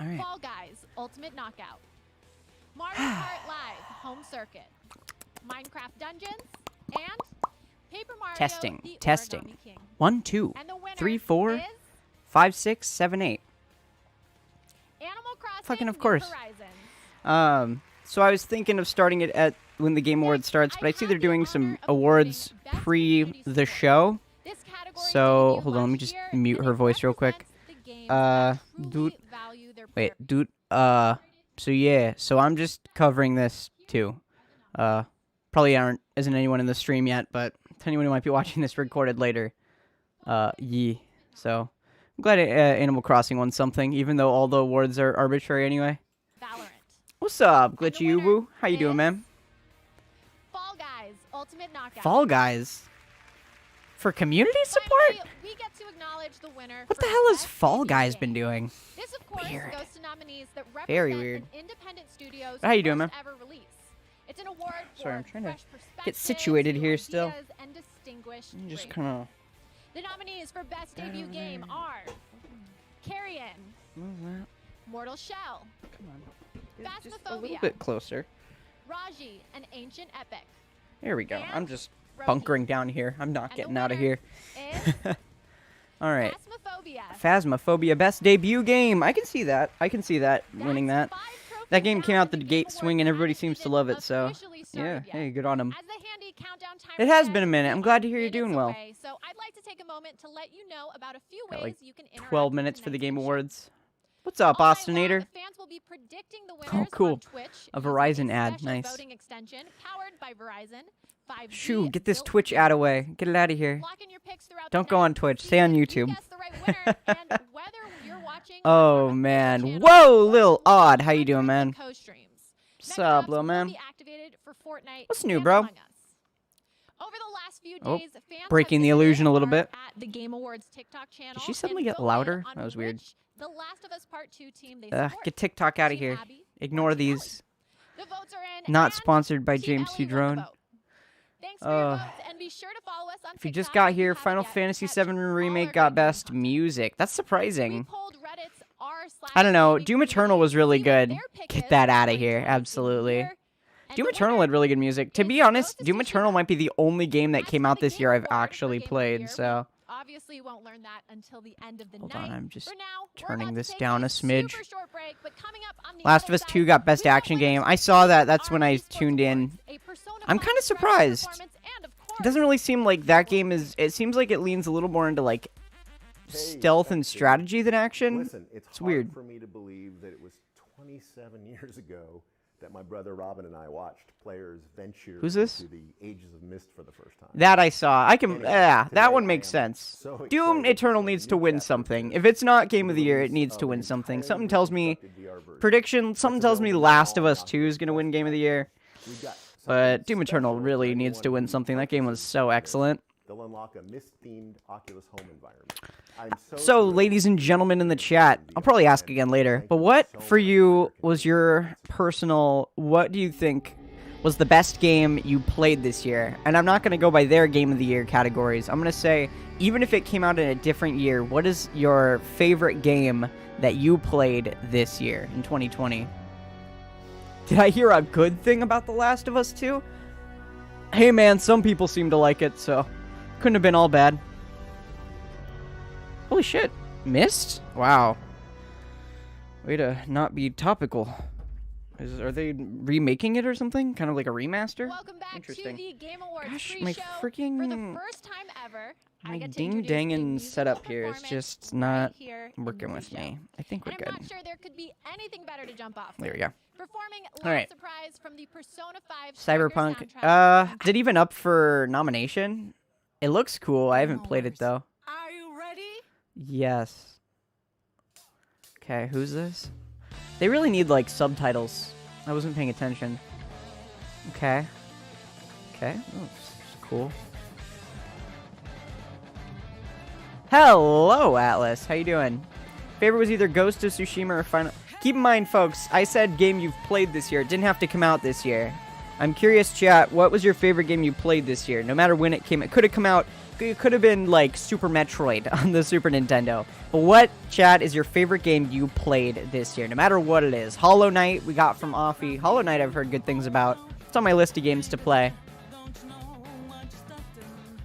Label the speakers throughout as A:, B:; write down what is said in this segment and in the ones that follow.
A: All right.
B: Fall Guys Ultimate Knockout, Mario Kart Live Home Circuit, Minecraft Dungeons, and Paper Mario
A: Testing.
B: the
A: Testing.
B: Origami King.
A: 1, 2,
B: And the winner
A: 3, 4,
B: is
A: 5, 6, 7, 8.
B: Animal Crossing
A: Fucking of
B: New
A: course.
B: Horizons.
A: So I was thinking of starting it at when the Game Awards starts, but I see they're doing some awards pre the show.
B: This category
A: So
B: debuted
A: hold on, let me
B: last
A: just
B: year,
A: mute
B: and
A: her
B: it
A: voice real quick.
B: represents the games that truly
A: Dude.
B: value their
A: Wait,
B: player-
A: dude. So yeah, so I'm just covering this too. Probably isn't anyone in the stream yet, but to anyone who might be watching this recorded later, yeah. So I'm glad Animal Crossing won something, even though all the awards are arbitrary anyway.
B: Valorant.
A: What's up,
B: And the
A: Glitchy
B: winner
A: Ubu? How you doing,
B: is
A: man?
B: Fall Guys Ultimate Knockout.
A: Fall Guys. For community support?
B: Finally, we get to acknowledge the winner
A: What
B: for
A: the hell has
B: best
A: Fall
B: debut
A: Guys
B: game.
A: been doing?
B: This, of course,
A: Weird.
B: goes to nominees that represent
A: Very weird.
B: an independent studio's
A: How you doing, man?
B: first ever release. It's an award for
A: Sorry, I'm trying to
B: fresh
A: get
B: perspectives,
A: situated
B: new
A: here still.
B: ideas, and distinguished
A: Just
B: creativity.
A: kind of
B: The nominees for best debut game are Carrion,
A: move that.
B: Mortal Shell,
A: Come on. Just a
B: Phasmophobia.
A: little bit closer.
B: Raji, an Ancient Epic.
A: There we go.
B: And
A: I'm just
B: Rosie.
A: bunkering down here. I'm not
B: And the
A: getting out of
B: winner
A: here.
B: is
A: All right.
B: Phasmophobia.
A: Phasmophobia, best debut game. I can see that. I can see that winning
B: That's
A: that.
B: 5 trophies
A: That game came
B: down,
A: out the
B: and
A: gate
B: Game
A: swinging.
B: Awards
A: Everybody
B: hasn't
A: seems to
B: even
A: love it. So
B: officially
A: yeah,
B: started yet.
A: hey, good on them.
B: As the handy countdown timer
A: It has
B: says,
A: been a minute. I'm
B: we
A: glad
B: are
A: to hear you're doing
B: minutes
A: well.
B: away, so I'd like to take a moment to let you know about a few
A: Got,
B: ways
A: like,
B: you can interact
A: 12
B: with
A: minutes for the
B: tonight's
A: Game
B: show.
A: Awards. What's up,
B: All night long,
A: Austinator?
B: the fans will be predicting the
A: Oh,
B: winners
A: cool.
B: on Twitch
A: A
B: using
A: Verizon ad.
B: special
A: Nice.
B: voting extension powered by Verizon. 5G
A: Shoo, get this
B: built
A: Twitch
B: for
A: ad
B: you.
A: away. Get it out of here.
B: Lock in your picks throughout
A: Don't
B: the
A: go
B: night
A: on
B: to
A: Twitch.
B: see
A: Stay on
B: if you
A: YouTube.
B: guess the right winner and whether you're watching
A: Oh,
B: on our
A: man.
B: channel
A: Whoa,
B: or
A: Lil Odd. How you
B: on
A: doing,
B: the
A: man?
B: co-streams.
A: What's
B: Mega
A: up,
B: Drops
A: little
B: will
A: man?
B: be activated for Fortnite
A: What's new,
B: and
A: bro?
B: Among Us. Over the last few
A: Oh,
B: days, fans
A: breaking
B: have
A: the
B: visited
A: illusion a little
B: our
A: bit.
B: At the Game Awards TikTok channel.
A: she suddenly
B: and
A: get
B: voted
A: louder?
B: on
A: That was weird.
B: which The Last of Us Part 2 team they
A: Ugh,
B: support.
A: get TikTok out of
B: Team
A: here.
B: Abby or
A: Ignore
B: Team Ellie.
A: these.
B: The votes are in.
A: Not
B: and
A: sponsored by
B: Team
A: James C.
B: Ellie won the
A: Drone.
B: vote. Thanks for your votes, and be sure to follow us on
A: If you just
B: TikTok
A: got
B: if you
A: here,
B: haven't
A: Final
B: yet to
A: Fantasy
B: catch
A: VII
B: all
A: Remake
B: our
A: got
B: great
A: best
B: content.
A: music. That's
B: We
A: surprising.
B: polled Reddit's
A: I don't know.
B: r/gaming
A: Doom Eternal was
B: community to
A: really
B: see what
A: good.
B: their pick
A: Get
B: is
A: that
B: for
A: out of here.
B: 2020 Game of the
A: Absolutely.
B: Year. And
A: Doom
B: the
A: Eternal
B: winner
A: had really good music. To
B: is
A: be
B: Ghost
A: honest,
B: of
A: Doom Eternal
B: Tsushima.
A: might be the only game that
B: As
A: came
B: for
A: out
B: the
A: this
B: Game
A: year I've
B: Award for
A: actually
B: Game of the
A: played,
B: Year,
A: so...
B: Obviously, won't learn that until the end of the
A: Hold
B: night.
A: on, I'm just
B: For now, we're
A: turning
B: about to
A: this
B: take
A: down a smidge.
B: super short break, but coming up on the
A: Last
B: other
A: of Us
B: side,
A: 2 got Best
B: we've got
A: Action
B: winners
A: Game.
B: for
A: I saw that. That's
B: our
A: when I
B: esports
A: tuned in.
B: awards, a Persona
A: I'm
B: 5
A: kind of
B: Strike
A: surprised.
B: performance, and of
A: It
B: course,
A: doesn't really seem like that game is... It seems like it leans a little more into, like, stealth and strategy than action.
C: Listen, it's hard
A: weird.
C: for me to believe that it was 27 years ago that my brother Robin and I watched players venture
A: Who's this?
C: into the Ages of Mist for the first time.
A: That I saw. I can...
C: Anyway,
A: Yeah,
C: today
A: that one
C: I
A: makes
C: am
A: sense.
C: so
A: Doom
C: excited
A: Eternal
C: for the
A: needs
C: new
A: to win
C: chapter
A: something.
C: here.
A: If it's not Game
C: The
A: of the Year, it
C: release
A: needs
C: of
A: to win
C: an
A: something.
C: entirely
A: Something tells me...
C: reconstructed VR version.
A: Prediction, something
C: That's
A: tells me
C: available
A: Last of
C: now
A: Us
C: on
A: 2 is going to win Game of the Year.
C: We've got
A: But
C: something
A: Doom Eternal
C: special
A: really
C: for
A: needs to
C: anyone
A: win
C: who
A: something. That game was
C: purchases
A: so
C: this.
A: excellent.
C: They'll unlock a mist-themed Oculus home environment. I'm
A: So,
C: thrilled
A: ladies and
C: to
A: gentlemen in the
C: be
A: chat,
C: able to
A: I'll probably
C: be
A: ask
C: on
A: again
C: it.
A: later,
C: Thank
A: but
C: you
A: what
C: so
A: for
C: much
A: you
C: for
A: was
C: your
A: your personal, what do you think was the best game you played this year? And I'm not going to go by their Game of the Year categories. I'm going to say, even if it came out in a different year, what is your favorite game that you played this year in 2020? Did I hear a good thing about The Last of Us 2? Hey man, some people seem to like it, so couldn't have been all bad. Holy shit. Missed? Wow. Way to not be topical. Are they remaking it or something? Kind of like a remaster?
B: welcome back to
A: Interesting.
B: the Game Awards
A: Gosh,
B: pre-show.
A: my
B: For the
A: freaking...
B: first time ever,
A: My
B: I get to
A: ding
B: introduce a
A: dangin'
B: musical
A: setup here is
B: performance
A: just
B: right
A: not
B: here in
A: working
B: the
A: with
B: show.
A: me. I think we're
B: And
A: good.
B: I'm not sure there could be anything better to jump off.
A: There we
B: with.
A: go.
B: Performing
A: All right.
B: Last Surprise from the Persona 5 Striker
A: Cyberpunk.
B: soundtrack.
A: Is it even up for nomination? It looks cool. I haven't played it though.
B: Are you ready?
A: Yes. Okay, who's this? They really need like subtitles. I wasn't paying attention. Okay. Okay. Oh, this is cool. Hello, Atlas. How you doing? Favorite was either Ghost of Tsushima or Final... Keep in mind, folks, I said game you've played this year. It didn't have to come out this year. I'm curious, chat, what was your favorite game you played this year? No matter when it came... It could have come out it could have been like Super Metroid on the Super Nintendo. But what, chat, is your favorite game you played this year? No matter what it is. Hollow Knight we got from Offie. Hollow Knight I've heard good things about. It's on my list of games to play.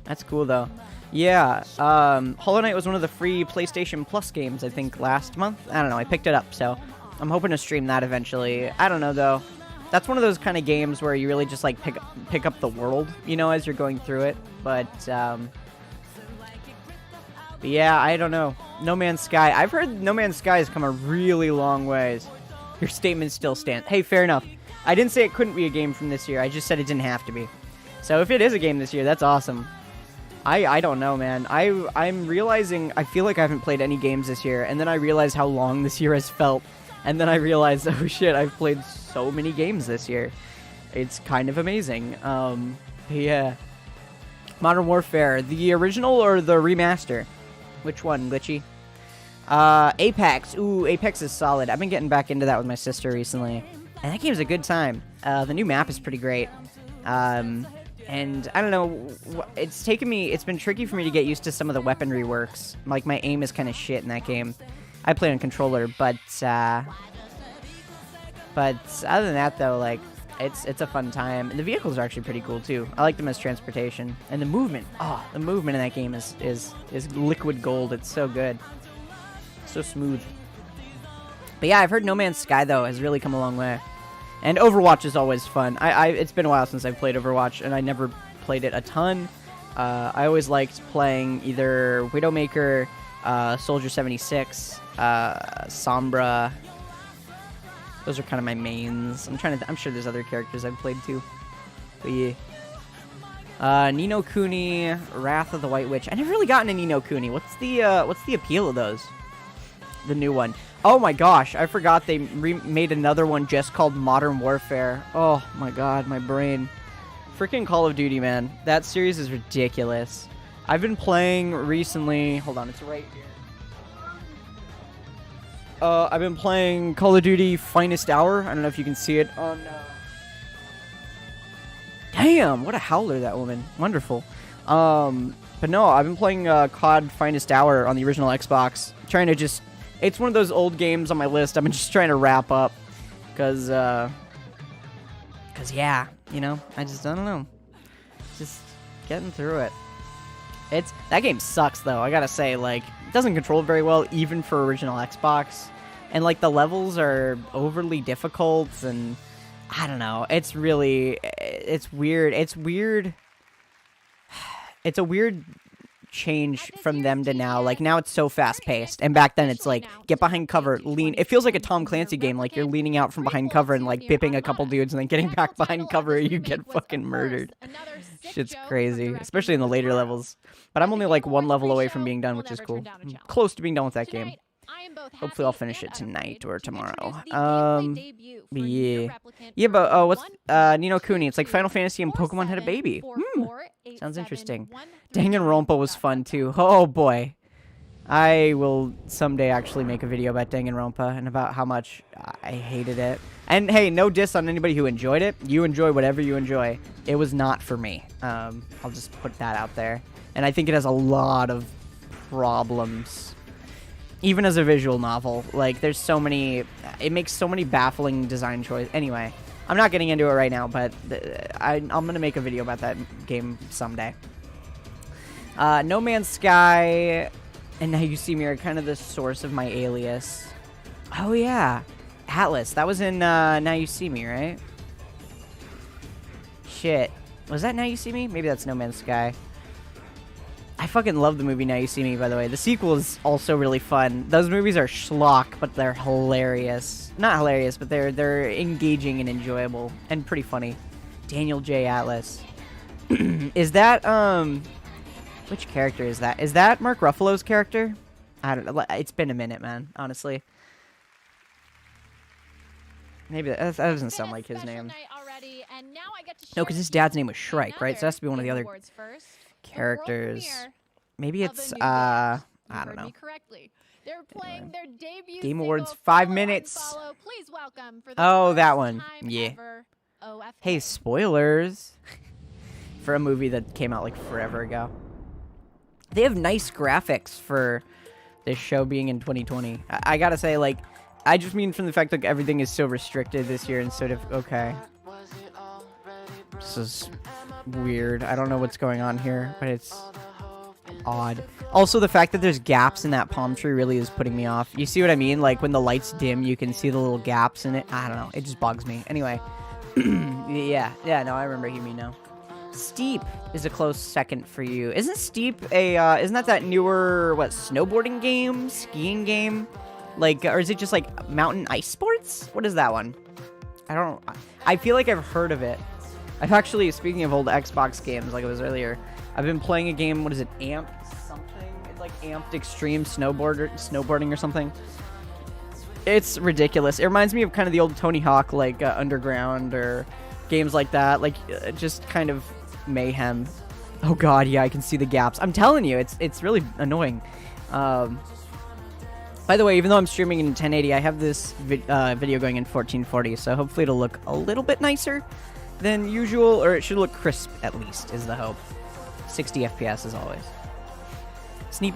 A: That's cool though. Yeah, Hollow Knight was one of the free PlayStation Plus games, I think, last month. I don't know, I picked it up, so I'm hoping to stream that eventually. I don't know, though. That's one of those kind of games where you really just, like, pick up the world, you know, as you're going through it. But yeah, I don't know. No Man's Sky. I've heard No Man's Sky has come a really long ways. Your statement still stands. Hey, fair enough. I didn't say it couldn't be a game from this year. I just said it didn't have to be. So if it is a game this year, that's awesome. I don't know, man. I'm realizing I feel like I haven't played any games this year, and then I realize how long this year has felt, and then I realize, oh shit, I've played so many games this year. It's kind of amazing. Yeah. Modern Warfare, the original or the remaster? Which one, Glitchy? Apex. Ooh, Apex is solid. I've been getting back into that with my sister recently, and that game's a good time. The new map is pretty great. And I don't know, it's been tricky for me to get used to some of the weaponry works. Like, my aim is kind of shit in that game. I play on controller, but other than that, though, like, it's a fun time. And the vehicles are actually pretty cool, too. I like them as transportation. And the movement, the movement in that game is liquid gold. It's so good. So smooth. But yeah, I've heard No Man's Sky, though, has really come a long way. And Overwatch is always fun. It's been a while since I've played Overwatch, and I never played it a ton. I always liked playing either Widowmaker, Soldier 76, Sombra. Those are kind of my mains. I'm sure there's other characters I've played too. But yeah. Ni no Kuni, Wrath of the White Witch. I never really gotten a Ni no Kuni. What's the appeal of those? The new one. Oh my gosh, I forgot they made another one just called Modern Warfare. Oh my god, my brain. Freaking Call of Duty, man. That series is ridiculous. I've been playing recently. Hold on, it's right here. I've been playing Call of Duty Finest Hour. I don't know if you can see it on... Damn, what a howler, that woman. Wonderful. But no, I've been playing COD Finest Hour on the original Xbox. Trying to just... It's one of those old games on my list. I've been just trying to wrap up. Because, yeah, you know, I don't know. Just getting through it. That game sucks, though, I gotta say. Like, it doesn't control very well, even for original Xbox. And, like, the levels are overly difficult, and I don't know. It's really... It's weird. It's weird. It's a weird change from them to now. Like, now it's so fast-paced, and back then it's like, get behind cover, lean. It feels like a Tom Clancy game, like you're leaning out from behind cover and like bipping a couple dudes and then getting back behind cover, you get fucking murdered. Shit's crazy, especially in the later levels. But I'm only like one level away from being done, which is cool. I'm close to being done with that game. Hopefully I'll finish it tonight or tomorrow. Yeah. Yeah, but what's Ni no Kuni? It's like Final Fantasy and Pokemon had a baby. Sounds interesting. Danganronpa was fun too. Oh boy. I will someday actually make a video about Danganronpa and about how much I hated it. And hey, no diss on anybody who enjoyed it. You enjoy whatever you enjoy. It was not for me. I'll just put that out there. And I think it has a lot of problems. Even as a visual novel, like, there's so many... It makes so many baffling design choices. Anyway, I'm not getting into it right now, but I'm going to make a video about that game someday. No Man's Sky and Now You See Me are kind of the source of my alias. Oh, yeah. Atlas. That was in Now You See Me, right? Shit. Was that Now You See Me? Maybe that's No Man's Sky. I fucking love the movie Now You See Me, by the way. The sequel is also really fun. Those movies are schlock, but they're hilarious. Not hilarious, but they're engaging and enjoyable and pretty funny. Daniel J. Atlas. Is that, which character is that? Is that Mark Ruffalo's character? I don't know. It's been a minute, man, honestly. Maybe that doesn't sound like his name. No, because his dad's name was Shrike, right? So it has to be one of the other characters. Maybe it's I don't know.
B: They're playing their debut
A: Game Awards 5 minutes. Oh, that one. Yeah. Hey, spoilers for a movie that came out like forever ago. They have nice graphics for this show being in 2020. I gotta say, like, I just mean from the fact that everything is so restricted this year instead of, okay. This is weird. I don't know what's going on here, but it's odd. Also, the fact that there's gaps in that palm tree really is putting me off. You see what I mean? Like, when the lights dim, you can see the little gaps in it. I don't know. It just bugs me. Anyway. Yeah, no, I remember you mean now. Steep is a close second for you. Isn't Steep isn't that newer, what, snowboarding game? Skiing game? Like, or is it just, like, mountain ice sports? What is that one? I feel like I've heard of it. I've actually, speaking of old Xbox games, like it was earlier, I've been playing a game, what is it, Amped something? It's like Amped Extreme Snowboarding or something. It's ridiculous. It reminds me of kind of the old Tony Hawk, like, Underground or games like that. Like, just kind of mayhem. Oh god, yeah, I can see the gaps. I'm telling you, it's really annoying. By the way, even though I'm streaming in 1080, I have this video going in 1440, so hopefully it'll look a little bit nicer than usual, or it should look crisp at least, is the hope. 60 FPS as always. Steep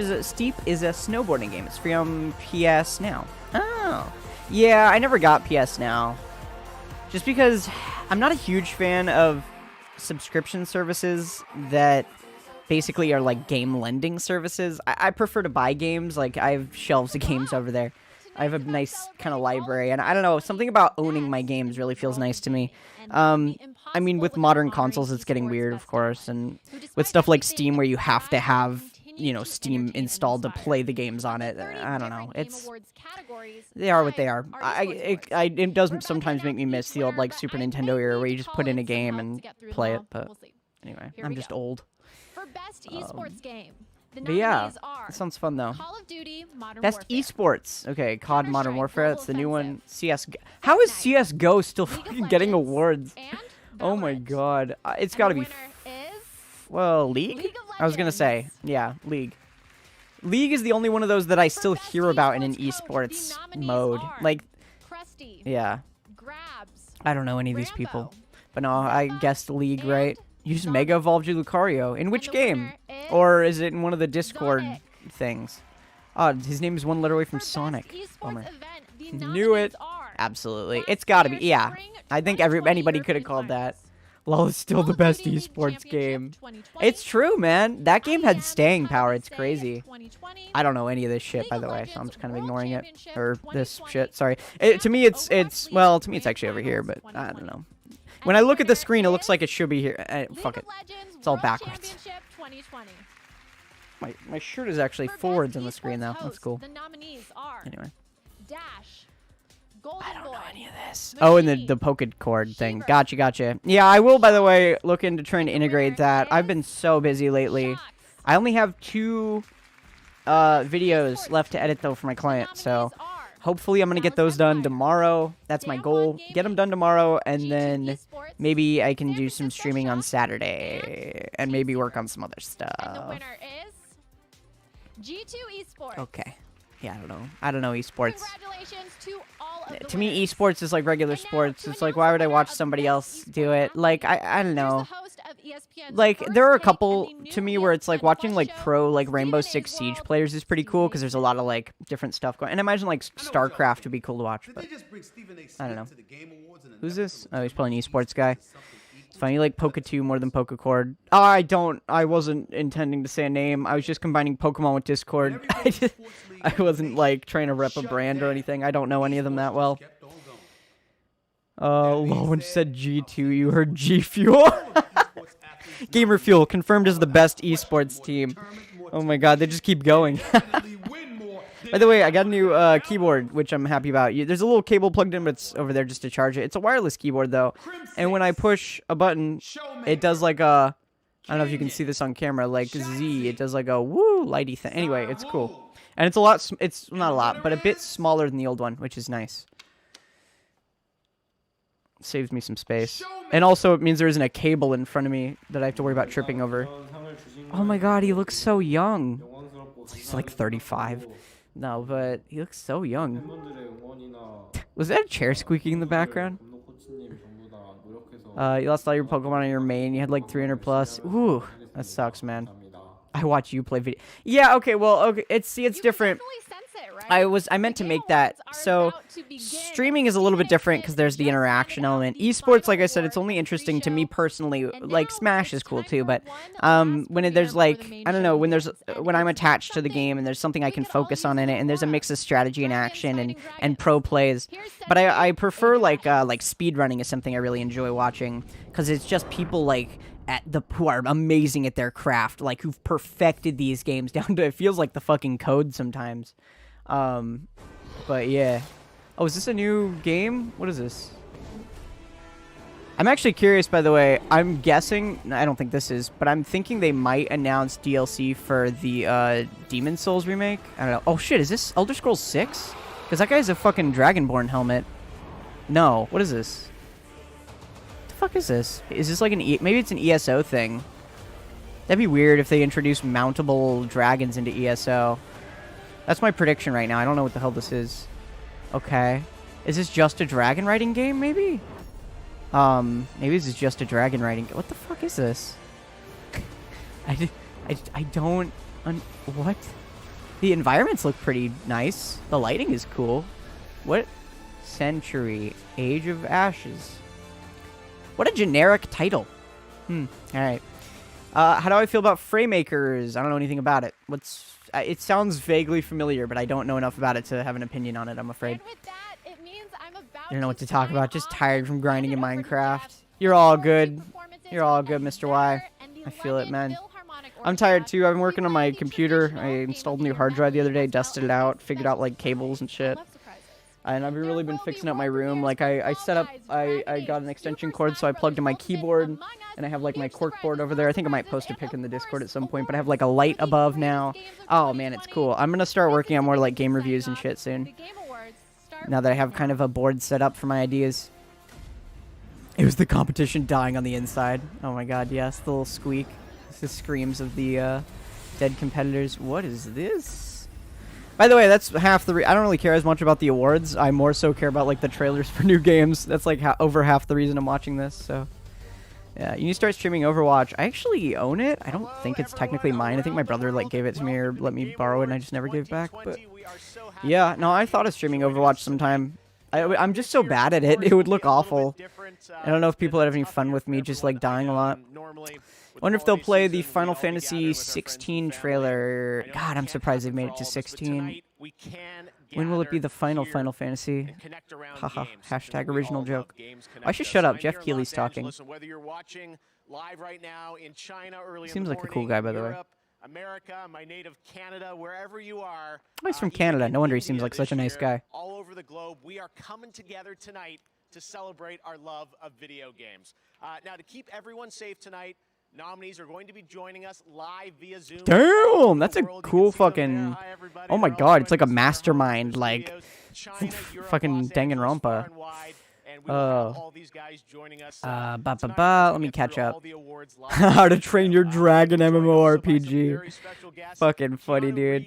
A: is a snowboarding game. It's free on PS Now. Oh. Yeah, I never got PS Now. Just because I'm not a huge fan of subscription services that basically are like game lending services. I prefer to buy games. Like, I have shelves of games over there. I have a nice kind of library, and I don't know, something about owning my games really feels nice to me. I mean, with modern consoles, it's getting weird, of course, and with stuff like Steam where you have to have, you know, Steam installed to play the games on it. I don't know. They are what they are. It does sometimes make me miss the old, like, Super Nintendo era where you just put in a game and play it, but anyway, I'm just old.
B: For best esports game, the
A: But yeah,
B: nominees are
A: that sounds fun though.
B: Call of Duty Modern
A: Best
B: Warfare,
A: esports. Okay, COD Modern
B: Counter-Strike
A: Warfare. That's the new
B: Global
A: one. CS:GO. How is CS:GO still
B: League of
A: fucking getting
B: Legends,
A: awards?
B: and
A: Oh my
B: Valorant.
A: god. It's
B: And
A: got to
B: the
A: be.
B: winner is
A: Well, League?
B: League of
A: I was gonna say,
B: Legends.
A: yeah, League. League is the only one of those that I still
B: best
A: hear about in an
B: esports coach,
A: esports
B: the nominees
A: mode.
B: are
A: Like,
B: Krusty,
A: yeah,
B: Grabs,
A: I don't know any of these
B: Rambo,
A: people, but no, I guessed League, right?
B: and
A: You just
B: Zonic.
A: Mega Evolved you Lucario. In which
B: the
A: game?
B: winner is
A: Or is it in one of the Discord
B: Zonic.
A: things? Oh, his name is one letter away from
B: For best
A: Sonic.
B: esports
A: Bummer.
B: event, the
A: Knew it.
B: nominees are
A: Absolutely.
B: last
A: It's gotta be.
B: year's
A: Yeah.
B: spring
A: I think
B: 2020
A: anybody could have
B: European
A: called that.
B: Finals.
A: LOL is still
B: Call
A: the
B: of
A: best
B: Duty League
A: esports
B: Championship
A: game.
B: 2020,
A: It's true, man. That game had
B: IEM
A: staying power.
B: Final
A: It's
B: Say
A: crazy.
B: 2020,
A: I don't know any of this shit,
B: League
A: by
B: of
A: the way, so I'm
B: Legends
A: just kind of
B: World
A: ignoring it.
B: Championship
A: Or this
B: 2020,
A: shit, sorry. To me,
B: and
A: it's,
B: Overwatch
A: well,
B: League
A: to me, it's
B: Grand
A: actually over here,
B: Finals
A: but I don't
B: 2020.
A: know.
B: And
A: When I
B: the
A: look at the
B: winner
A: screen, it looks
B: is
A: like it should be here. Fuck
B: League
A: it.
B: of Legends
A: It's all
B: World
A: backwards.
B: Championship 2020.
A: My shirt is actually
B: For best
A: forwards on the screen,
B: esports
A: though. That's
B: host,
A: cool.
B: The nominees are
A: Anyway.
B: Dash, Golden
A: I don't know
B: Boy,
A: any of this. Oh, and the
B: Machine,
A: Pocket Cord thing.
B: Shiver,
A: Gotcha. Yeah, I will, by the way, look into trying to
B: And the
A: integrate
B: winner
A: that. I've
B: is
A: been so busy lately.
B: Shox.
A: I only have 2 videos left to edit, though, for my
B: The
A: client, so
B: nominees are
A: hopefully I'm going to get those done tomorrow. That's my goal. Get them done tomorrow, and
B: G2
A: then
B: Esports,
A: maybe I can
B: San
A: do some
B: Francisco
A: streaming on
B: Shock,
A: Saturday, and maybe work on some other
B: and the
A: stuff.
B: winner is G2 Esports.
A: Okay. Yeah, I don't know esports.
B: Congratulations to all of the
A: To me,
B: winners.
A: esports is like regular
B: And now,
A: sports.
B: to
A: It's like,
B: announce
A: why
B: the
A: would I
B: winner
A: watch
B: of
A: somebody
B: Best
A: else do
B: Esports
A: it? Like, I don't
B: Here's
A: know.
B: the host of ESPN's
A: Like,
B: first
A: there are a
B: take
A: couple,
B: and the
A: to
B: new
A: me, where it's like
B: ESPN
A: watching
B: Plus
A: like
B: show,
A: pro, like Rainbow
B: Stephen
A: Six
B: A's
A: Siege
B: World.
A: players is pretty cool because there's a lot of like different stuff going. And I imagine like StarCraft would be cool to watch, but I don't know. Who's this? Oh, he's playing esports guy. It's funny, you like Poke 2 more than Poke Cord. Oh, I wasn't intending to say a name. I was just combining Pokemon with Discord. I wasn't like trying to rep a brand or anything. I don't know any of them that well. Lol, when you said G2, you heard G Fuel. Gamer Fuel confirmed as the best esports team. Oh my god, they just keep going. By the way, I got a new keyboard, which I'm happy about. There's a little cable plugged in, but it's over there just to charge it. It's a wireless keyboard, though. And when I push a button, it does like a... I don't know if you can see this on camera, like Z. It does like a woo lighty thing. Anyway, it's cool. And it's a lot... It's not a lot, but a bit smaller than the old one, which is nice. Saves me some space. And also, it means there isn't a cable in front of me that I have to worry about tripping over. Oh my god, he looks so young. He's like 35. No, but he looks so young. Was that a chair squeaking in the background? You lost all your Pokemon on your main. You had like 300 plus. Ooh, that sucks, man. I watch you play video. Yeah, okay, well, okay, it's
B: You
A: different.
B: can definitely sense it, right?
A: I meant
B: The
A: to
B: Game
A: make that.
B: Awards are
A: So
B: about to begin.
A: streaming is a little bit different because there's the
B: Just
A: interaction
B: handed out
A: element.
B: the
A: Esports, like
B: final
A: I said, it's
B: award
A: only
B: of
A: interesting to me
B: pre-show.
A: personally.
B: And
A: Like
B: now
A: Smash is
B: it's
A: cool
B: time
A: too,
B: for
A: but
B: one last
A: when
B: premiere
A: there's
B: before the
A: like
B: main
A: I don't know
B: show
A: when there's
B: begins. And
A: when I'm
B: it's
A: attached to the
B: something
A: game and there's something I
B: we
A: can
B: could all
A: focus
B: use
A: on in
B: to
A: it, and there's a
B: learn.
A: mix of strategy and
B: Dragons
A: action
B: fighting
A: and
B: dragons.
A: pro plays.
B: Here's
A: But
B: Sensei,
A: I prefer
B: Age of
A: like
B: Ashes.
A: speed running is something I really enjoy watching because it's just people like who are amazing at their craft, like who've perfected these games down to it feels like the fucking code sometimes. But yeah. Oh, is this a new game? What is this? I'm actually curious, by the way. I'm guessing, I don't think this is, but I'm thinking they might announce DLC for the Demon Souls remake. I don't know. Oh shit, is this Elder Scrolls 6? Because that guy has a fucking Dragonborn helmet. No, what is this? What the fuck is this? Is this like maybe it's an ESO thing? That'd be weird if they introduced mountable dragons into ESO. That's my prediction right now. I don't know what the hell this is. Okay. Is this just a dragon riding game, maybe? Maybe this is just a dragon riding game. What the fuck is this? I don't... what? The environments look pretty nice. The lighting is cool. What? Century. Age of Ashes. What a generic title. Alright. How do I feel about Fraymakers? I don't know anything about it. It sounds vaguely familiar, but I don't know enough about it to have an opinion on it, I'm afraid.
B: And with that, it means I'm about
A: I don't know what to talk
B: sign
A: about. Just
B: off.
A: tired from grinding in
B: Hand it over to
A: Minecraft.
B: Jeff.
A: You're all
B: Big
A: good.
B: performances
A: You're all
B: from
A: good, Mr.
B: Endeavor
A: Y.
B: and the
A: I feel it,
B: London
A: man.
B: Philharmonic
A: I'm tired
B: Orchestra.
A: too. I've been working on my
B: Rewrite the
A: computer. I
B: traditional
A: installed a
B: Game
A: new
B: of the
A: hard
B: Year
A: drive the other day,
B: medley
A: dusted it
B: as well
A: out,
B: as
A: figured out like
B: special
A: cables and
B: surprises.
A: shit.
B: I love surprises.
A: And I've
B: There
A: really been
B: will
A: fixing
B: be
A: up my
B: more
A: room.
B: premieres
A: Like
B: for
A: I
B: Fall
A: set up,
B: Guys,
A: I
B: Dragon
A: got an
B: Age,
A: extension
B: Super
A: cord, so I
B: Smash
A: plugged in my
B: Bros. Ultimate,
A: keyboard,
B: Among Us,
A: and I have like my
B: huge
A: cork board
B: surprises,
A: over there. I think I might
B: surprises,
A: post a
B: and
A: pic in the
B: of
A: Discord at
B: course,
A: some point, but I have like a
B: awards
A: light
B: for the
A: above
B: greatest
A: now.
B: games of
A: Oh man, it's
B: 2020.
A: cool. I'm gonna start
B: This
A: working
B: is
A: on more
B: the
A: like game
B: sign
A: reviews and
B: off.
A: shit soon.
B: The Game Awards start
A: Now that I have
B: now.
A: kind of a board set up for my ideas. It was the competition dying on the inside. Oh my god, yes, the little squeak. It's the screams of the dead competitors. What is this? By the way, that's half the I don't really care as much about the awards. I more so care about like the trailers for new games. That's like over half the reason I'm watching this, so. Yeah, you need to start streaming Overwatch. I actually own it. I don't think it's technically mine. I think my brother like gave it to me or let me borrow it and I just never gave it back. But yeah, no, I thought of streaming Overwatch sometime. I'm just so bad at it. It would look awful. I don't know if people would have any fun with me just like dying a lot. I wonder if they'll play the Final Fantasy 16 trailer. God, I'm surprised they've made it to 16. When will it be the final Final Fantasy? Haha, hashtag original joke. I should shut up. Jeff Keighley's talking. Seems like a cool guy, by the way.
D: America, my native Canada, wherever you are.
A: Oh, he's from Canada. No wonder he seems like such a nice guy.
D: All over the globe, we are coming together tonight to celebrate our love of video games. Now, to keep everyone safe tonight, nominees are going to be joining us live via Zoom.
A: Damn, that's a cool fucking... Oh my god, it's like a mastermind, like... fucking Danganronpa. Let me catch up. How to Train Your Dragon MMORPG. Fucking funny, dude.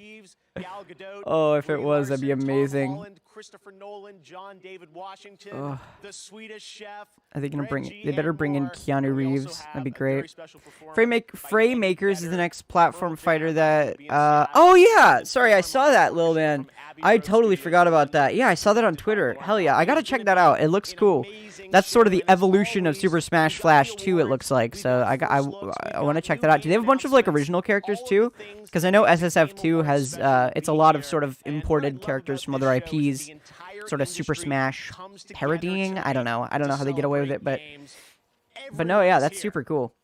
A: Oh, if it was, that'd be amazing.
D: Christopher Nolan, John David Washington, the Swedish chef.
A: I think they better bring in Keanu Reeves. That'd be great. Fraymakers is the next platform fighter that. Oh yeah, sorry, I saw that, Lil Man. I totally forgot about that. Yeah, I saw that on Twitter. Hell yeah, I gotta check that out. It looks cool. That's sort of the evolution of Super Smash Flash 2. It looks like. So I want to check that out. Do they have a bunch of like original characters too? Because I know SSF2 has it's a lot of sort of imported characters from other IPs. Sort of Super Smash parodying. I don't know how they get away with it, but no, yeah, that's super cool.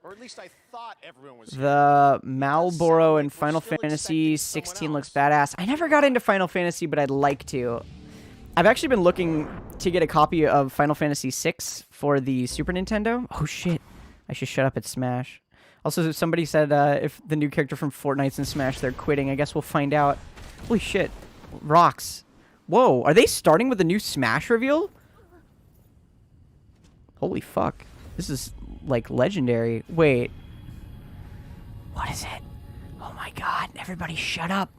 D: Or at least I thought everyone was
A: the Malboro in Final Fantasy 16 looks badass. I never got into Final Fantasy, but I'd like to. I've actually been looking to get a copy of Final Fantasy 6 for the Super Nintendo. Oh shit, I should shut up at Smash. Also, somebody said if the new character from Fortnite's in Smash, they're quitting. I guess we'll find out. Holy shit, rocks. Whoa, are they starting with a new Smash reveal? Holy fuck. This is, like, legendary. Wait. What is it? Oh my god, everybody shut up.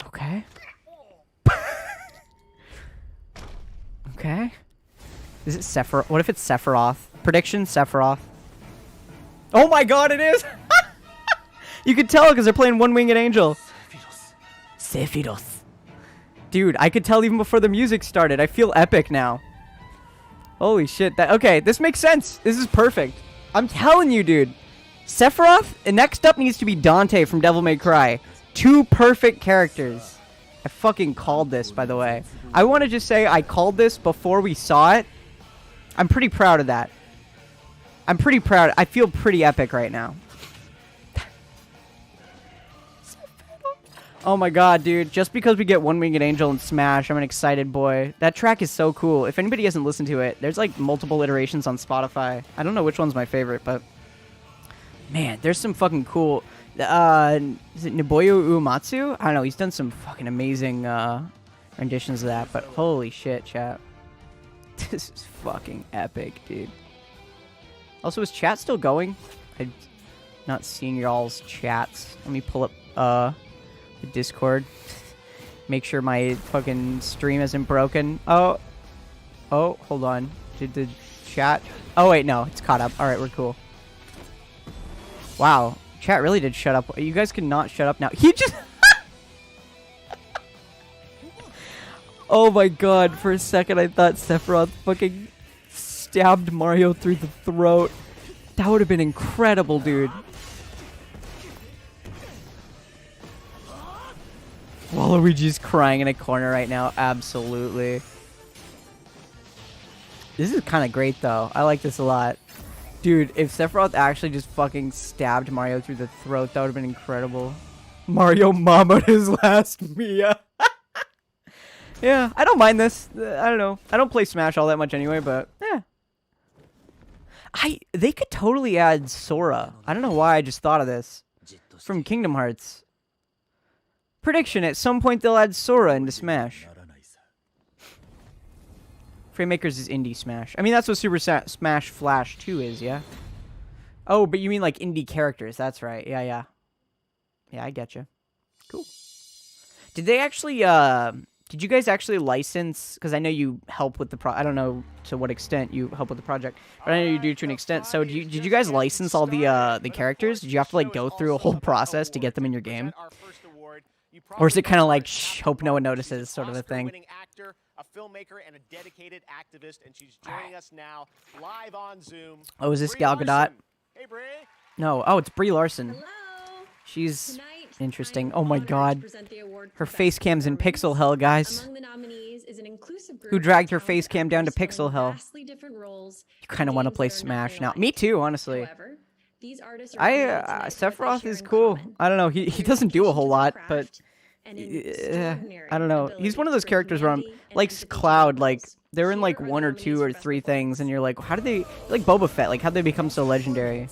A: Okay. Okay. Is it Sephiroth? What if it's Sephiroth? Prediction, Sephiroth. Oh my god, it is! You could tell because they're playing One Winged Angel. Sephiroth. Dude, I could tell even before the music started. I feel epic now. Holy shit. Okay, this makes sense. This is perfect. I'm telling you, dude. Sephiroth, and next up needs to be Dante from Devil May Cry. 2 perfect characters. I fucking called this, by the way. I want to just say I called this before we saw it. I'm pretty proud of that. I'm pretty proud. I feel pretty epic right now. Oh my god, dude. Just because we get One Winged Angel in Smash, I'm an excited boy. That track is so cool. If anybody hasn't listened to it, there's like multiple iterations on Spotify. I don't know which one's my favorite, but... Man, there's some fucking cool... is it Nobuyo Uematsu? I don't know. He's done some fucking amazing renditions of that, but holy shit, chat. This is fucking epic, dude. Also, is chat still going? I'm not seeing y'all's chats. Let me pull up the Discord. Make sure my fucking stream isn't broken. Oh, hold on. Did the chat... Oh, wait, no. It's caught up. Alright, we're cool. Wow. Chat really did shut up. You guys cannot shut up now. He just... Oh my god. For a second, I thought Sephiroth fucking stabbed Mario through the throat. That would have been incredible, dude. Waluigi's crying in a corner right now. Absolutely. This is kind of great, though. I like this a lot. Dude, if Sephiroth actually just fucking stabbed Mario through the throat, that would have been incredible. Mario mamaed his last Mia. Yeah, I don't mind this. I don't know. I don't play Smash all that much anyway, but yeah. They could totally add Sora. I don't know why I just thought of this. From Kingdom Hearts. Prediction, at some point they'll add Sora into Smash. Framemakers is Indie Smash. I mean, that's what Super Smash Flash 2 is, yeah? Oh, but you mean like indie characters. That's right. Yeah. Yeah, I get you. Cool. Did they actually, did you guys actually license, because I know you help with the I don't know to what extent you help with the project, but I know you do to an extent. So did you guys license all the characters? Did you have to like go through a whole process to get them in your game? Or is it kind of like, shh, hope no one notices sort of a thing?
D: A filmmaker and a dedicated activist, and she's joining us now live on Zoom.
A: Oh, is this Gal Gadot?
D: Hey, Brie.
A: No. Oh, it's Brie Larson.
E: Hello.
A: She's
E: Tonight,
A: interesting.
E: I'm
A: Oh my
E: honored to
A: god.
E: present the award
A: Her
E: for
A: face
E: Best
A: cam's in
E: Performance.
A: pixel hell, guys.
E: Among the nominees is an inclusive group
A: Who dragged her
E: of
A: face cam down to
E: talented
A: pixel
E: artists
A: hell?
E: playing vastly different roles
A: You kind of
E: in
A: want to
E: games
A: play
E: that are
A: Smash
E: nothing
A: now.
E: alike.
A: Me too, honestly.
E: However, these artists are created tonight for what they
A: Sephiroth
E: share
A: is
E: in
A: cool.
E: common.
A: I don't know. He
E: Their
A: doesn't do a
E: dedication
A: whole
E: to
A: lot,
E: their
A: but
E: craft and an extraordinary
A: I don't know. He's one of those
E: ability
A: characters
E: for
A: where I'm
E: humanity and
A: like
E: empathy
A: Cloud.
E: to
A: Like
E: others.
A: they're in like
E: Here are
A: one
E: the
A: or two
E: nominees
A: or
E: for Best
A: 3 things, and
E: Performance.
A: you're like, how did they like Boba Fett? Like how did they become so legendary?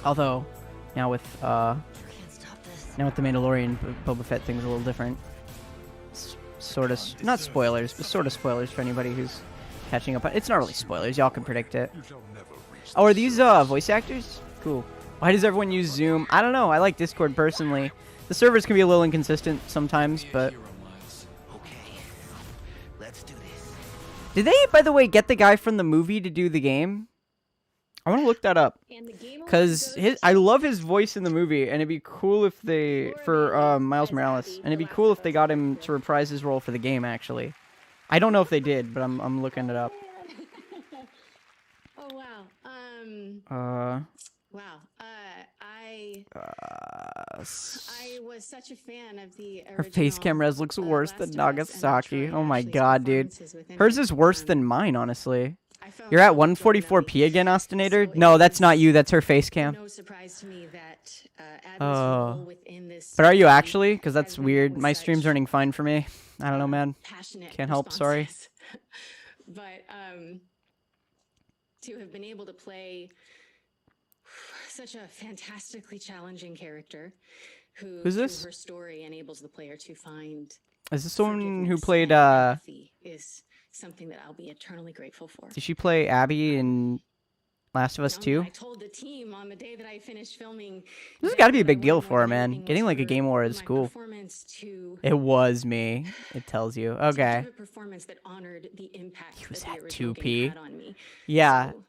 A: Although now with the Mandalorian, Boba Fett thing's a little different. Sort of, not spoilers, but sort of spoilers for anybody who's catching up. It's not really spoilers. Y'all can predict it. Oh, are these voice actors? Cool. Why does everyone use Zoom? I don't know. I like Discord personally. The servers can be a little inconsistent sometimes, but... Did they, by the way, get the guy from the movie to do the game? I want to look that up.
E: And the game award
A: Because
E: goes
A: I
E: to
A: love his voice in the movie, and it'd be cool if they... For Miles Morales. And it'd be cool if they got him to reprise his role for the game, actually. I don't know if they did, but I'm looking it up.
E: Oh wow. Wow. I was such a fan of the
A: Her face cam res looks worse
E: Last
A: than
E: of Us, and
A: Nagasaki.
E: Troy
A: Oh my
E: Ashley's
A: god, dude.
E: performances within
A: Hers
E: it.
A: is worse than mine, honestly.
E: I fell
A: You're at
E: in love with
A: 144p again,
E: So
A: Austinator?
E: it
A: No, that's not
E: is
A: you. That's her face cam.
E: No surprise to me that Abby's
A: Oh.
E: role within this
A: But are you
E: movie
A: actually? Because that's
E: has been met
A: weird.
E: with
A: My
E: such,
A: stream's running fine for me. I don't know, man.
E: passionate
A: Can't help, sorry.
E: responses. But to have been able to play such a fantastically challenging character who,
A: Who's
E: through
A: this?
E: her story, enables the player to find
A: Is this the one who
E: forgiveness
A: played,
E: and empathy is something that I'll be eternally grateful for.
A: did she play Abby in Last of Us 2.
E: I told the team on the day that I finished filming.
A: This has got to be a big deal for her, man. Getting like a Game Award is cool. It was me. It tells you. Okay.
E: A performance that honored the impact
A: He was
E: that
A: at
E: the original
A: 2P.
E: game had on me.
A: Yeah.
E: So,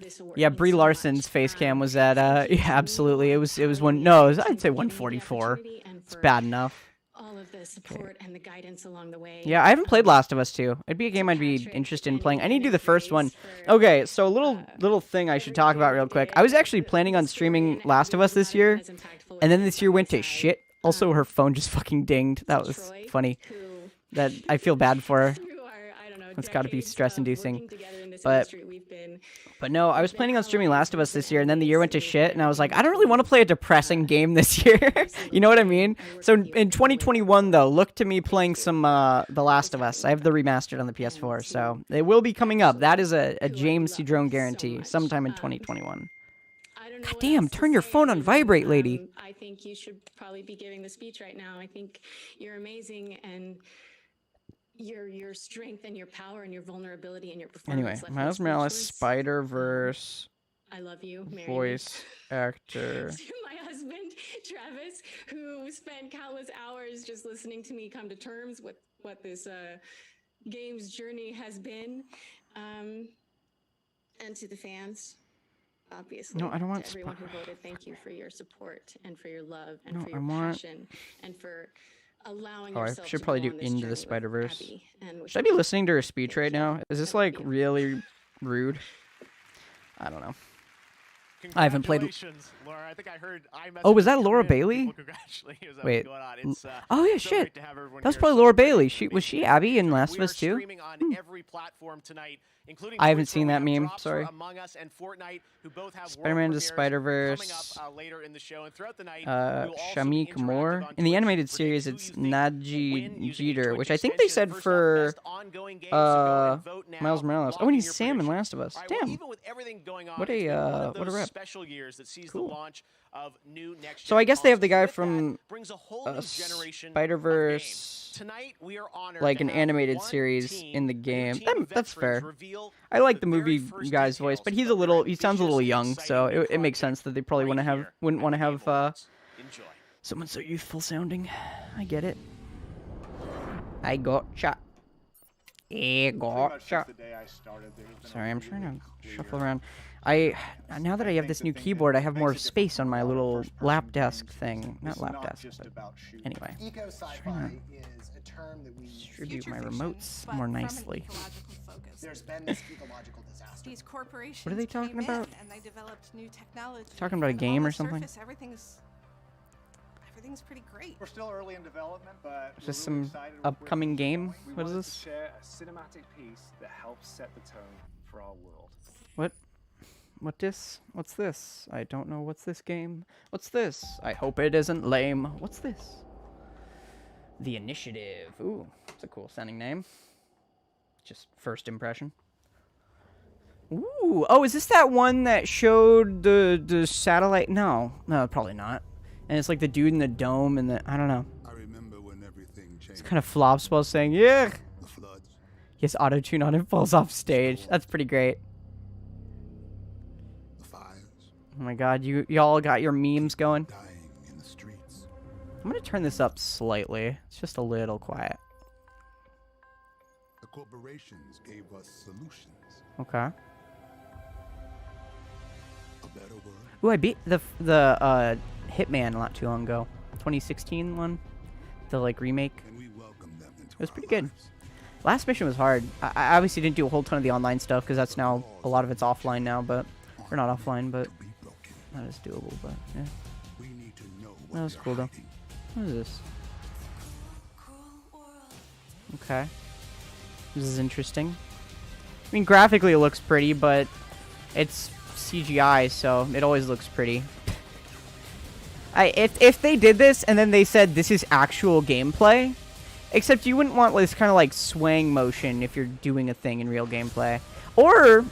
E: this award
A: Yeah,
E: means
A: Brie
E: so
A: Larson's
E: much.
A: face cam was
E: I
A: at
E: appreciate
A: yeah,
E: you
A: absolutely. It was
E: empowering
A: no,
E: me,
A: I'd say
E: giving me the
A: 144.
E: opportunity, and
A: It's
E: for
A: bad enough.
E: all of the support and the guidance along the way.
A: Yeah, I haven't played Last of Us 2. It'd be a game I'd be
E: Patrick
A: interested in
E: and
A: playing. I need to do
E: Ian
A: the first
E: Grace
A: one.
E: for,
A: Okay, so a little thing I should talk about real quick. I was actually planning on streaming Last of Us this year, and then this year went to shit. Also, her phone just fucking dinged. That was funny. That I feel bad for her. It's got to be stress-inducing. But no, I was planning on streaming Last of Us this year, and then the year went to shit, and I was like, I don't really want to play a depressing game this year. You know what I mean? So in 2021, though, look to me playing some The Last of Us. I have the remastered on the PS4, so it will be coming up. That is a James C. Drone guarantee sometime in 2021. God damn, turn your phone on vibrate, lady.
E: I think you should probably be giving the speech right now. I think you're amazing, and your strength and your power and your vulnerability and your performance.
A: Anyway,
E: left me
A: Miles Morales,
E: speechless.
A: Spider-Verse,
E: I love you, marry me.
A: voice actor.
E: To my husband, Travis, who spent countless hours just listening to me come to terms with what this game's journey has been. And to the fans, obviously.
A: No, I don't want
E: to everyone who voted, thank you for your support and for your love and
A: No,
E: for your
A: I want-
E: passion and for allowing
A: Oh, I
E: yourself
A: should
E: to
A: probably
E: go
A: do
E: on this
A: Into
E: journey
A: the
E: with
A: Spider-Verse.
E: Abby and with
A: Should I be
E: Sean.
A: listening to her speech right now? Is this
E: That would
A: like
E: be
A: really rude? I don't know. I haven't played-
D: Congratulations, Laura. I think I heard
A: Oh, was that
D: iMessages
A: Laura
D: come in,
A: Bailey?
D: people congratulating you. Is that
A: Wait.
D: what's going on? It's,
A: Oh yeah,
D: so
A: shit.
D: great to have everyone
A: That was
D: here
A: probably Laura
D: celebrating
A: Bailey.
D: the
A: Was she
D: amazing
A: Abby in
D: journey.
A: Last of
D: We are
A: Us 2?
D: streaming on every platform tonight, including
A: I haven't
D: Twitch,
A: seen
D: where
A: that
D: we have
A: meme,
D: drops
A: sorry.
D: for Among Us and Fortnite, who both have world
A: Spider-Man to
D: premieres
A: Spider-Verse.
D: coming up later in the show. And throughout the night, we will also be
A: Shamik
D: interactive
A: Moore.
D: on
A: In the
D: Twitch
A: animated
D: to predict
A: series,
D: who
A: it's
D: you think will
A: Naji
D: win using a
A: Jeter,
D: Twitch
A: which I think they
D: extension.
A: said
D: First up,
A: for
D: best ongoing game, so go and vote now.
A: Miles Morales.
D: Lock
A: Oh, and
D: in
A: he's
D: your
A: Sam in
D: predictions.
A: Last of Us.
D: All right, well,
A: Damn.
D: even with everything going on,
A: What
D: it's
A: a,
D: been one of
A: what a
D: those
A: rep.
D: special years that sees
A: Cool.
D: the launch of new next
A: So I guess they have the guy
D: consoles. With
A: from
D: that brings a whole new generation of
A: Spider-Verse,
D: games. Tonight we are honored
A: like
D: to
A: an
D: have
A: animated
D: one
A: series
D: team,
A: in the
D: a new
A: game.
D: team of
A: That's
D: veterans
A: fair.
D: reveal
A: I like the
D: very
A: movie
D: first
A: guy's voice,
D: details
A: but he's
D: of
A: a little.
D: their
A: He sounds a little
D: ambitious,
A: young, so
D: exciting new
A: it makes
D: project
A: sense that they probably
D: right
A: want to have
D: here
A: wouldn't
D: at
A: want to
D: the Game
A: have
D: Awards. Enjoy.
A: someone so youthful sounding. I get it. I gotcha. I gotcha. Sorry, I'm trying to shuffle around. Now that I have this new keyboard, I have more space on my little lap desk thing. Not lap desk, but anyway.
F: Eco-sci-fi is a term that we
A: Distribute my remotes more nicely.
F: there's been this ecological disaster.
G: These corporations
A: What are they talking
G: came in
A: about?
G: and they developed new technology.
A: Talking about a
G: and
A: game
G: on
A: or
G: the
A: something?
G: surface, everything's pretty great.
H: We're still early in development, but
A: Is this
H: we're really
A: some
H: excited with where
A: upcoming
H: things are
A: game?
H: going. We
A: What is
H: wanted
A: this?
H: To share a cinematic piece that helps set the tone for our world.
A: What? What this? What's this? I don't know. What's this game? What's this? I hope it isn't lame. What's this? The Initiative. Ooh, that's a cool sounding name. Just first impression. Ooh, oh, is this that one that showed the satellite? No, probably not. And it's like the dude in the dome and the I don't know.
I: I remember when everything changed.
A: It's kind of flops while saying yeah.
I: The floods,
A: He has auto tune on and falls off stage. That's pretty great.
I: the fires,
A: Oh my god, y'all got your memes going.
I: dying in the streets.
A: I'm gonna turn this up slightly. It's just a little quiet.
I: The corporations gave us solutions.
A: Okay.
I: A better world.
A: Ooh, I beat the Hitman not too long ago. 2016 one. The like remake.
I: And we welcome them into
A: It was
I: our
A: pretty good.
I: lives.
A: Last mission was hard. I obviously didn't do a whole ton of the online stuff because that's now a lot of it's offline now, but or not offline, but
I: To be broken.
A: that is doable. But yeah,
I: We need to know what
A: that was
I: they're
A: cool though.
I: hiding.
A: What is this? Okay. This is interesting. I mean, graphically it looks pretty, but it's CGI, so it always looks pretty. If they did this and then they said this is actual gameplay, except you wouldn't want this kind of like swaying motion if you're doing a thing in real gameplay, or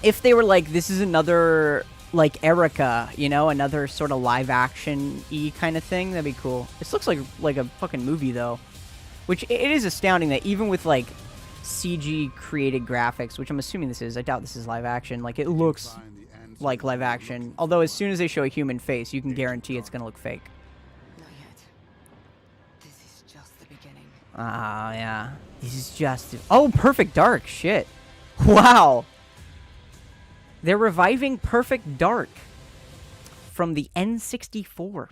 A: if they were like this is another like Erica, you know, another sort of live action-y kind of thing, that'd be cool. This looks like a fucking movie though, which it is astounding that even with like CG created graphics, which I'm assuming this is, I doubt this is live action, like it looks like live action. Although as soon as they show a human face, you can guarantee it's gonna look fake.
J: Not yet. This is just the beginning.
A: Ah, yeah. This is just... Oh, Perfect Dark. Shit. Wow. They're reviving Perfect Dark from the N64.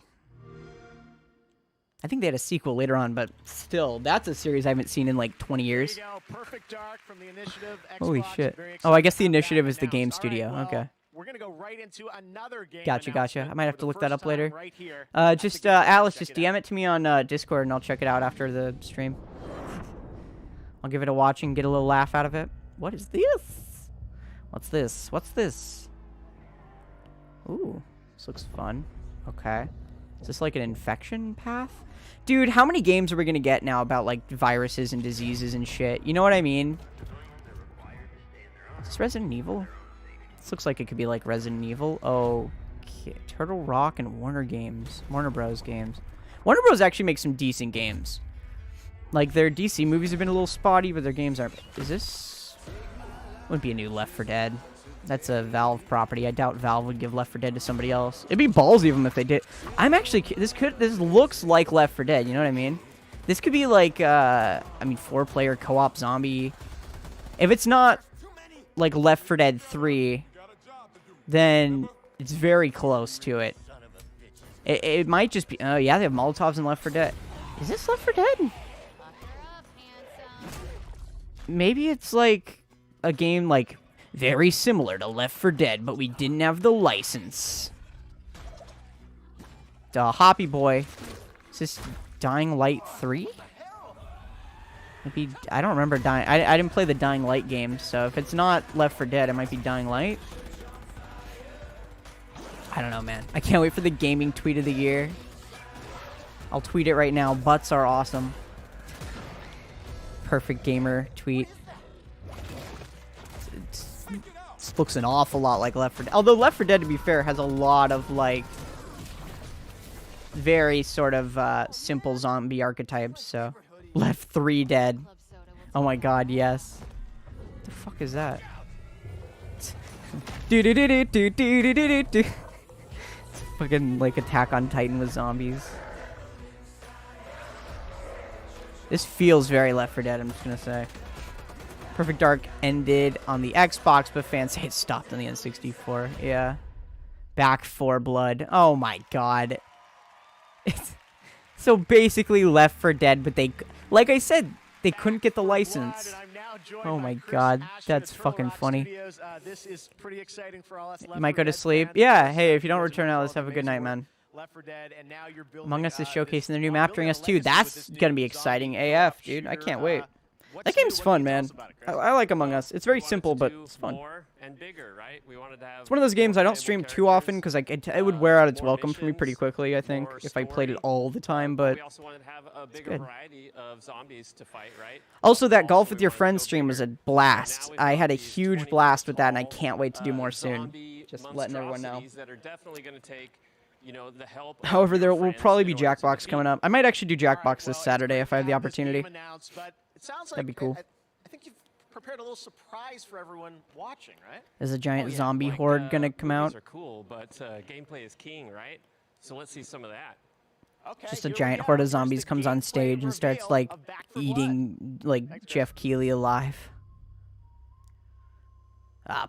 A: I think they had a sequel later on, but still, that's a series I haven't seen in like 20 years.
D: Perfect Dark from the Initiative.
A: Holy
D: Xbox.
A: shit.
D: Very
A: Oh, I guess
D: excited
A: the
D: to have
A: Initiative
D: that
A: is the game
D: announced. All right,
A: studio.
D: well,
A: Okay.
D: We're gonna go right into another game.
A: Gotcha. I might have to look that up later.
D: Right here.
A: Just, Alice, just DM it to me on Discord, and I'll check it out after the stream. I'll give it a watch and get a little laugh out of it. What is this? What's this? What's this? Ooh, this looks fun. Okay. Is this like an infection path? Dude, how many games are we gonna get now about, like, viruses and diseases and shit? You know what I mean? Is this Resident Evil? This looks like it could be, like, Resident Evil. Okay. Turtle Rock and Warner Games. Warner Bros. Games. Warner Bros. Actually makes some decent games. Like, their DC movies have been a little spotty, but their games aren't... Is this... Wouldn't be a new Left 4 Dead. That's a Valve property. I doubt Valve would give Left 4 Dead to somebody else. It'd be ballsy of them if they did. I'm actually... This looks like Left 4 Dead, you know what I mean? This could be like, 4-player co-op zombie. If it's not, like, Left 4 Dead 3, then it's very close to it. It might just be... Oh, yeah, they have Molotovs in Left 4 Dead. Is this Left 4 Dead? Maybe it's, like, a game, like... very similar to Left 4 Dead, but we didn't have the license. Hoppy Boy. Is this Dying Light 3? Maybe, I don't remember Dying... I didn't play the Dying Light game, so if it's not Left 4 Dead, it might be Dying Light. I don't know, man. I can't wait for the gaming tweet of the year. I'll tweet it right now. Butts are awesome. Perfect gamer tweet. This looks an awful lot like Left 4 Dead. Although Left 4 Dead, to be fair, has a lot of, like, very sort of simple zombie archetypes, so... Left 3 Dead. Oh my god, yes. What the fuck is that? It's fucking, like, Attack on Titan with zombies. This feels very Left 4 Dead, I'm just gonna say. Perfect Dark ended on the Xbox, but fans say it stopped on the N64. Yeah. Back 4 Blood. Oh my god. It's so basically Left 4 Dead, but they, like I said, they couldn't get the license. Oh my god, that's fucking funny.
D: This is pretty exciting for all us
A: You might go to sleep. Yeah, hey, if you don't return out, let's have a good night, man. Among Us is showcasing their new map during us too. That's gonna be exciting AF, dude. I can't wait. That game's fun, man. I like Among Us. It's very simple, but it's fun. It's one of those games I don't stream too often because it would wear out its welcome for me pretty quickly, I think, if I played it all the time, but it's good. Also, that Golf with Your Friends stream was a blast. I had a huge blast with that, and I can't wait to do more soon. Just letting everyone know. However, there will probably be Jackbox coming up. I might actually do Jackbox this Saturday if I have the opportunity. That'd be cool.
D: I think you've prepared a little surprise for everyone watching, right?
A: Is a giant zombie horde gonna come out?
K: Are cool, but gameplay is king, right? So let's see some of that.
D: Okay,
A: Just a giant horde of zombies comes on stage and starts, like, eating, like, Jeff Keighley alive.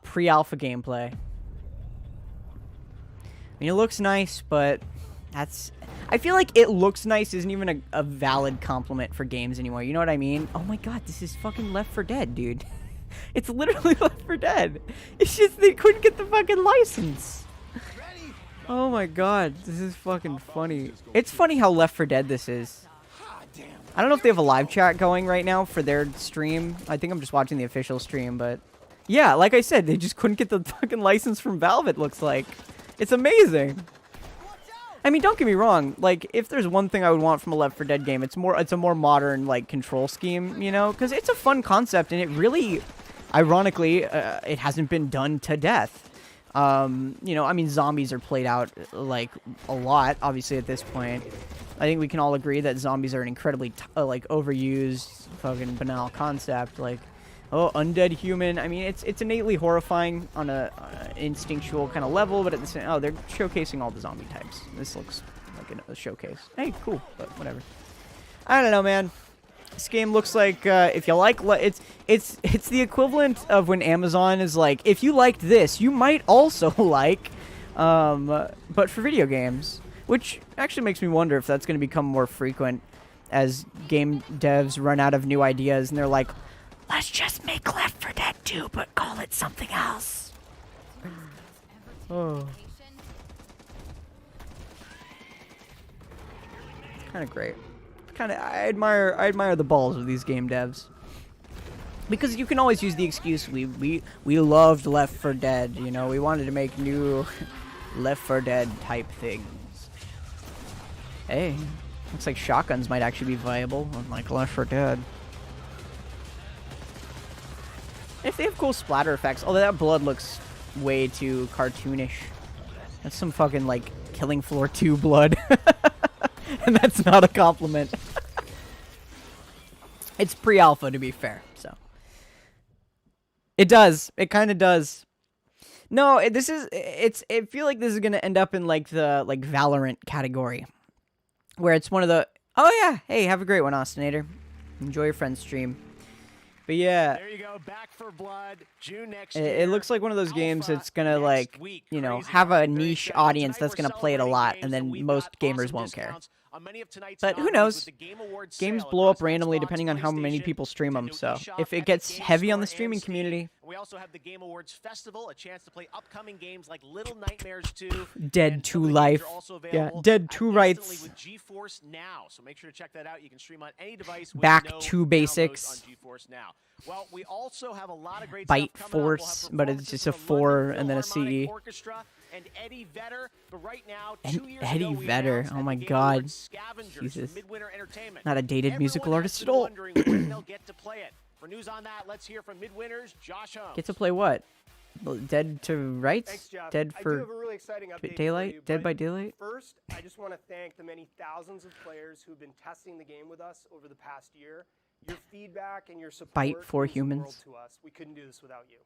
A: Pre-alpha gameplay. I mean, it looks nice, but that's... I feel like it looks nice isn't even a valid compliment for games anymore. You know what I mean? Oh my god, this is fucking Left 4 Dead, dude. It's literally Left 4 Dead. It's just they couldn't get the fucking license. Oh my god, this is fucking funny. It's funny how Left 4 Dead this is. I don't know if they have a live chat going right now for their stream. I think I'm just watching the official stream, but... Yeah, like I said, they just couldn't get the fucking license from Valve, it looks like. It's amazing. I mean, don't get me wrong. Like, if there's one thing I would want from a Left 4 Dead game, it's a more modern, like, control scheme, you know? Because it's a fun concept, and it really, ironically, it hasn't been done to death. You know, I mean, zombies are played out, like, a lot, obviously, at this point. I think we can all agree that zombies are an incredibly, like, overused, fucking banal concept. Like, Oh, undead human. I mean, it's innately horrifying on a instinctual kind of level, but at the same, oh, they're showcasing all the zombie types. This looks like a showcase. Hey, cool, but whatever. I don't know, man. This game looks like if you like, it's the equivalent of when Amazon is like, if you liked this, you might also like, but for video games, which actually makes me wonder if that's going to become more frequent as game devs run out of new ideas and they're like, let's just make Left 4 Dead 2, but call it something else. Oh. Kind of great. I admire the balls of these game devs. Because you can always use the excuse, we loved Left 4 Dead, you know, we wanted to make new Left 4 Dead type things. Hey, looks like shotguns might actually be viable, unlike Left 4 Dead. If they have cool splatter effects, although that blood looks way too cartoonish. That's some fucking, like, Killing Floor 2 blood. And that's not a compliment. It's pre-alpha, to be fair, so. It does. It kind of does. No, I feel like this is going to end up in, like, the, like, Valorant category. Where it's one of the, oh yeah, hey, have a great one, Austinator. Enjoy your friend's stream. But yeah,
D: there you go. Back for Blood, June next year.
A: It looks like one of those games that's gonna, like, you know, have a niche audience that's gonna play it a lot, and then most gamers won't care. But who knows? Games blow up randomly depending on how many people stream them. So if it gets heavy on the streaming community,
D: we also have the Game Awards Festival, a chance to play upcoming games like Little Nightmares 2,
A: Dead 2 Life. Yeah, Dead 2 Rights.
D: With GeForce Now, so make sure to check that out. You can stream on any device.
A: Back to Basics.
D: On GeForce Now. Well, we also have a lot of great
A: Bite
D: stuff
A: Force, but it's just a 4 and then a CE.
D: And Eddie Vedder, but right now,
A: and Eddie Vedder, oh my god, Jesus, not a dated musical artist at all.
D: For news on that, let's hear from Midwinters, Josh Holmes.
A: Get to play what? Dead to Rights?
H: Thanks, Jeff.
A: Dead for
H: I do have a really exciting update
A: Daylight?
H: For you,
A: Dead by Daylight?
H: First, I just want to thank the many thousands of players who've been testing the game with us over the past year. Your feedback and your support
A: Bite for
H: means the world
A: humans.
H: to us. We couldn't do this without you.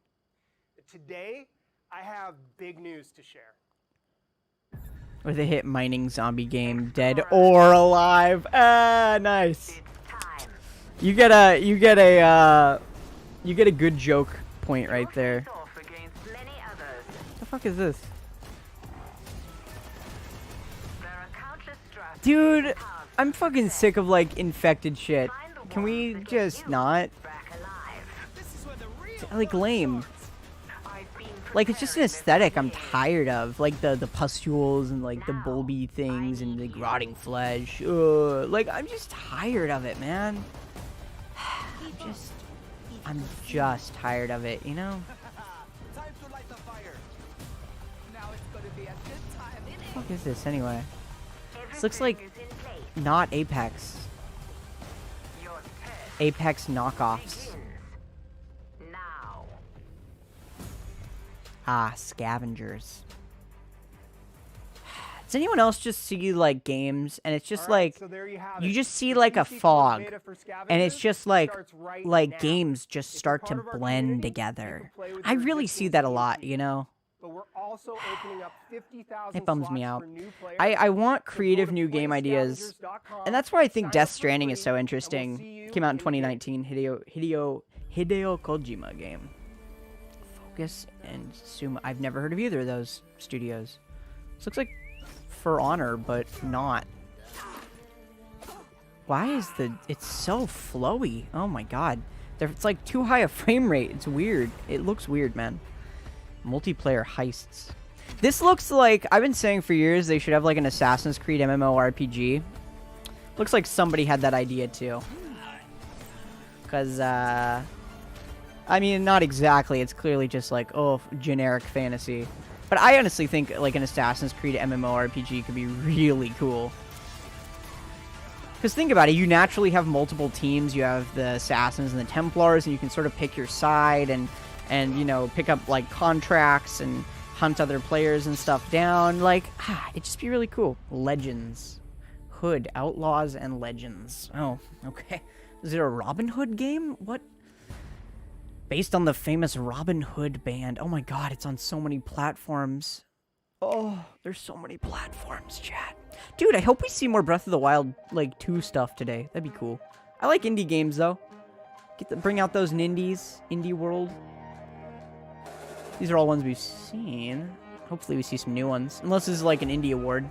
H: Today, I have big news to share.
A: With a hit mining zombie game, Dead or Alive. Ah, nice. You get a good joke point right there. What the fuck is this? Dude, I'm fucking sick of, like, infected shit. Can we just not? It's, like, lame. Like, it's just an aesthetic I'm tired of. Like, the pustules and, like, the bulby things and the rotting flesh. Like, I'm just tired of it, man. I'm just tired of it, you know? What the fuck is this, anyway? This looks like not Apex. Apex knockoffs. Ah, scavengers. Does anyone else just see, like, games and it's just like,
H: so there you
A: just see like a fog and it's just like games just start to blend together. I really see that a lot, you know?
H: But we're also opening up 50,000
A: It bums me out.
H: for new players.
A: I want
H: So
A: creative
H: go to
A: new game ideas. And that's why I think Death Stranding is so interesting. Came out in 2019, Hideo Kojima game. Focus and Suma. I've never heard of either of those studios. This looks like For Honor, but not. Why is it's so flowy? Oh my god. It's like too high a frame rate. It's weird. It looks weird, man. Multiplayer heists. This looks like, I've been saying for years they should have like an Assassin's Creed MMORPG. Looks like somebody had that idea too. Because, I mean, not exactly. It's clearly just like, oh, generic fantasy. But I honestly think like an Assassin's Creed MMORPG could be really cool. Because think about it, you naturally have multiple teams. You have the Assassins and the Templars, and you can sort of pick your side and you know, pick up like contracts and hunt other players and stuff down. Like, it'd just be really cool. Legends. Hood, Outlaws, and Legends. Oh, okay. Is it a Robin Hood game? What? Based on the famous Robin Hood band. Oh my god, it's on so many platforms. Oh, there's so many platforms, chat. Dude, I hope we see more Breath of the Wild, like, 2 stuff today. That'd be cool. I like indie games, though. Bring out those nindies. Indie World. These are all ones we've seen. Hopefully we see some new ones. Unless this is, like, an indie award.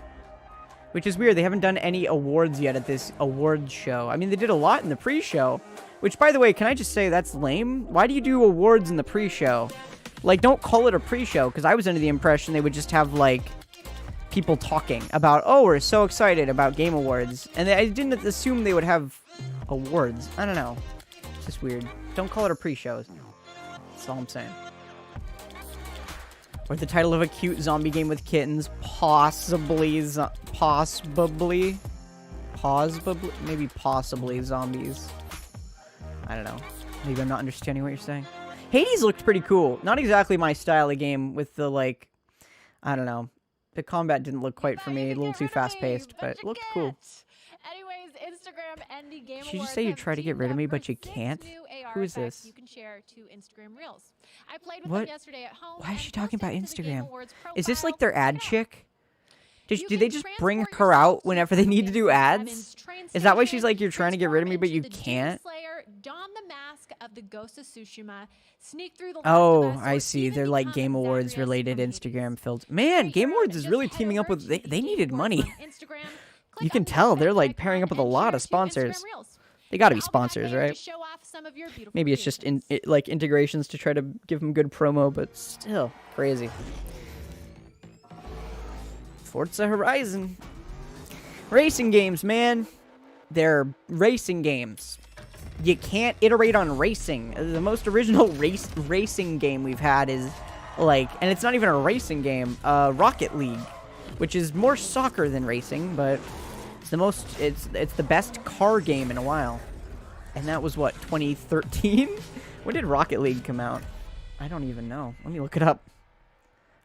A: Which is weird. They haven't done any awards yet at this awards show. I mean, they did a lot in the pre-show. Which, by the way, can I just say that's lame? Why do you do awards in the pre-show? Like, don't call it a pre-show, because I was under the impression they would just have, like, people talking about, oh, we're so excited about Game Awards. And I didn't assume they would have awards. I don't know. It's just weird. Don't call it a pre-show. That's all I'm saying. Or the title of a cute zombie game with kittens. Possibly. Maybe possibly zombies. I don't know. Maybe I'm not understanding what you're saying. Hades looked pretty cool. Not exactly my style of game with the, like, I don't know. The combat didn't look quite for me. A little too fast-paced, but it looked cool.
B: Anyways, Instagram Indie Game
A: Did you
B: Awards
A: say you
B: have
A: try to get
B: teamed
A: rid of
B: up
A: me,
B: for
A: but you
B: 6
A: can't?
B: new AR
A: Who is
B: effects
A: this?
B: you can share to Instagram Reels. I played with
A: What?
B: them yesterday at home.
A: Why is
B: and
A: she talking about
B: posted to the Game
A: Instagram?
B: Awards
A: Is this
B: profile.
A: like their ad
B: Check it out.
A: chick? Do
B: You
A: they
B: can
A: just bring
B: transport
A: her
B: yourself
A: out
B: to
A: whenever they need to do
B: St.
A: ads?
B: Evans train
A: Is that why she's
B: station,
A: like, you're trying to get rid of me, but you
B: transform into the
A: can't?
B: Demon Slayer, don the mask of the Ghost of Tsushima, sneak through the Last
A: Oh,
B: of Us,
A: I
B: or
A: see.
B: even
A: They're like
B: become
A: Game Awards
B: Zagreus
A: related
B: from
A: Instagram
B: Hades.
A: filters. Man,
B: Right
A: Game
B: here,
A: Awards is
B: just
A: really
B: head
A: teaming up
B: over
A: with...
B: to
A: They
B: the Game
A: needed
B: Awards
A: money.
B: on Instagram, click
A: You can
B: on the
A: tell. They're
B: event
A: like
B: icon,
A: pairing up with a
B: and
A: lot
B: share
A: of
B: to
A: sponsors.
B: Instagram Reels.
A: They gotta be
B: I'll back
A: sponsors,
B: there to
A: right?
B: show off some of your beautiful
A: Maybe it's just
B: creations.
A: like integrations to try to give them good promo, but still crazy. Forza Horizon. Racing games, man. They're racing games. You can't iterate on racing. The most original racing game we've had is like, and it's not even a racing game, Rocket League, which is more soccer than racing, but it's the most, it's the best car game in a while. And that was what, 2013? When did Rocket League come out? I don't even know. Let me look it up.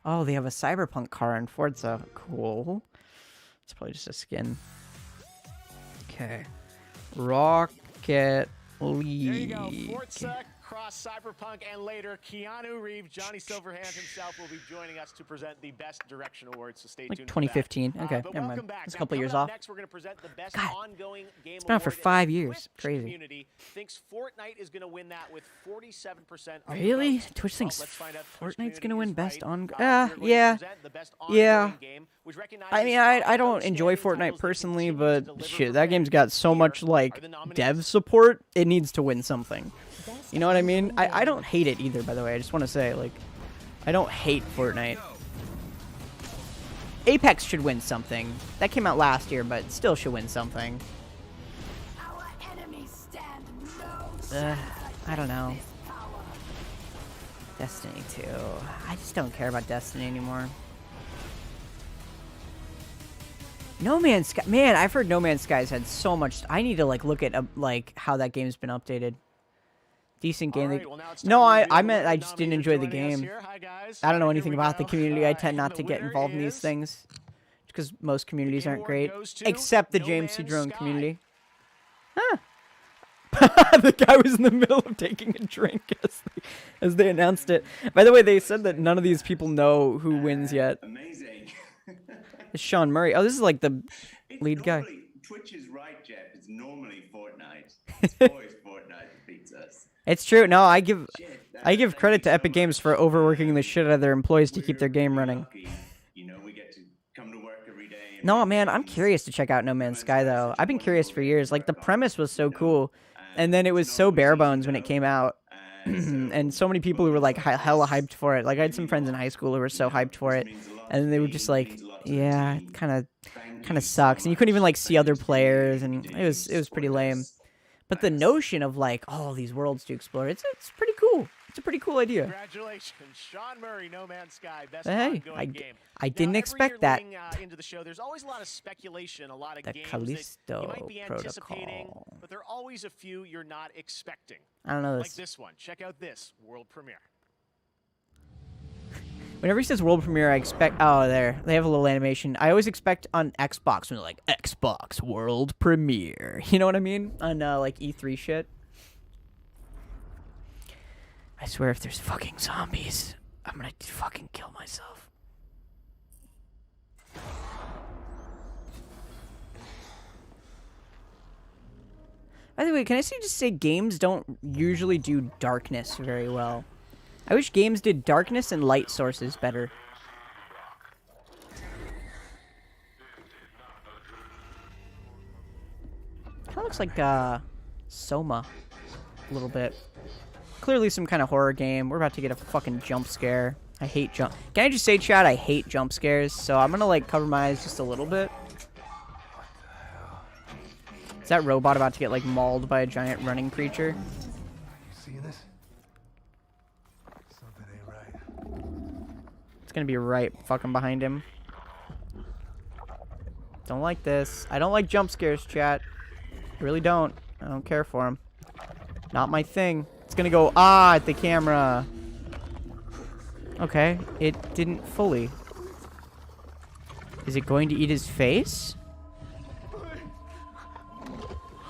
A: Oh, they have a Cyberpunk car in Forza. Cool. It's probably just a skin. Okay. Rocket League.
D: There you go. Forza, Cross, Cyberpunk, and later Keanu Reeves, Johnny Silverhand himself will be joining us to present the Best Direction Awards. So stay
A: Like
D: tuned.
A: 2015.
D: For that.
A: Okay,
D: But
A: never
D: welcome
A: mind.
D: back.
A: It's a
D: Now,
A: couple
D: coming
A: years
D: up
A: off.
D: Next, we're going to present the Best
A: God.
D: Ongoing Game
A: It's been out for
D: Award, and
A: 5
D: the
A: years.
D: Twitch
A: Crazy.
D: Community thinks Fortnite is going to win that with 47% of the
A: Really?
D: votes.
A: Twitch thinks
D: Let's find out if Twitch
A: Fortnite's
D: community
A: gonna win
D: is
A: best
D: right.
A: on.
D: We're going to
A: Yeah.
D: present the Best
A: Yeah.
D: Ongoing Game, which recognizes
A: I mean, I
D: five
A: don't enjoy
D: outstanding
A: Fortnite
D: titles that
A: personally,
D: continue to
A: but
D: deliver
A: shit,
D: for
A: that game's
D: fans.
A: got so
D: Here
A: much
D: are
A: like
D: the nominees.
A: dev support. It needs to win something. You know what I mean? I don't hate it either, by the way. I just want to say, like, I don't hate Fortnite. Apex should win something. That came out last year, but still should win something.
J: Our enemies stand no
A: I don't know. Destiny 2. I just don't care about Destiny anymore. No Man's Sky. Man, I've heard No Man's Sky's had so much. I need to like look at like how that game's been updated. Decent game.
D: Right, well, now it's time
A: No,
D: to
A: I
D: reveal
A: meant
D: the
A: I just didn't
D: nominees
A: enjoy the
D: joining us
A: game.
D: here. Hi, guys.
A: I don't know
D: Here
A: anything
D: we
A: about the
D: go.
A: community. I tend
D: And
A: not
D: the
A: to get
D: winner
A: involved in these
D: is-
A: things because most communities
D: Game
A: aren't
D: Award
A: great,
D: goes to
A: except the
D: No
A: James C.
D: Man's
A: Drone
D: Sky.
A: community. Huh. The guy was in the middle of taking a drink as they announced it. By the way, they said that none of these people know who wins yet.
L: Amazing.
A: It's Sean Murray. Oh, this is like the
L: It's
A: lead guy.
L: normally- Twitch is right, Jeff. It's normally Fortnite. It's always Fortnite that beats us.
A: It's true. No, I give
L: Thank
A: credit
L: you
A: to
L: so
A: Epic Games
L: much.
A: for overworking the shit out of their employees to keep their game running.
L: Lucky. You know, we get to come to work every day. and
A: No,
L: make
A: man, I'm
L: games.
A: curious to check out No Man's Sky though.
L: Sky's
A: I've been curious for years. Like the premise was so cool, and then it was
L: it's
A: so
L: not always
A: bare
L: easy
A: bones when it
L: though.
A: came out, and so many people who were like hella hyped for it. Like I had some friends in high school who were so hyped for it, and then they were just like, yeah, it kind of sucks, and you couldn't even like see other players, and it was pretty lame. But the notion of like all these worlds to explore, it's pretty cool. It's a pretty cool idea.
D: Congratulations, Sean Murray, No Man's Sky, best
A: Hey,
D: ongoing game.
A: I
D: Now,
A: didn't
D: every
A: expect
D: year
A: that.
D: leading, into the show, there's always a lot of speculation, a lot of
A: The
D: games
A: Callisto
D: that you might be anticipating,
A: Protocol.
D: but there are always a few you're not expecting.
A: I don't know
D: Like
A: this.
D: this one. Check out this world premiere.
A: Whenever he says world premiere, I expect. Oh, there. They have a little animation. I always expect on Xbox when they're like Xbox world premiere. You know what I mean? On like E3 shit. I swear if there's fucking zombies, I'm gonna fucking kill myself. By the way, can I just say games don't usually do darkness very well. I wish games did darkness and light sources better. Kind of looks like Soma a little bit. Clearly some kind of horror game. We're about to get a fucking jump scare. I hate jump. Can I just say, chat, I hate jump scares. So I'm gonna like cover my eyes just a little bit. Is that robot about to get like mauled by a giant running creature?
M: See this? Something ain't right.
A: It's gonna be right fucking behind him. Don't like this. I don't like jump scares, chat. I really don't. I don't care for them. Not my thing. It's gonna go at the camera. Okay, it didn't fully. Is it going to eat his face?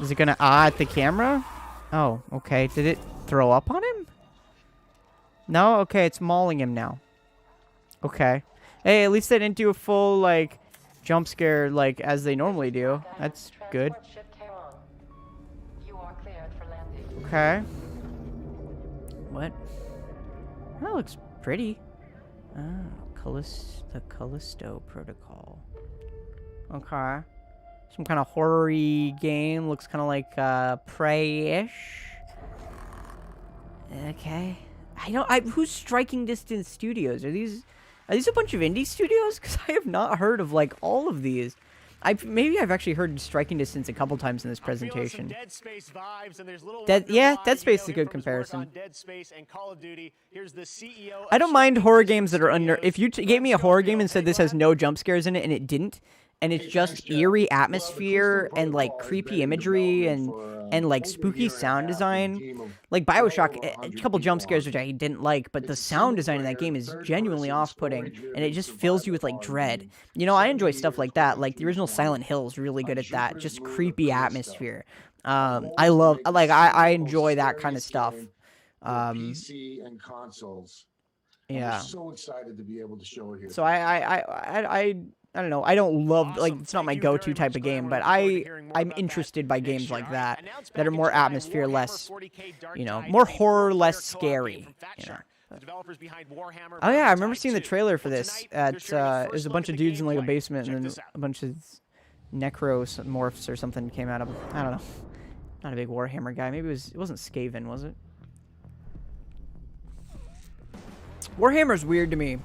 A: Is it gonna at the camera? Oh, okay. Did it throw up on him? No? Okay, it's mauling him now. Okay. Hey, at least they didn't do a full, like, jump scare, like, as they normally do. That's good. Okay. What? That looks pretty. Oh, the Callisto Protocol. Okay. Some kind of horror-y game. Looks kind of like Prey-ish. Okay. Who's Striking Distance Studios? Are these a bunch of indie studios? Because I have not heard of like all of these. Maybe I've actually heard Striking Distance a couple times in this presentation.
D: Dead Space vibes, and there's little
A: Yeah, Dead Space is a good comparison.
D: Dead Space and Call of Duty. Here's the CEO.
A: I don't mind horror games that are under. If you gave me a horror game and said this has no jump scares in it, and it didn't, and it's just eerie atmosphere and like creepy imagery and like spooky sound design, like BioShock, a couple jump scares which I didn't like, but the sound design in that game is genuinely off-putting, and it just fills you with like dread. You know, I enjoy stuff like that. Like the original Silent Hill is really good at that, just creepy atmosphere. I love, like, I enjoy that kind of stuff.
M: PC and consoles.
A: Yeah.
M: I'm so excited to be able to show it here.
A: So I don't know. I don't love, like, it's not my go-to type of game, but I'm interested by games like that are more atmosphere, less, you know, more horror, less scary. You know. Oh yeah, I remember seeing the trailer for this. There's a bunch of dudes in like a basement, and then a bunch of necromorphs or something came out of. I don't know. Not a big Warhammer guy. Maybe it wasn't Skaven, was it? Warhammer's weird to me,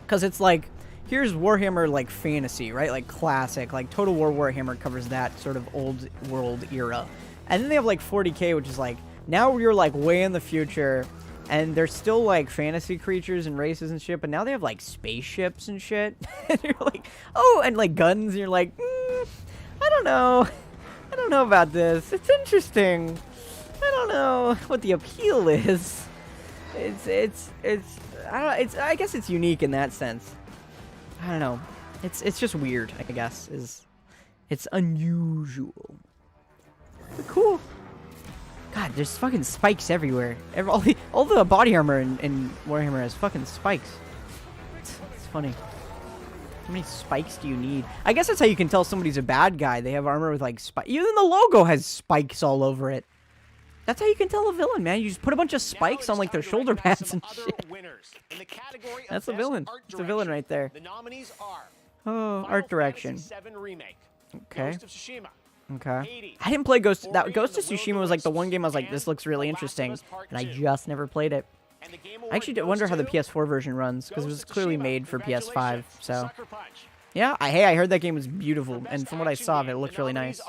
A: because it's like, here's Warhammer like fantasy, right? Like classic, like Total War Warhammer covers that sort of old world era. And then they have like 40K, which is like, now you're like way in the future, and they're still like fantasy creatures and races and shit, but now they have like spaceships and shit. And you're like, oh, and like guns, and you're like, I don't know. I don't know about this. It's interesting. I don't know what the appeal is. I guess it's unique in that sense. I don't know. It's just weird, I guess. It's unusual. But cool. God, there's fucking spikes everywhere. All the body armor in Warhammer has fucking spikes. It's funny. How many spikes do you need? I guess that's how you can tell somebody's a bad guy. They have armor with like spikes. Even the logo has spikes all over it. That's how you can tell a villain, man. You just put a bunch of spikes on like their shoulder pads and shit. That's the villain. It's a villain right there. Oh, art direction. Okay. Okay. I didn't play Ghost of Tsushima was like the one game I was like, this looks really interesting, and I just never played it. I actually wonder how the PS4 version runs, because it was clearly made for PS5, so. Yeah, I heard that game was beautiful, and from what I saw of it, it looked really nice.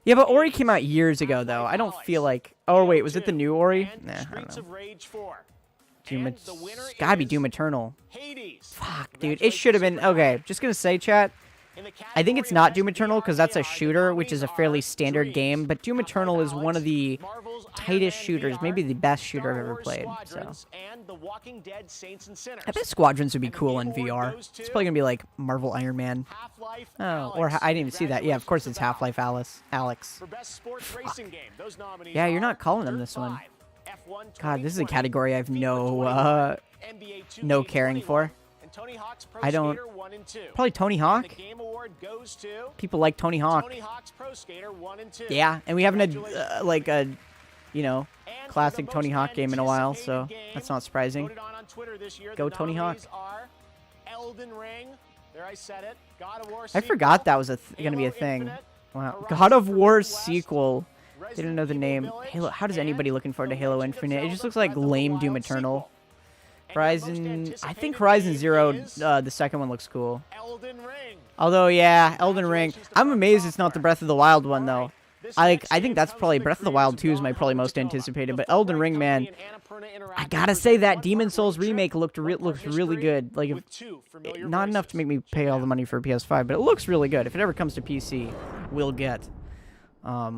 A: Yeah, but Ori came out years ago, though. I don't feel like... Oh, wait, was it the new Ori? Nah, I don't know. It's gotta be Doom Eternal. Fuck, dude. It should have been... Okay, just gonna say, chat. I think it's not Doom Eternal, because that's a shooter, which is a fairly standard game, but Doom Eternal is one of the tightest shooters, maybe the best shooter I've ever played, so. I bet Squadrons would be cool in VR. It's probably gonna be like Marvel Iron Man. Oh, or I didn't even see that. Yeah, of course it's Half-Life Alex. Yeah, you're not calling them this one. God, this is a category I have no no caring for. I don't. Probably Tony Hawk. People like Tony Hawk. Yeah, and we haven't had like a, you know, classic Tony Hawk game in a while, so that's not surprising. Go Tony Hawk. I forgot that was gonna be a thing. Wow, God of War sequel. Didn't know the name. Halo. How does anybody looking forward to Halo Infinite? It just looks like lame Doom Eternal. Horizon. I think Horizon Zero, the second one looks cool. Although, yeah, Elden Ring. I'm amazed it's not the Breath of the Wild one though. I think that's probably Breath of the Wild 2 is my probably most anticipated. But Elden Ring, man, I gotta say that Demon Souls remake looks really good. Like, not enough to make me pay all the money for a PS5, but it looks really good. If it ever comes to PC, we'll get,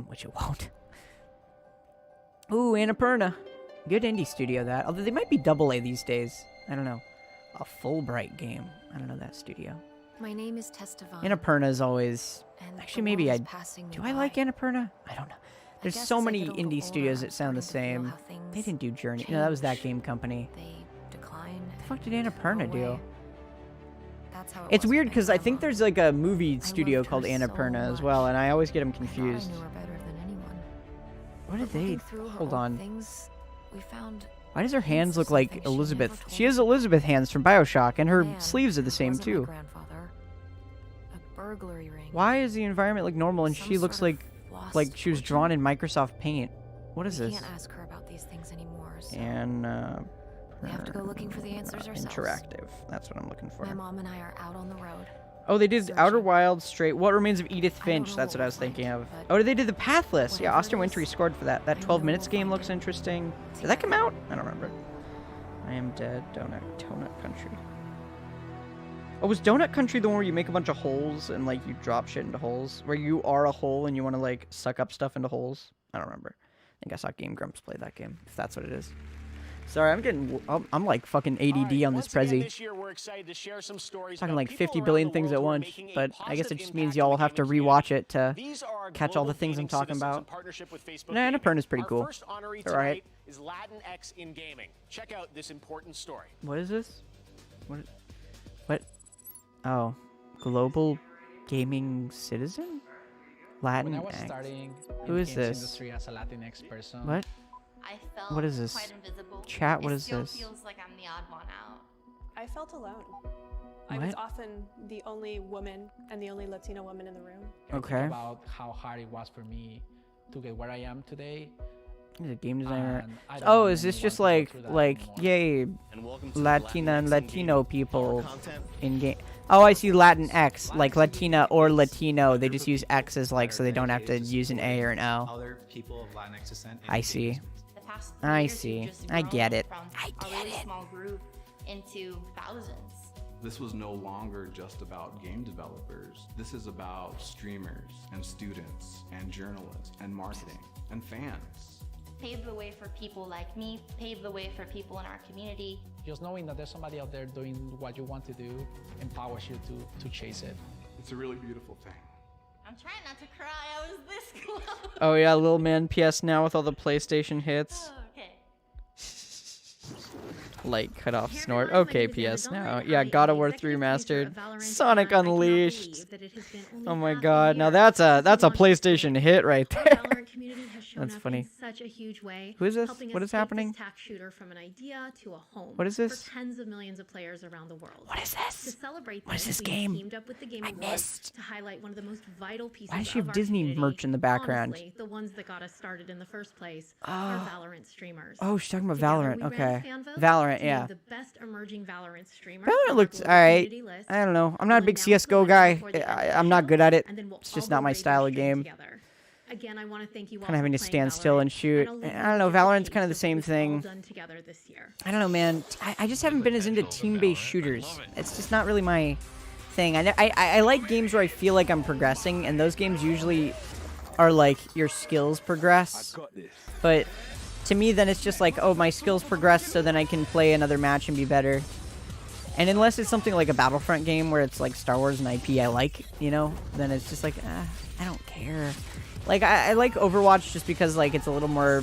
A: which it won't. Ooh, Annapurna. Good indie studio, that. Although they might be AA these days. I don't know. A Fulbright game. I don't know that studio.
N: My name is Testavan.
A: Annapurna is always... Actually, maybe I... Do I like Annapurna? I don't know. There's so many indie studios that sound the same. They didn't do Journey. No, that was that game company.
N: They decline.
A: What the fuck did Annapurna do?
N: That's how
A: It's weird because I think there's like a movie studio called Annapurna as well, and I always get them confused. What did they... Hold on. Why does her hands look like Elizabeth? She has Elizabeth hands from BioShock, and her sleeves are the same too. Why is the environment look normal and she looks like she was drawn in Microsoft Paint? What is this?
N: Can't ask her about these things anymore. So
A: And
N: we have to go looking for the answers ourselves.
A: Interactive. That's what I'm looking for.
N: My mom and I are out on the road.
A: Oh, they did Outer Wilds, Straight. What Remains of Edith Finch? That's what I was thinking of. Oh, they did the Pathless. Yeah, Austin Wintory scored for that. That 12 Minutes game looks interesting. Did that come out? I don't remember. I Am Dead. Donut Country. Oh, was Donut Country the one where you make a bunch of holes and like you drop shit into holes? Where you are a hole and you want to like suck up stuff into holes? I don't remember. I think I saw Game Grumps play that game, if that's what it is. Sorry, I'm like fucking ADD on this Prezi. Talking like 50 billion things at once, but I guess it just means y'all will have to rewatch it to catch all the things I'm talking about. Nah, Annapurna's pretty cool. Alright.
D: Is Latinx in gaming. Check out this important story.
A: What is this? What? Oh. Global Gaming Citizen? Latin.
O: When I was starting
A: Who is
O: games
A: this?
O: industry as a Latinx person.
A: What?
P: I felt
A: What is this?
P: quite invisible.
A: Chat, what
P: it
A: is
P: still
A: this?
P: feels like I'm the odd one out.
G: I felt alone. I was
A: What?
G: often the only woman and the only Latina woman in the room.
O: I think
A: Okay.
O: about how hard it was for me to get where I am today.
A: He's a game designer.
O: And I don't
A: Oh,
O: want
A: is this
O: anyone
A: just
O: to go
A: like
O: through that
A: yay,
D: welcome to
A: Latina and
D: Latinx in
A: Latino
D: gaming.
A: people
D: Our content.
A: in game? Oh, I see Latinx, like Latina or Latino. They just use X as like so they don't have to use an A or an O.
Q: Other people of Latinx descent.
A: I see.
P: The past 3
A: I
P: years,
A: see.
P: we've just
A: I
P: grown
A: get it.
P: From
A: I
P: a
A: get
P: really
A: it.
P: small group into thousands.
R: This was no longer just about game developers. This is about streamers and students and journalists and marketing and fans.
P: Paved the way for people like me, paved the way for people in our community.
O: Just knowing that there's somebody out there doing what you want to do empowers you to chase it.
R: It's a really beautiful thing.
P: I'm trying not to cry, I was this close.
A: Oh yeah, Lil Man PS Now with all the PlayStation hits.
P: Oh, okay.
A: Like cut off snort. Okay, PS Now. Yeah, God of War 3 Remastered. Sonic Unleashed. Oh my God! Now that's a PlayStation hit right there. That's funny.
S: Such a huge way.
A: Who is this?
S: helping
A: What
S: us
A: is
S: take
A: happening?
S: This tax shooter from an idea to a home.
A: What is this?
S: For tens of millions of players around the world.
A: What is this?
S: To celebrate
A: What is
S: this,
A: this
S: we
A: game?
S: teamed up with the Game
A: I
S: Awards
A: missed.
S: to highlight one of the most vital pieces
A: Why does she
S: of
A: have
S: our
A: Disney
S: community.
A: merch in the background?
S: Honestly, the ones that got us started in the first place are Valorant streamers.
A: Oh, she's talking about
S: Together,
A: Valorant.
S: we ran a
A: Okay.
S: fan vote
A: Valorant,
S: to
A: yeah.
S: name the best emerging Valorant streamer.
A: Valorant looks alright. I don't know. I'm not a big CS:GO guy. I'm not good at it. It's just not my style of game.
S: Again, I want to thank you all
A: Kind of having
S: for
A: to
S: playing
A: stand still and
S: Valorant,
A: shoot.
S: I'll
A: I
S: leave you
A: don't know.
S: with the
A: Valorant's
S: taste
A: kind of the
S: of
A: same
S: what we've all
A: thing.
S: done together this year.
A: I don't know, man. I just haven't been as into team-based shooters. It's just not really my thing. I like games where I feel like I'm progressing, and those games usually are like your skills progress. But to me, then it's just like, oh, my skills progress, so then I can play another match and be better. And unless it's something like a Battlefront game where it's like Star Wars and IP I like, you know, then it's just like, I don't care. Like, I like Overwatch just because, like, it's a little more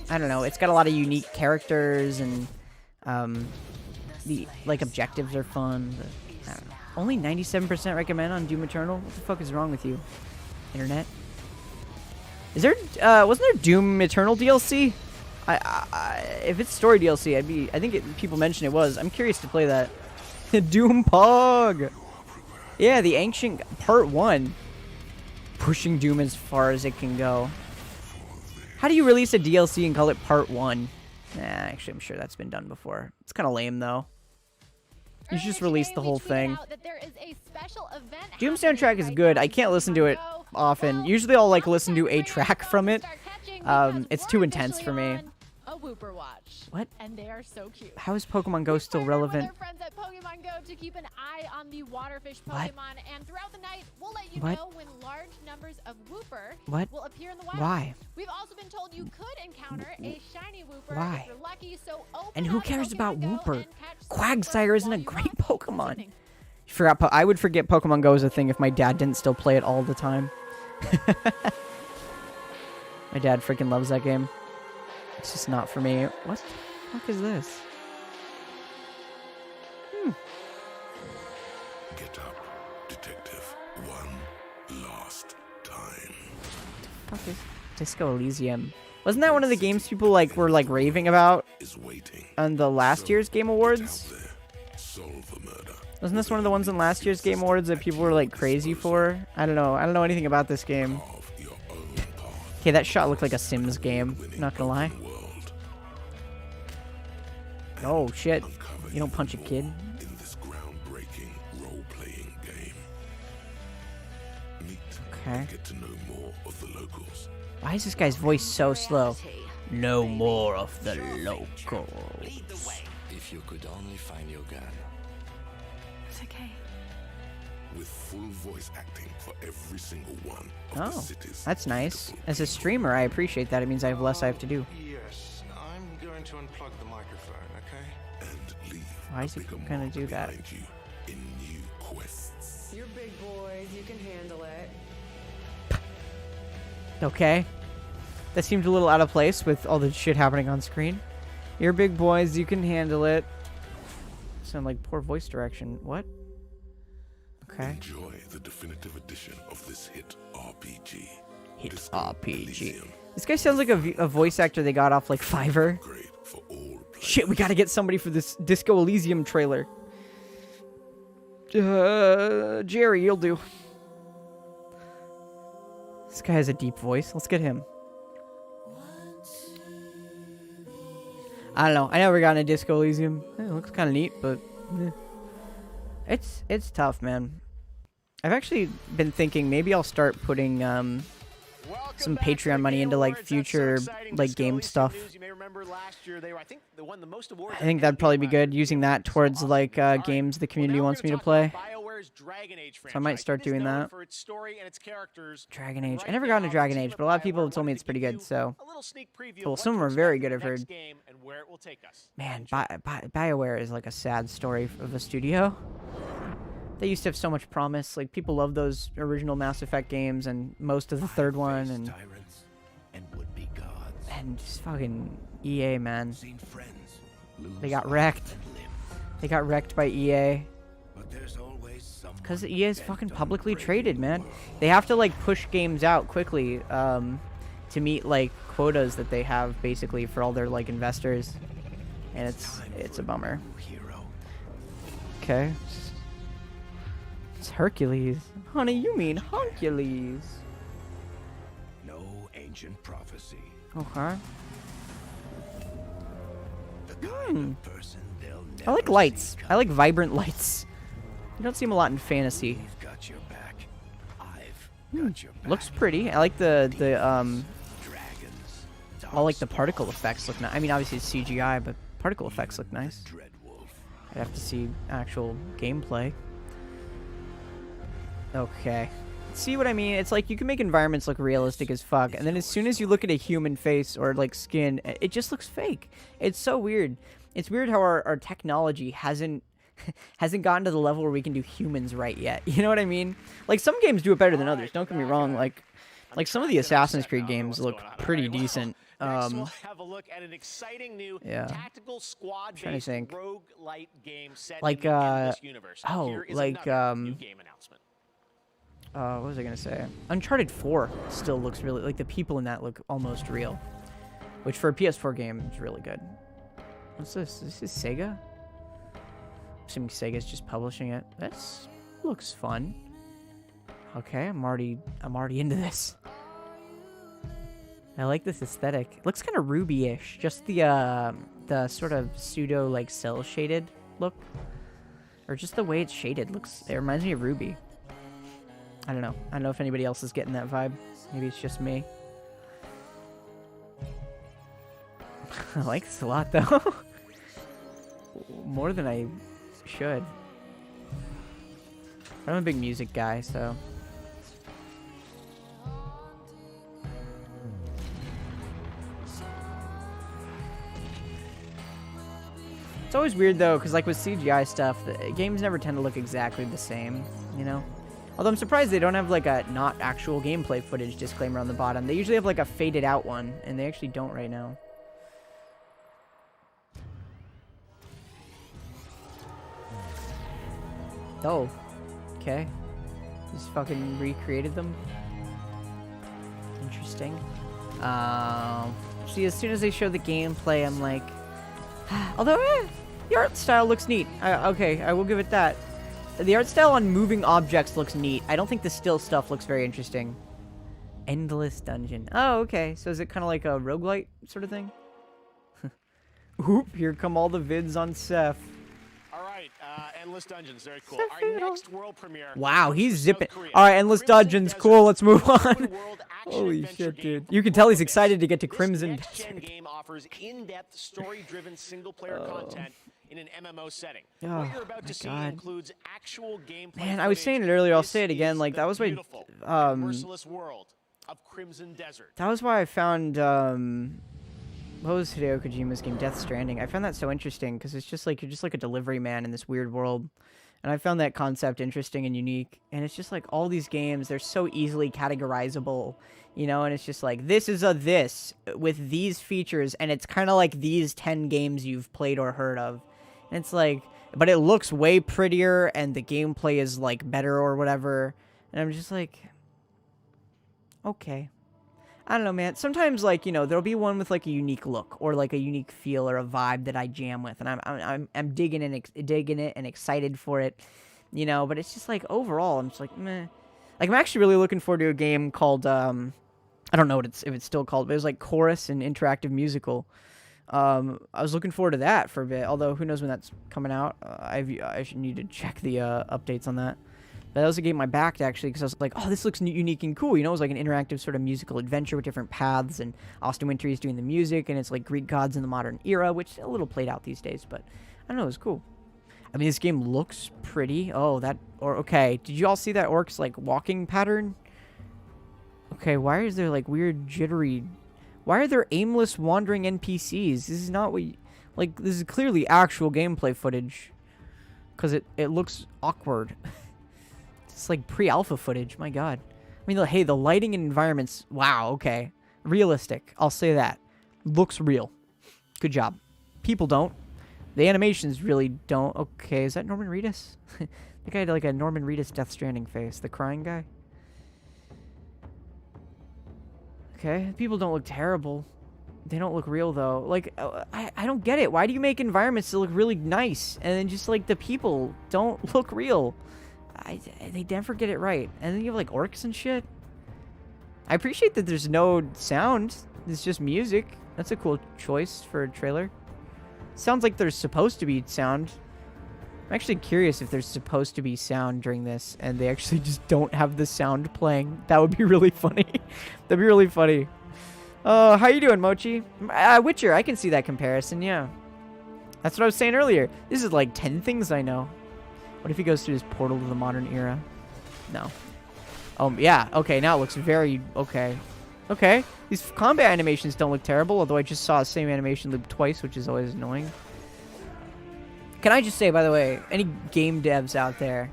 A: I don't know. It's got a lot of unique characters, and the like objectives are fun. But, I don't know. Only 97% recommend on Doom Eternal. What the fuck is wrong with you, internet? Is there? Wasn't there Doom Eternal DLC? If it's story DLC, I think people mentioned it was. I'm curious to play that. Doom Pog. Yeah, the Ancient Part 1. Pushing Doom as far as it can go. How do you release a DLC and call it Part 1? Nah, actually, I'm sure that's been done before. It's kind of lame, though. You should just release the whole thing. Doom soundtrack is good. I can't listen to it often. Usually I'll like listen to a track from it. It's too intense for me.
B: A Whooper watch.
A: What?
B: And they are so cute.
A: How is Pokemon Go still relevant?
B: With our friends at Pokemon Go to keep an eye on the waterfish
A: What?
B: Pokemon, and throughout the night, we'll let you
A: What?
B: know when large numbers of Whooper
A: What?
B: will appear in the wild.
A: Why?
B: We've also been told you could encounter a shiny Whooper
A: Why?
B: if you're lucky, so open
A: And who
B: up
A: cares
B: Pokemon
A: about
B: Go
A: Whooper?
B: and catch some
A: Quagsire isn't a
B: while you
A: great
B: rock.
A: Pokemon. You forgot. I would forget Pokemon Go as a thing if my dad didn't still play it all the time. My dad freaking loves that game. It's just not for me. What the fuck is this?
I: Get up, detective. One last time.
A: What the fuck is Disco Elysium? Wasn't that one of the games people like were like raving about on the last year's Game Awards? Wasn't this one of the ones in last year's Game Awards that people were like crazy for? I don't know. I don't know anything about this game. Okay, that shot looked like a Sims game. Not gonna lie. Oh shit! You don't punch a kid.
I: In this groundbreaking role-playing game. Meet
A: Okay.
I: and get to know more of the locals.
A: Why is this guy's voice so slow? No more of the locals.
T: If you could only find your gun.
N: It's okay.
I: With full voice acting for every single one of the
A: Oh,
I: cities.
A: that's nice. As a streamer, I appreciate that. It means I have less I have to do.
T: Yes, I'm going to unplug the microphone, okay?
I: And leave
A: Why is he gonna do that?
I: behind you in new quests.
J: You're big boys, you can handle it.
A: Okay. That seemed a little out of place with all the shit happening on screen. You're big boys, you can handle it. Sound like poor voice direction. What? Okay.
I: Enjoy the definitive edition of this hit RPG.
A: Hit
I: Disco
A: RPG.
I: Elysium.
A: This guy sounds like a voice actor they got off like Fiverr. Shit, we gotta get somebody for this Disco Elysium trailer. Jerry, you'll do. This guy has a deep voice. Let's get him. I don't know. I never got into Disco Elysium. It looks kind of neat, but it's tough, man. I've actually been thinking maybe I'll start putting some Patreon money into like future like game stuff. I think that'd probably be good, using that towards like games the community wants me to play. So I might start doing that. Dragon Age. I never got into Dragon Age, but a lot of people have told me it's pretty good, so. Well, some of them are very good, I've heard. Man, BioWare is like a sad story of a studio. They used to have so much promise. Like, people love those original Mass Effect games and most of the third one, and just fucking EA, man. They got wrecked. They got wrecked by EA. Because EA is fucking publicly traded, man. They have to, like, push games out quickly to meet, like, quotas that they have, basically, for all their, like, investors. And it's a bummer. Okay. It's Hercules. Honey, you mean Hercules.
T: No ancient prophecy.
A: Okay. I like lights. I like vibrant lights. You don't see them a lot in fantasy.
T: Got your back. I've got your back.
A: Looks pretty. I like the all like the particle effects look nice. I mean, obviously it's CGI, but particle effects look nice. I'd have to see actual gameplay. Okay. See what I mean? It's like you can make environments look realistic as fuck, and then as soon as you look at a human face or like skin, it just looks fake. It's so weird. It's weird how our technology hasn't gotten to the level where we can do humans right yet. You know what I mean? Like, some games do it better than others. Don't get me wrong. Like some of the Assassin's Creed games look pretty decent.
D: Next, we'll have a look at an exciting new
A: yeah.
D: tactical squad-based roguelite game set
A: like
D: in the Endless universe.
A: oh,
D: Here is
A: like
D: new game announcement.
A: What was I gonna say? Uncharted 4 still looks really like the people in that look almost real, which for a PS4 game is really good. What's this? This is Sega. Assuming Sega's just publishing it. This looks fun. Okay, I'm already into this. I like this aesthetic. It looks kind of Ruby-ish. Just the sort of pseudo like cell shaded look, or just the way it's shaded looks. It reminds me of Ruby. I don't know. I don't know if anybody else is getting that vibe. Maybe it's just me. I like this a lot though. More than I should. I'm a big music guy, so. It's always weird though, because like with CGI stuff, the games never tend to look exactly the same, you know? Although I'm surprised they don't have like a not actual gameplay footage disclaimer on the bottom. They usually have like a faded out one, and they actually don't right now. Oh, okay. Just fucking recreated them. Interesting. See, as soon as they show the gameplay, I'm like, although the art style looks neat. Okay, I will give it that. The art style on moving objects looks neat. I don't think the still stuff looks very interesting. Endless dungeon. Oh, okay. So is it kind of like a roguelite sort of thing? Oop, here come all the vids on Seth.
D: All right, Endless Dungeons, very cool. Our next world premiere.
A: Wow, he's zipping. All right, Endless Dungeons, cool. Let's move on. Holy shit, dude! You can tell he's excited to get to Crimson Desert.
D: This next-gen game offers in-depth, story-driven single-player content in an MMO setting.
A: Oh,
D: what you're about to see includes actual gameplay.
A: Man, I was saying it earlier. I'll say it again. Like that was my
D: merciless world of Crimson Desert.
A: That was why I found what was Hideo Kojima's game, Death Stranding. I found that so interesting because it's just like you're just like a delivery man in this weird world. And I found that concept interesting and unique. And it's just like all these games, they're so easily categorizable, you know, and it's just like, this is a this with these features. And it's kind of like these 10 games you've played or heard of. And it's like, but it looks way prettier and the gameplay is like better or whatever. And I'm just like, okay. I don't know, man. Sometimes, like, you know, there'll be one with, like, a unique look or, like, a unique feel or a vibe that I jam with. And I'm digging it and excited for it, you know. But it's just, like, overall, I'm just like, meh. Like, I'm actually really looking forward to a game called, I don't know what if it's still called, but it was, like, Chorus and Interactive Musical. I was looking forward to that for a bit, although who knows when that's coming out. I should need to check the updates on that. But that was a game I backed, actually, because I was like, oh, this looks unique and cool. You know, it was like an interactive sort of musical adventure with different paths, and Austin Wintory is doing the music, and it's like Greek gods in the modern era, which is a little played out these days, but I don't know, it was cool. I mean, this game looks pretty. Oh, okay. Did you all see that orc's, like, walking pattern? Okay, why is there, like, weird jittery... Why are there aimless wandering NPCs? This is not what like, this is clearly actual gameplay footage. Because it looks awkward. It's like pre-alpha footage, my god. I mean, hey, the lighting and environments, wow, okay. Realistic, I'll say that. Looks real. Good job. People don't. The animations really don't. Okay, is that Norman Reedus? The guy had like a Norman Reedus Death Stranding face. The crying guy? Okay, people don't look terrible. They don't look real, though. Like, I don't get it. Why do you make environments that look really nice? And then just, like, the people don't look real? They never get it right. And then you have, like, orcs and shit. I appreciate that there's no sound. It's just music. That's a cool choice for a trailer. Sounds like there's supposed to be sound. I'm actually curious if there's supposed to be sound during this, and they actually just don't have the sound playing. That would be really funny. That'd be really funny. How you doing, Mochi? Witcher, I can see that comparison, yeah. That's what I was saying earlier. This is like 10 things I know. What if he goes through his portal to the modern era? No. Oh, yeah. Okay, now it looks very... Okay. Okay. These combat animations don't look terrible, although I just saw the same animation loop twice, which is always annoying. Can I just say, by the way, any game devs out there,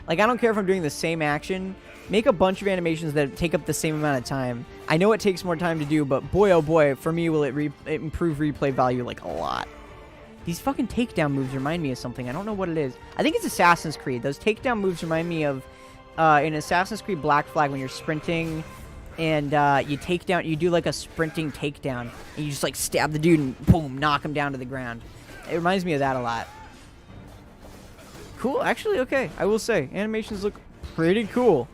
A: like, I don't care if I'm doing the same action Make a bunch of animations that take up the same amount of time. I know it takes more time to do, but boy, oh boy, for me, will it improve replay value like a lot. These fucking takedown moves remind me of something. I don't know what it is. I think it's Assassin's Creed. Those takedown moves remind me of in Assassin's Creed Black Flag when you're sprinting and you do like a sprinting takedown and you just like stab the dude and boom, knock him down to the ground. It reminds me of that a lot. Cool. Actually, okay. I will say, animations look pretty cool.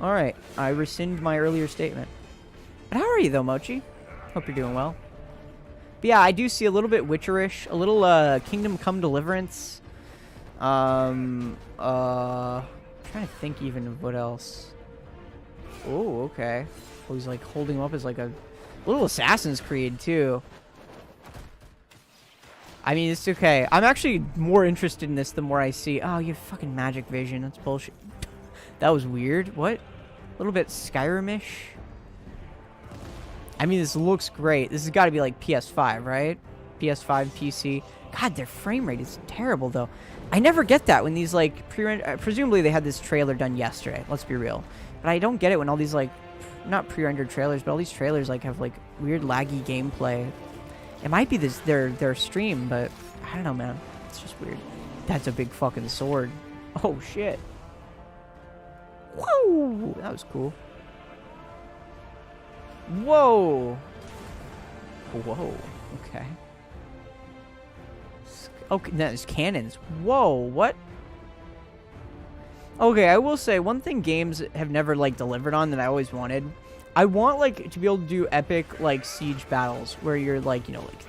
A: All right. I rescind my earlier statement. But how are you though, Mochi? Hope you're doing well. But yeah, I do see a little bit Witcherish, a little Kingdom Come Deliverance. Trying to think even of what else. Oh, okay. Oh, he's like holding him up as like a little Assassin's Creed too. I mean, it's okay. I'm actually more interested in this the more I see. Oh, you have fucking magic vision. That's bullshit. That was weird. What? A little bit Skyrim-ish. I mean, this looks great. This has got to be like PS5, right? PS5, PC. God, their frame rate is terrible, though. I never get that when these, like, presumably they had this trailer done yesterday. Let's be real. But I don't get it when all these, like, not pre-rendered trailers, but all these trailers, like, have, like, weird laggy gameplay. It might be their stream, but I don't know, man. It's just weird. That's a big fucking sword. Oh, shit. Whoa! That was cool. Whoa! Whoa. Okay. Okay, there's cannons. Whoa, what? Okay, I will say, one thing games have never, like, delivered on that I always wanted. I want, like, to be able to do epic, like, siege battles where you're, like, you know, like,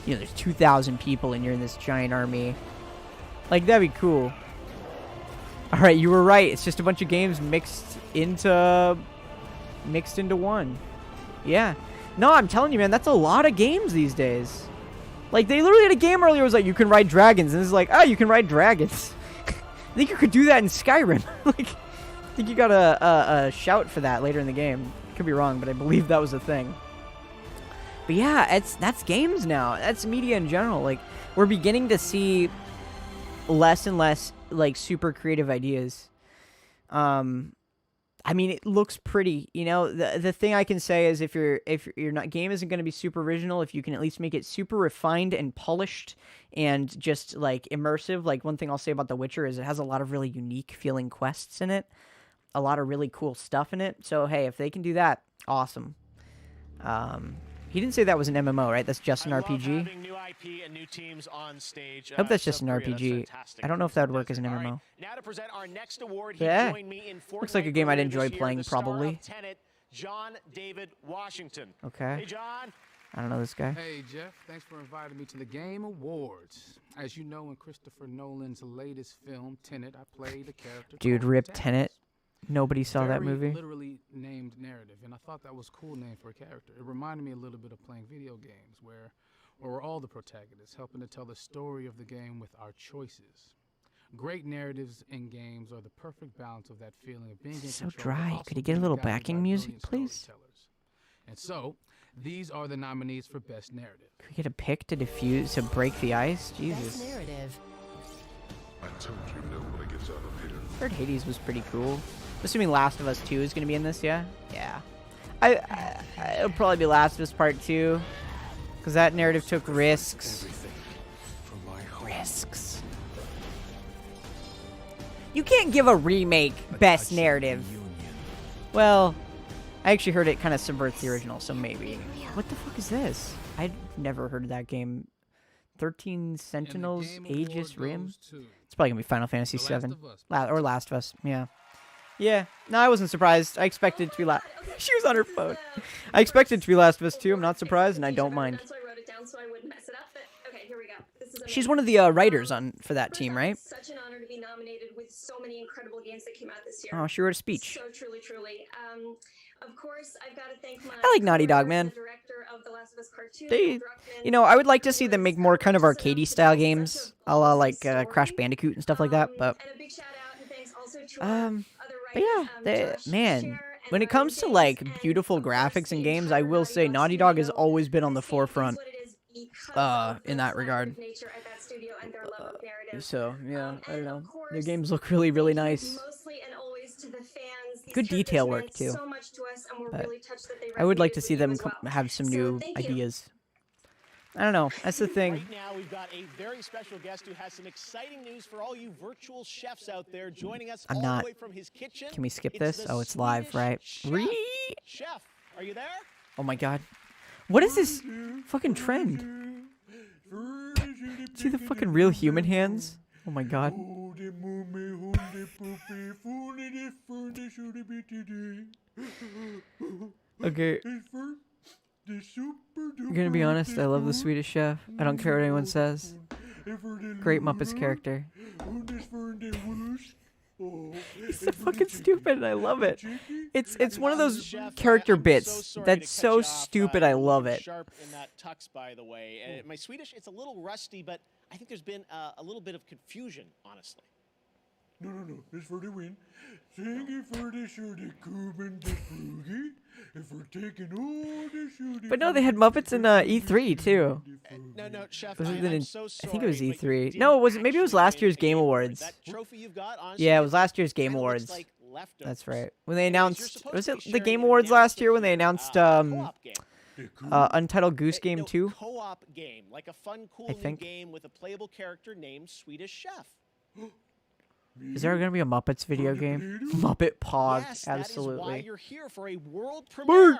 A: there's 2,000 people and you're in this giant army. Like, that'd be cool. Alright, you were right. It's just a bunch of games mixed into one. Yeah. No, I'm telling you, man, that's a lot of games these days. Like, they literally had a game earlier that was like, you can ride dragons. And it's like, oh, you can ride dragons. I think you could do that in Skyrim. Like, I think you got a shout for that later in the game. Could be wrong, but I believe that was a thing. But yeah, that's games now. That's media in general. Like, we're beginning to see less and less, like, super creative ideas. I mean, it looks pretty, you know. The thing I can say is if you're not, game isn't going to be super original, if you can at least make it super refined and polished and just like immersive. Like, one thing I'll say about The Witcher is it has a lot of really unique feeling quests in it, a lot of really cool stuff in it. So hey, if they can do that, awesome. He didn't say that was an MMO, right? That's just an RPG.
D: New IP and new teams on stage.
A: I hope that's just an RPG. I don't know if that would work as an MMO.
D: Right, now to present our next award,
A: yeah.
D: Joined me in
A: Looks like a game I'd enjoy playing,
D: the
A: probably.
D: Star of Tenet, John David Washington.
A: Okay.
D: Hey, John.
A: I don't know this guy.
U: Hey, Jeff. Thanks for inviting me to the Game Awards. As you know, in Christopher Nolan's latest film, Tenet, I played a character.
A: Dude, rip Tenet. Nobody saw that movie.
U: Literally named narrative, and I thought that was a cool name for a character. It reminded me a little bit of playing video games, where we're all the protagonists, helping to tell the story of the game with our choices. Great narratives in games are the perfect balance of that feeling of being in
A: so
U: control,
A: dry. Could you get a little backing music, please?
U: And so, these are the nominees for Best Narrative.
A: Could we get a pick to diffuse, to break the ice? Jesus.
J: Best narrative.
I: I told you nobody gets out of here.
A: Heard Hades was pretty cool. Assuming Last of Us 2 is going to be in this, yeah? Yeah. It'll probably be Last of Us Part 2. Because that narrative took risks. Risks. You can't give a remake best narrative. Well, I actually heard it kind of subverts the original, so maybe. What the fuck is this? I'd never heard of that game. 13 Sentinels, Aegis Rim? It's probably going to be Final Fantasy VII. Or Last of Us, yeah. Yeah, no, I wasn't surprised. I expected it to be She was on her phone. I expected it to be Last of Us 2. I'm not surprised, and I don't mind.
E: That's why I wrote it down so I wouldn't mess it up. But okay, here we go. This is
A: She's one of the writers for that team, right?
E: Such an honor to be nominated with so many incredible games that came out this year.
A: Oh, she wrote a speech.
E: So truly. Of course, I've got to thank my
A: I like Naughty Dog, man.
E: The director of The Last of Us Part 2.
A: They, you know, I would like to see them make more kind of arcadey style games, a la like Crash Bandicoot and stuff like that. But
E: and a big shout out and thanks also to other
A: but yeah, man, when it comes to like beautiful graphics in games, I will say Naughty Dog has always been on the forefront in that regard. So yeah, I don't know. Their games look really, really nice.
E: Mostly and always to the fans
A: Good detail work too.
C: So much to us, and we're
A: But
C: really touched that they
A: I would like
C: resonated
A: to see
C: with you
A: them
C: as well.
A: have some
C: So
A: new
C: thank you.
A: ideas. I don't know. That's the thing.
D: Right now, we've got a very special guest who has some exciting news for all you virtual chefs out there, joining us
A: I'm
D: all
A: not.
D: the way from his kitchen.
A: Can we skip
D: It's
A: this?
D: the
A: Oh, it's live,
D: Swedish
A: right?
D: Chef. Chef, are you there?
A: Oh my god. What is this fucking trend? See the fucking real human hands? Oh my god. Okay. I'm gonna be honest, I love the Swedish Chef. I don't care what anyone says. Great Muppets character. It's so fucking stupid and I love it. It's one of those character bits that's so stupid I love it.
D: Sharp in that tux, by the way. My Swedish, it's a little rusty, but I think there's been a little bit of confusion, honestly.
V: No, it's for the win. Thank you for the show, the Cuban, the Frugy, and for taking all the show.
A: But no, they had Muppets in E3 too.
D: No, Chef,
A: Was it
D: I'm
A: in,
D: so sorry,
A: I think it was
D: but you
A: E3. No, it was maybe it was last year's Game Awards.
D: That trophy you've got, honestly,
A: Yeah, it was last year's Game
D: kinda looks
A: Awards.
D: like leftovers.
A: That's right. When they announced,
D: supposed
A: was
D: to
A: it
D: be
A: the
D: sharing
A: Game
D: an
A: Awards last year when they
D: announced
A: announced
D: co-op game.
A: Untitled Goose Game 2?
D: Co-op game, like a fun, cool new
A: think.
D: game with a playable character named Swedish Chef.
A: Is there gonna be a Muppets video game? Muppet Pog,
D: Yes, that is why
A: absolutely.
D: you're here for a world premiere.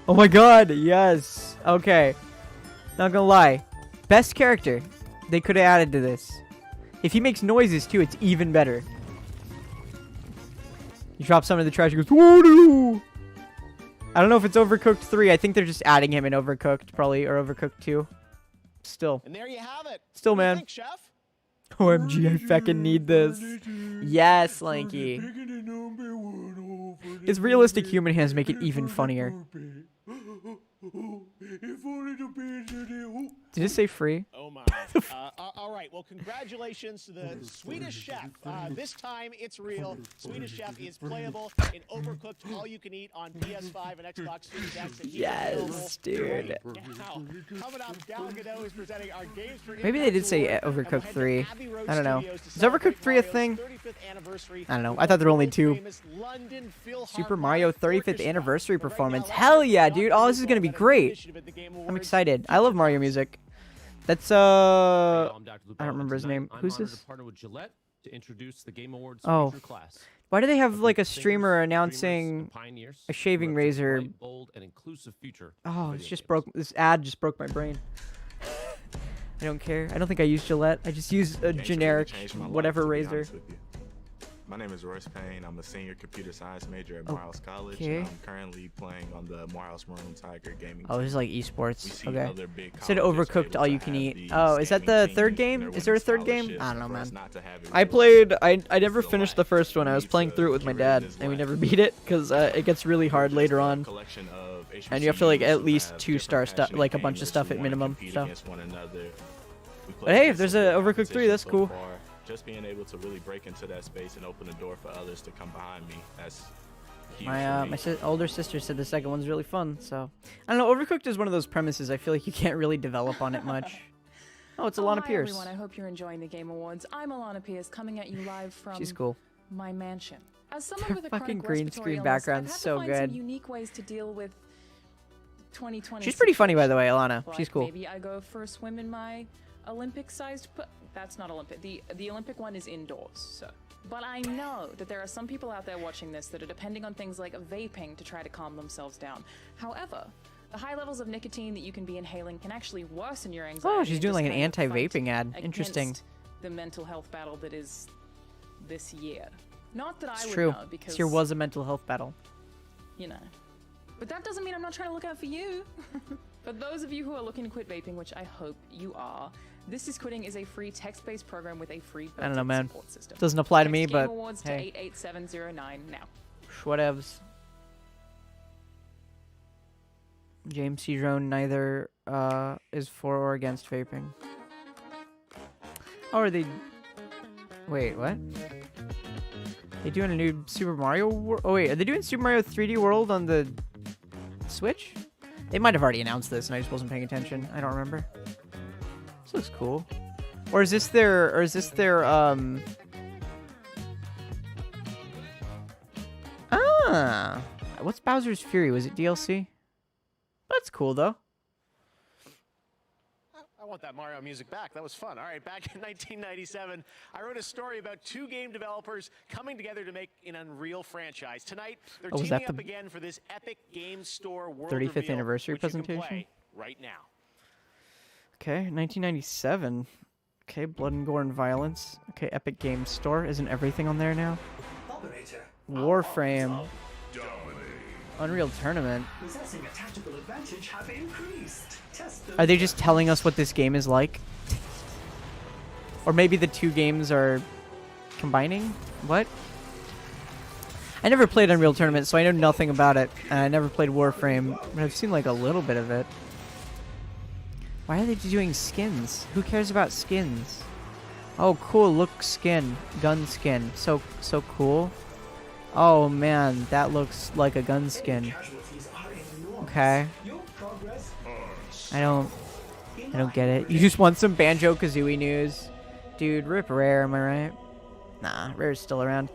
A: Oh my god, yes. Okay. Not gonna lie. Best character they could have added to this. If he makes noises too, it's even better. He drops something in the trash, he goes, "Oh no!" I don't know if it's Overcooked 3. I think they're just adding him in Overcooked, probably, or Overcooked 2. Still.
D: And there you have it.
A: Still,
D: What do you
A: man.
D: think, Chef?
A: OMG, I fucking need this. Yes, Lanky. His realistic human hands make it even funnier. Did it say free?
D: Oh my. All right. Well, congratulations to the Swedish Chef. This time it's real. Swedish Chef is playable in Overcooked, all you can eat on PS5 and Xbox Series X. And
A: Yes, dude.
D: Now, coming up, Gal Gadot is presenting our Games for
A: Maybe they did say Overcooked 3. I don't know. Is Overcooked 3 a thing? I don't know. I thought there were only 2. Super Mario 35th anniversary performance. Hell yeah, dude. Oh, this is going to be great. I'm excited. I love Mario music. That's, I don't remember his name. Who's this?
K: To introduce the Game Awards
A: Oh.
K: feature class.
A: Why do they have, like, a streamer announcing a shaving razor?
K: Bold and inclusive future.
A: Oh, it's just broke. This ad just broke my brain. I don't care. I don't think I use Gillette. I just use a generic whatever razor.
W: My name is Royce Payne. I'm a senior computer science major at Morehouse College.
A: Okay.
W: I'm currently playing on the Morehouse Maroon Tiger gaming
A: Oh, this is
W: team.
A: like esports. Okay.
W: other big
A: Said
W: colleges
A: Overcooked
W: able
A: all
W: to
A: you can
W: have
A: eat.
W: these
A: Oh, is that the
W: standing
A: third
W: teams
A: game?
W: and
A: Is there a
W: they're
A: third game?
W: winning
A: I don't know, man.
W: scholarships. For us not to have it
A: I
W: was
A: played. I never finished the first one. I was playing through it with my dad, and we never beat it because it gets really hard later on.
W: collection of
A: And you have to like
W: HBCUs
A: at
W: who
A: least
W: have
A: 2-star stuff,
W: different
A: like a bunch of
W: passionate
A: stuff
W: gamers
A: at
W: who wanna
A: minimum.
W: compete
A: So.
W: against one another. We
A: But
W: play
A: hey, if
W: against
A: there's
W: some
A: a
W: good
A: Overcooked 3, that's
W: competition
A: cool.
W: so far. Just being able to really break into that space and open the door for others to come behind me. That's huge for me.
A: My older sister said the second one's really fun. So I don't know. Overcooked is one of those premises I feel like you can't really develop on it much. Oh, it's Alana
X: Hi
A: Pierce.
X: everyone, I hope you're enjoying the Game Awards. I'm Alana Pierce, coming at you live from
A: She's cool.
X: my mansion. As someone
A: Their
X: with a
A: fucking
X: chronic
A: green
X: respiratory
A: screen
X: illness,
A: background's
X: I've had
A: so
X: to find
A: good.
X: some unique ways to deal with 2020.
A: She's pretty funny, by the way, Alana.
X: Like
A: She's cool.
X: Maybe I go for a swim in my Olympic-sized. That's not Olympic. The Olympic one is indoors. So, but I know that there are some people out there watching this that are depending on things like vaping to try to calm themselves down. However, the high levels of nicotine that you can be inhaling can actually worsen your anxiety.
A: Oh, she's
X: and
A: doing
X: just
A: like an
X: kind of fight
A: anti-vaping ad. Interesting.
X: against the mental health battle that is this year. Not that I
A: It's
X: would
A: true.
X: know, because
A: This year was a mental health battle.
X: you know. But that doesn't mean I'm not trying to look out for you. But those of you who are looking to quit vaping, which I hope you are, This Is Quitting is a free text-based program with a free
A: I don't know, man.
X: support system.
A: Doesn't apply to me,
X: Text
A: but
X: Game Awards to
A: hey.
X: 88709 now.
A: Whatevs. James C. Drone neither is for or against vaping. Oh, are they... Wait, what? They doing a new Super Mario World? Oh, wait, are they doing Super Mario 3D World on the Switch? They might have already announced this, and I just wasn't paying attention. I don't remember. This looks cool. Or is this their what's Bowser's Fury? Was it DLC? That's cool though.
D: I want that Mario music back. That was fun. All right, back in 1997, I wrote a story about two game developers coming together to make an Unreal franchise. Tonight, they're teaming up again for this Epic Games Store World
A: 35th
D: reveal,
A: anniversary
D: which you can
A: presentation?
D: play right now.
A: Okay, 1997. Okay, Blood and Gore and Violence. Okay, Epic Games Store. Isn't everything on there now? Warframe. Unreal Tournament.
C: Possessing a tactical advantage have increased.
A: Are they just telling us what this game is like? Or maybe the two games are combining? What? I never played Unreal Tournament, so I know nothing about it. I never played Warframe, but I've seen like a little bit of it. Why are they doing skins? Who cares about skins? Oh, cool. Look, skin. Gun skin. So cool. Oh, man. That looks like a gun skin. Okay. I don't get it. You just want some Banjo-Kazooie news? Dude, rip Rare, am I right? Nah, Rare's still around.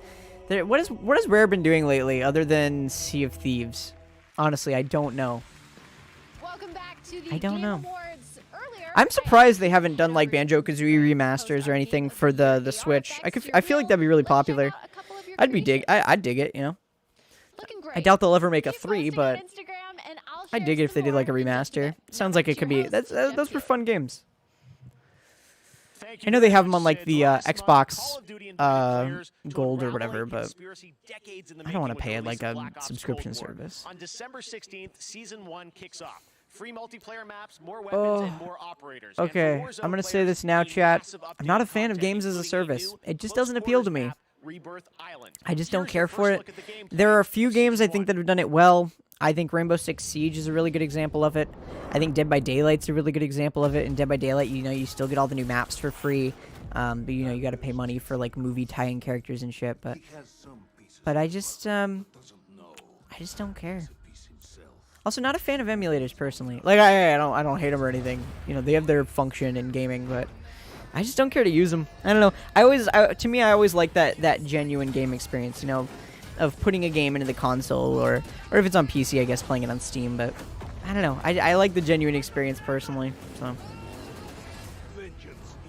A: What has Rare been doing lately other than Sea of Thieves? Honestly, I don't know.
B: Welcome back to the
A: I don't
B: Game
A: know.
B: Awards. Earlier,
A: I'm surprised they haven't done like Banjo-Kazooie remasters or anything for the Switch. I feel like that'd be really popular. I'd dig it, you know. I doubt they'll ever make a 3, but I'd dig it if they did like a remaster. Sounds like it could be. Those were fun games. I know they have them on like the Xbox Gold or whatever, but I don't want to pay like a subscription service.
D: On December 16th, Season 1 kicks off. Free multiplayer maps, more weapons, and more operators.
A: Okay, I'm gonna say this now, chat. I'm not a fan of games as a service. It just doesn't appeal to me. I just don't care for it. There are a few games I think that have done it well. I think Rainbow Six Siege is a really good example of it. I think Dead by Daylight's a really good example of it. In Dead by Daylight, you know, you still get all the new maps for free, but you know, you got to pay money for like movie tie-in characters and shit. But I just don't care. Also, not a fan of emulators personally. Like I don't hate them or anything. You know, they have their function in gaming, but I just don't care to use them. I don't know. To me, I always like that genuine game experience. You know, of putting a game into the console, or if it's on PC, I guess playing it on Steam. But I don't know. I like the genuine experience personally. So,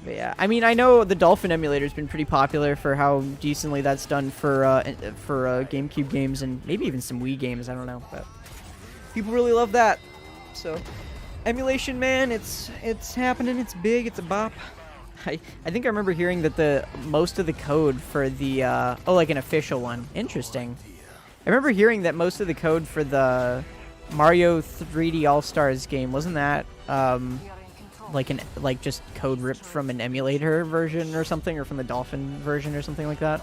A: but yeah. I mean, I know the Dolphin emulator's been pretty popular for how decently that's done for GameCube games and maybe even some Wii games. I don't know, but people really love that. So, emulation, man, it's happening. It's big. It's a bop. I think I remember hearing that most of the code for the like an official one. Interesting. I remember hearing that most of the code for the Mario 3D All-Stars game wasn't that like just code ripped from an emulator version or something, or from the Dolphin version or something like that.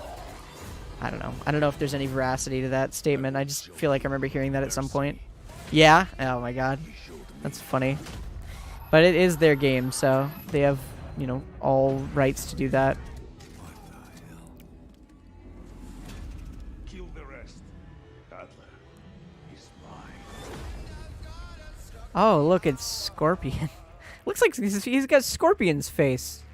A: I don't know. I don't know if there's any veracity to that statement. I just feel like I remember hearing that at some point. Yeah? Oh my god. That's funny. But it is their game, so they have, you know, all rights to do that.
I: Kill the rest. Adler is mine.
A: Oh, look, it's Scorpion. Looks like he's got Scorpion's face.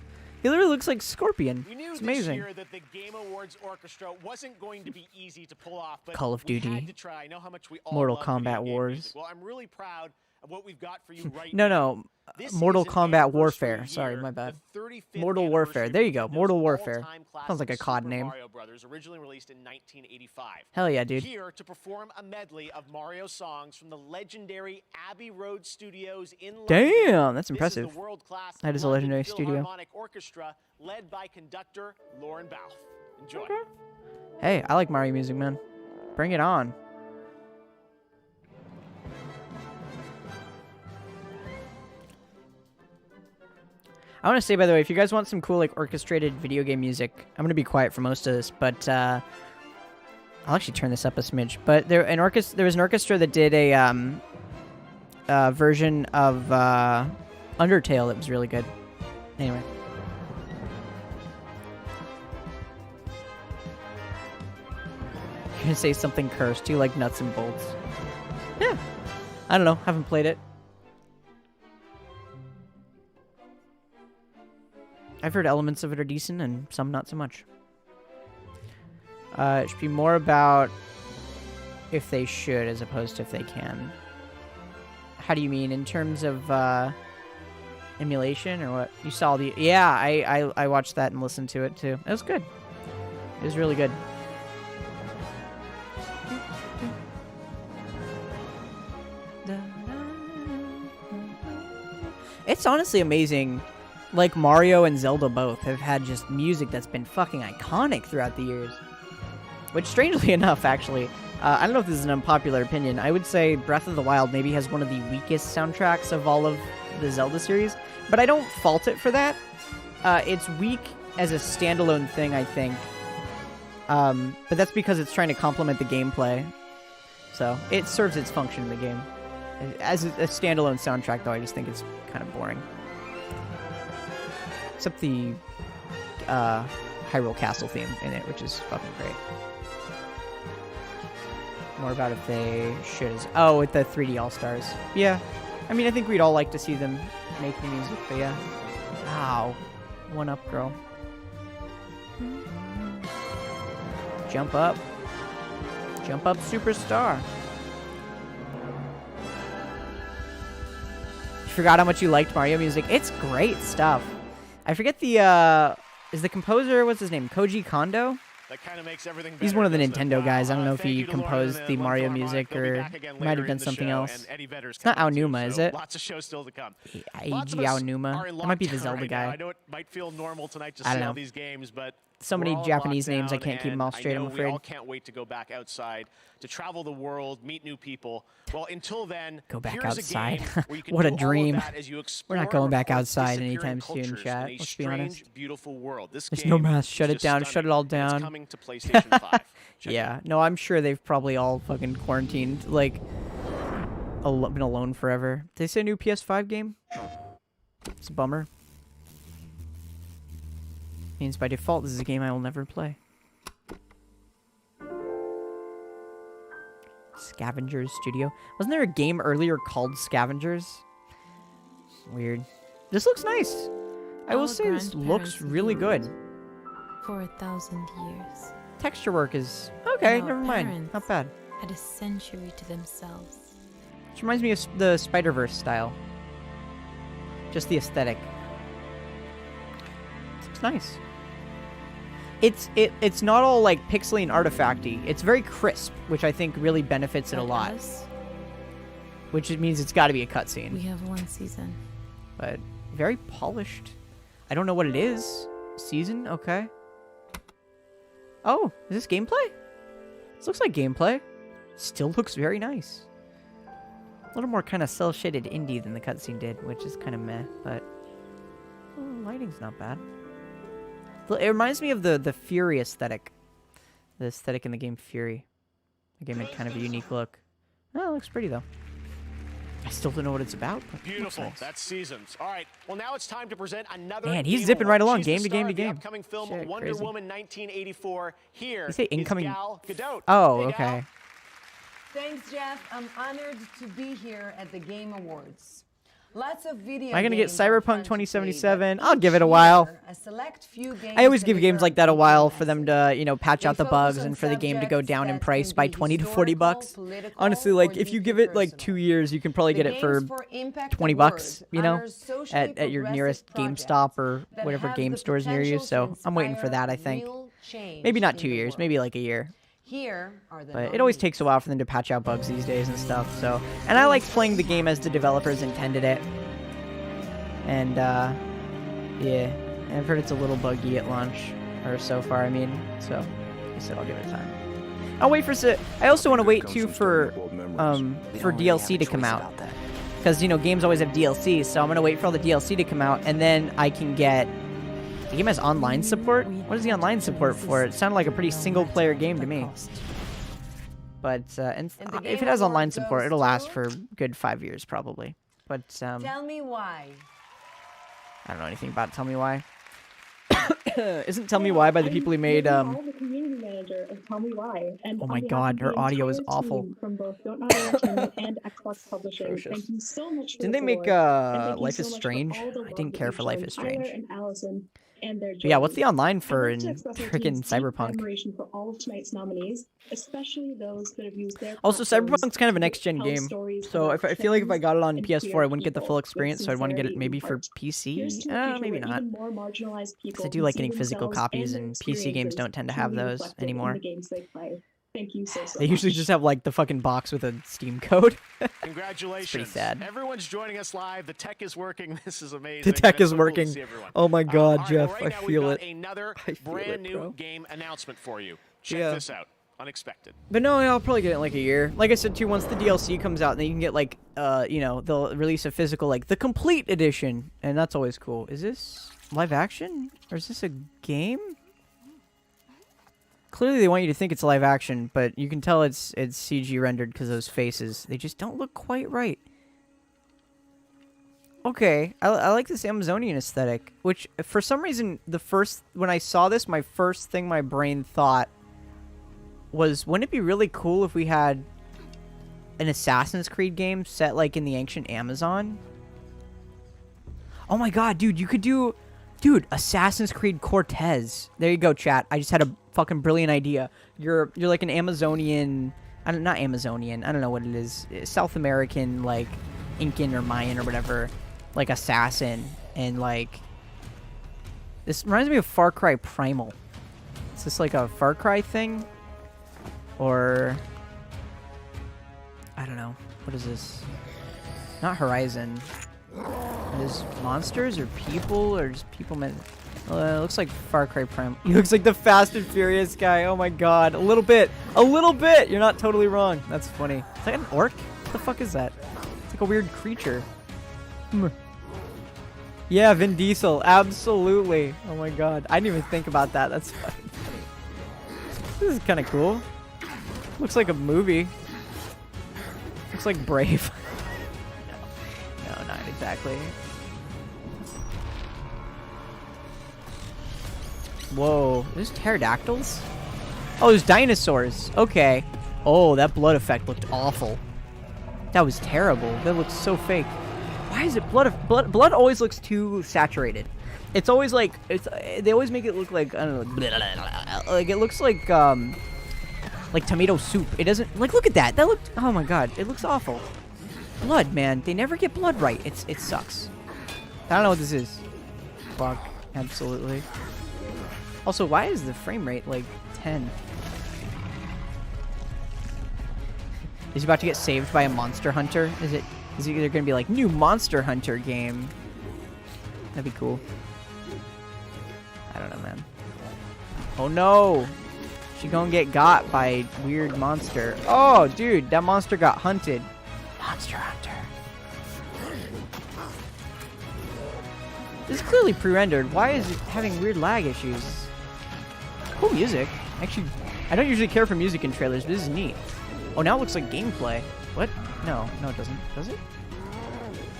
A: He literally looks like Scorpion. It's amazing.
D: This year that the Game Awards orchestra wasn't going to be easy to pull off, but
A: Call of Duty.
D: we had to try. I know how much we all
A: Mortal
D: love
A: Kombat
D: video game
A: Wars.
D: music. Well, I'm really proud of what we've got for you right
A: No,
D: now.
A: no.
D: This
A: Mortal
D: is an
A: Kombat
D: anniversary
A: Warfare. Sorry,
D: year,
A: my bad.
D: the 35th
A: Mortal Warfare. There you go.
D: anniversary
A: Mortal
D: of
A: Warfare.
D: all-time
A: Sounds like a
D: classic
A: COD
D: Super
A: name.
D: Mario Brothers, originally released in 1985.
A: Hell yeah, dude.
D: Here to perform a medley of Mario songs from the legendary Abbey Road Studios in London.
A: Damn, that's
D: This
A: impressive.
D: is the world-class
A: That is a
D: London
A: legendary studio.
D: Philharmonic Orchestra led by conductor Lauren Balfe. Enjoy.
A: Hey, I like Mario music, man. Bring it on. I want to say, by the way, if you guys want some cool, like, orchestrated video game music, I'm going to be quiet for most of this, but, I'll actually turn this up a smidge. But there was an orchestra that did a version of, Undertale that was really good. Anyway. You're going to say something cursed. You like nuts and bolts. Yeah. I don't know. Haven't played it. I've heard elements of it are decent and some not so much. It should be more about if they should as opposed to if they can. How do you mean? In terms of emulation or what? You saw the... Yeah, I watched that and listened to it too. It was good. It was really good. It's honestly amazing. Like, Mario and Zelda both have had just music that's been fucking iconic throughout the years. Which, strangely enough, actually, I don't know if this is an unpopular opinion, I would say Breath of the Wild maybe has one of the weakest soundtracks of all of the Zelda series, but I don't fault it for that. It's weak as a standalone thing, I think. But that's because it's trying to complement the gameplay. So, it serves its function in the game. As a standalone soundtrack, though, I just think it's kind of boring. Except the Hyrule Castle theme in it, which is fucking great. More about if they should. Oh, with the 3D All-Stars. Yeah. I mean, I think we'd all like to see them make the music, but yeah. Wow. One up, girl. Jump up. Jump up, superstar. You forgot how much you liked Mario music? It's great stuff. I forget the, is the composer, what's his name? Koji Kondo?
D: That kind of makes everything better.
A: He's one of the Nintendo guys. I don't know if he composed the Mario music or might have done something else. It's not Aonuma, is it?
D: Lots of shows still to come.
A: Eiji Aonuma. That might be the Zelda guy.
D: I know it might feel normal tonight to see all these games, but
A: so many Japanese names, I can't keep them all straight, I'm afraid.
D: We all can't wait to go back outside, to travel the world, meet new people. Well, until then,
A: go back outside. What a dream. We're not going back outside anytime soon, chat. Let's be honest.
D: Beautiful world.
A: There's no math. Shut it down. Shut it all down.
D: It's coming to PlayStation 5.
A: Yeah. No, I'm sure they've probably all fucking quarantined, like, been alone forever. Did they say a new PS5 game? It's a bummer. Means by default, this is a game I will never play. Scavengers Studio. Wasn't there a game earlier called Scavengers? Weird. This looks nice. I will say this looks really good.
F: For 1,000 years.
A: Texture work is okay. Never mind. Not bad.
F: Had a century to themselves.
A: Which reminds me of the Spider-Verse style. Just the aesthetic. It's nice. It's not all like pixely and artifacty. It's very crisp, which I think really benefits it a lot. Which it means it's got to be a cutscene.
F: We have one season.
A: But very polished. I don't know what it is. Season? Okay. Oh, is this gameplay? This looks like gameplay. Still looks very nice. A little more kind of cel-shaded indie than the cutscene did, which is kind of meh, but lighting's not bad. It reminds me of the Fury aesthetic. The aesthetic in the game Fury. The game had kind of a unique look. Oh, it looks pretty, though. I still don't know what it's about, but
D: beautiful.
A: Nice.
D: That's Seasons. All right. Well, now it's time to present another.
A: Man, he's zipping right along, game to game to game.
D: Upcoming film Wonder Woman 1984. Here.
A: You say incoming?
D: Gal Gadot.
A: Oh,
D: hey,
A: okay.
D: Gal.
J: Thanks, Jeff. I'm honored to be here at the Game Awards. Lots of video.
A: Am I gonna get Cyberpunk 2077? I'll give it a while. I always give games like that a while for them to, you know, patch out the bugs and for the game to go down in price by 20 to 40 bucks. Honestly, like if you give it like 2 years, you can probably get it for 20 bucks, you know, at your nearest GameStop or whatever game stores near you. So I'm waiting for that. I think maybe not 2 years, maybe like a year. But it always takes a while for them to patch out bugs these days and stuff, so... And I like playing the game as the developers intended it. And, yeah. And I've heard it's a little buggy at launch, or so far, I mean. So, I said I'll give it time. I'll wait for... I also want to wait, too, for DLC to come out. Because, you know, games always have DLC, so I'm going to wait for all the DLC to come out, and then I can get... The game has online support? What is the online support for? It sounded like a pretty single-player game to me. But if it has online support, it'll last for a good 5 years, probably. But,
J: Tell me why.
A: I don't know anything about Tell Me Why. Isn't Tell Me Why by the people who made,
H: the community manager of Tell Me Why. And
A: oh my god, her audio is awful.
H: From both Don't Not Entertainment and Xbox Publishers. Thank you so much for
A: Didn't they make Life is Strange? I didn't care for Life is Strange.
H: And Allison. and their
A: But yeah, what's the online for
H: I'd like
A: in
H: to express our
A: freaking
H: team's deep
A: Cyberpunk?
H: admiration for all of tonight's nominees, especially those that have used their
A: Also,
H: platforms
A: Cyberpunk's kind of a
H: to
A: next-gen
H: tell
A: game,
H: stories
A: so
H: about
A: I feel like if I got it on
H: trans
A: PS4,
H: and queer
A: I wouldn't get the
H: people
A: full
H: with
A: experience, so I'd want to get it
H: sincerity
A: maybe
H: and
A: for
H: heart. Here's
A: PC.
H: to a future
A: Maybe
H: where
A: not.
H: even more marginalized people
A: Because I do
H: can
A: like
H: see
A: getting physical
H: themselves
A: copies,
H: and their
A: and PC games don't tend to have
H: truly
A: those
H: reflected in
A: anymore.
H: the games they play. Thank you so
A: They usually
H: much.
A: just have like the fucking box with a Steam code.
D: Congratulations.
A: It's pretty sad.
D: Everyone's joining us live. The tech is working. This is amazing.
A: The tech
D: It's
A: is
D: so cool to
A: working.
D: see everyone.
A: Oh my god,
D: All right,
A: Jeff,
D: well, right
A: I
D: now
A: feel
D: we've
A: it.
D: got another
A: I feel
D: brand
A: it,
D: new
A: bro.
D: game announcement for you. Check
A: Yeah.
D: this out. Unexpected.
A: But no, I'll probably get it in like a year. Like I said too, once the DLC comes out, then you can get like, you know, they'll release a physical, like the complete edition, and that's always cool. Is this live action or is this a game? Clearly, they want you to think it's live action, but you can tell it's CG rendered because those faces, they just don't look quite right. Okay, I like this Amazonian aesthetic, which for some reason when I saw this, my first thing my brain thought was, wouldn't it be really cool if we had an Assassin's Creed game set like in the ancient Amazon? Oh my god, dude, you could do, dude, Assassin's Creed Cortez. There you go, chat. I just had a fucking brilliant idea. You're like an Amazonian, not Amazonian, I don't know what it is, South American, like Incan or Mayan or whatever, like assassin, and like this reminds me of Far Cry Primal. Is this like a Far Cry thing? Or I don't know. What is this? Not Horizon. Are these monsters or people or just people meant? It looks like Far Cry Primal. He looks like the Fast and Furious guy. Oh my god. A little bit. A little bit. You're not totally wrong. That's funny. Is that an orc? What the fuck is that? It's like a weird creature. Yeah, Vin Diesel. Absolutely. Oh my god. I didn't even think about that. That's fucking funny. This is kind of cool. Looks like a movie. Looks like Brave. No, not exactly. Whoa, there's pterodactyls? Oh, there's dinosaurs. Okay. Oh, that blood effect looked awful. That was terrible. That looked so fake. Why is it blood blood always looks too saturated. It's always like they always make it look like, I don't know, like it looks like tomato soup. It doesn't, like, look at that. That looked, oh my god, it looks awful. Blood, man. They never get blood right. It sucks. I don't know what this is. Fuck. Absolutely. Also, why is the frame rate like 10? Is he about to get saved by a monster hunter? Is there gonna be like new monster hunter game? That'd be cool. I don't know, man. Oh no! She gonna get got by weird monster. Oh, dude, that monster got hunted. Monster hunter. This is clearly pre-rendered. Why is it having weird lag issues? Cool music. Actually, I don't usually care for music in trailers, but this is neat. Oh, now it looks like gameplay. What? No, it doesn't. Does it?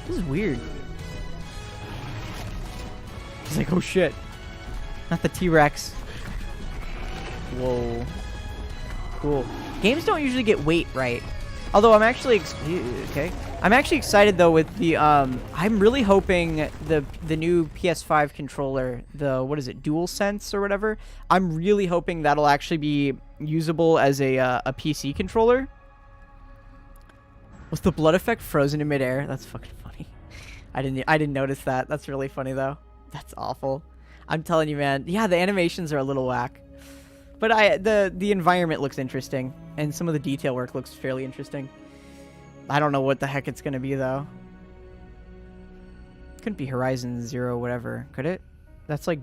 A: This is weird. It's like, oh shit. Not the T-Rex. Whoa. Cool. Games don't usually get weight right. Although I'm actually I'm actually excited though with the I'm really hoping the new PS5 controller, the what is it, DualSense or whatever. I'm really hoping that'll actually be usable as a PC controller. Was the blood effect frozen in midair? That's fucking funny. I didn't notice that. That's really funny though. That's awful. I'm telling you, man. Yeah, the animations are a little whack. But the environment looks interesting, and some of the detail work looks fairly interesting. I don't know what the heck it's gonna be though. Couldn't be Horizon Zero, whatever, could it? That's like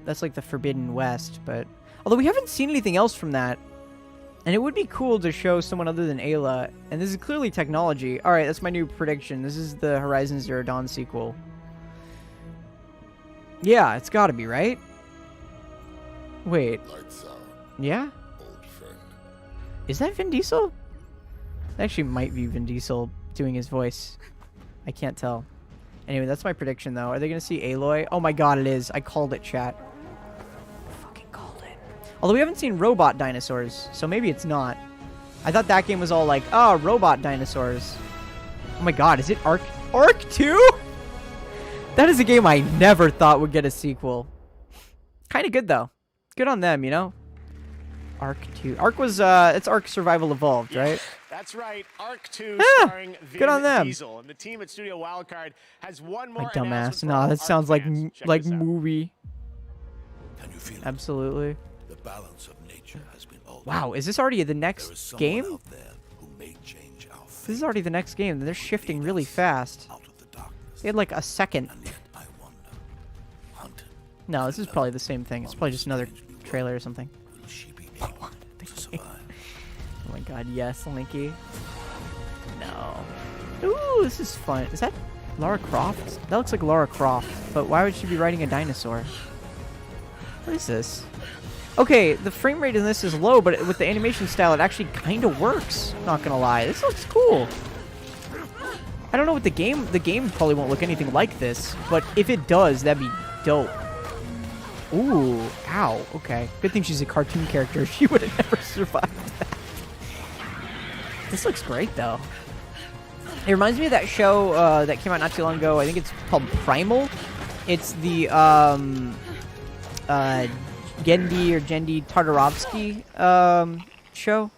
A: that's like the Forbidden West, but although we haven't seen anything else from that, and it would be cool to show someone other than Ayla. And this is clearly technology. All right, that's my new prediction. This is the Horizon Zero Dawn sequel. Yeah, it's got to be, right? Wait. Yeah? Is that Vin Diesel? That actually might be Vin Diesel doing his voice. I can't tell. Anyway, that's my prediction, though. Are they going to see Aloy? Oh my god, it is. I called it, chat. I fucking called it. Although we haven't seen robot dinosaurs, so maybe it's not. I thought that game was all like, oh, robot dinosaurs. Oh my god, is it Ark 2? That is a game I never thought would get a sequel. Kind of good though. Good on them, you know. Arc 2. Arc was it's Arc Survival Evolved, right?
D: That's right. Arc 2
A: Ah,
D: starring
A: good on them.
D: Diesel, and the team at Studio Wildcard has one more
A: My dumbass.
D: announcement for
A: No,
D: all
A: that
D: Arc
A: sounds like
D: fans. Check
A: like
D: this out.
A: movie.
I: Can you feel it?
A: Absolutely.
I: The balance of nature has been altered.
A: Wow, is this already the next
I: someone
A: game?
I: out there who may change our fate.
A: This is already the next game. They're shifting really fast. They had like a second. No, this is probably the same thing. It's probably just another trailer or something. Oh my god, yes, Linky. No. Ooh, this is fun. Is that Lara Croft? That looks like Lara Croft, but why would she be riding a dinosaur? What is this? Okay, the frame rate in this is low, but with the animation style, it actually kind of works. Not gonna lie, this looks cool. I don't know what the game probably won't look anything like this, but if it does, that'd be dope. Ooh, ow, okay. Good thing she's a cartoon character. She would have never survived that. This looks great, though. It reminds me of that show that came out not too long ago. I think it's called Primal. It's the Gendy or Jendi Tartarovsky show.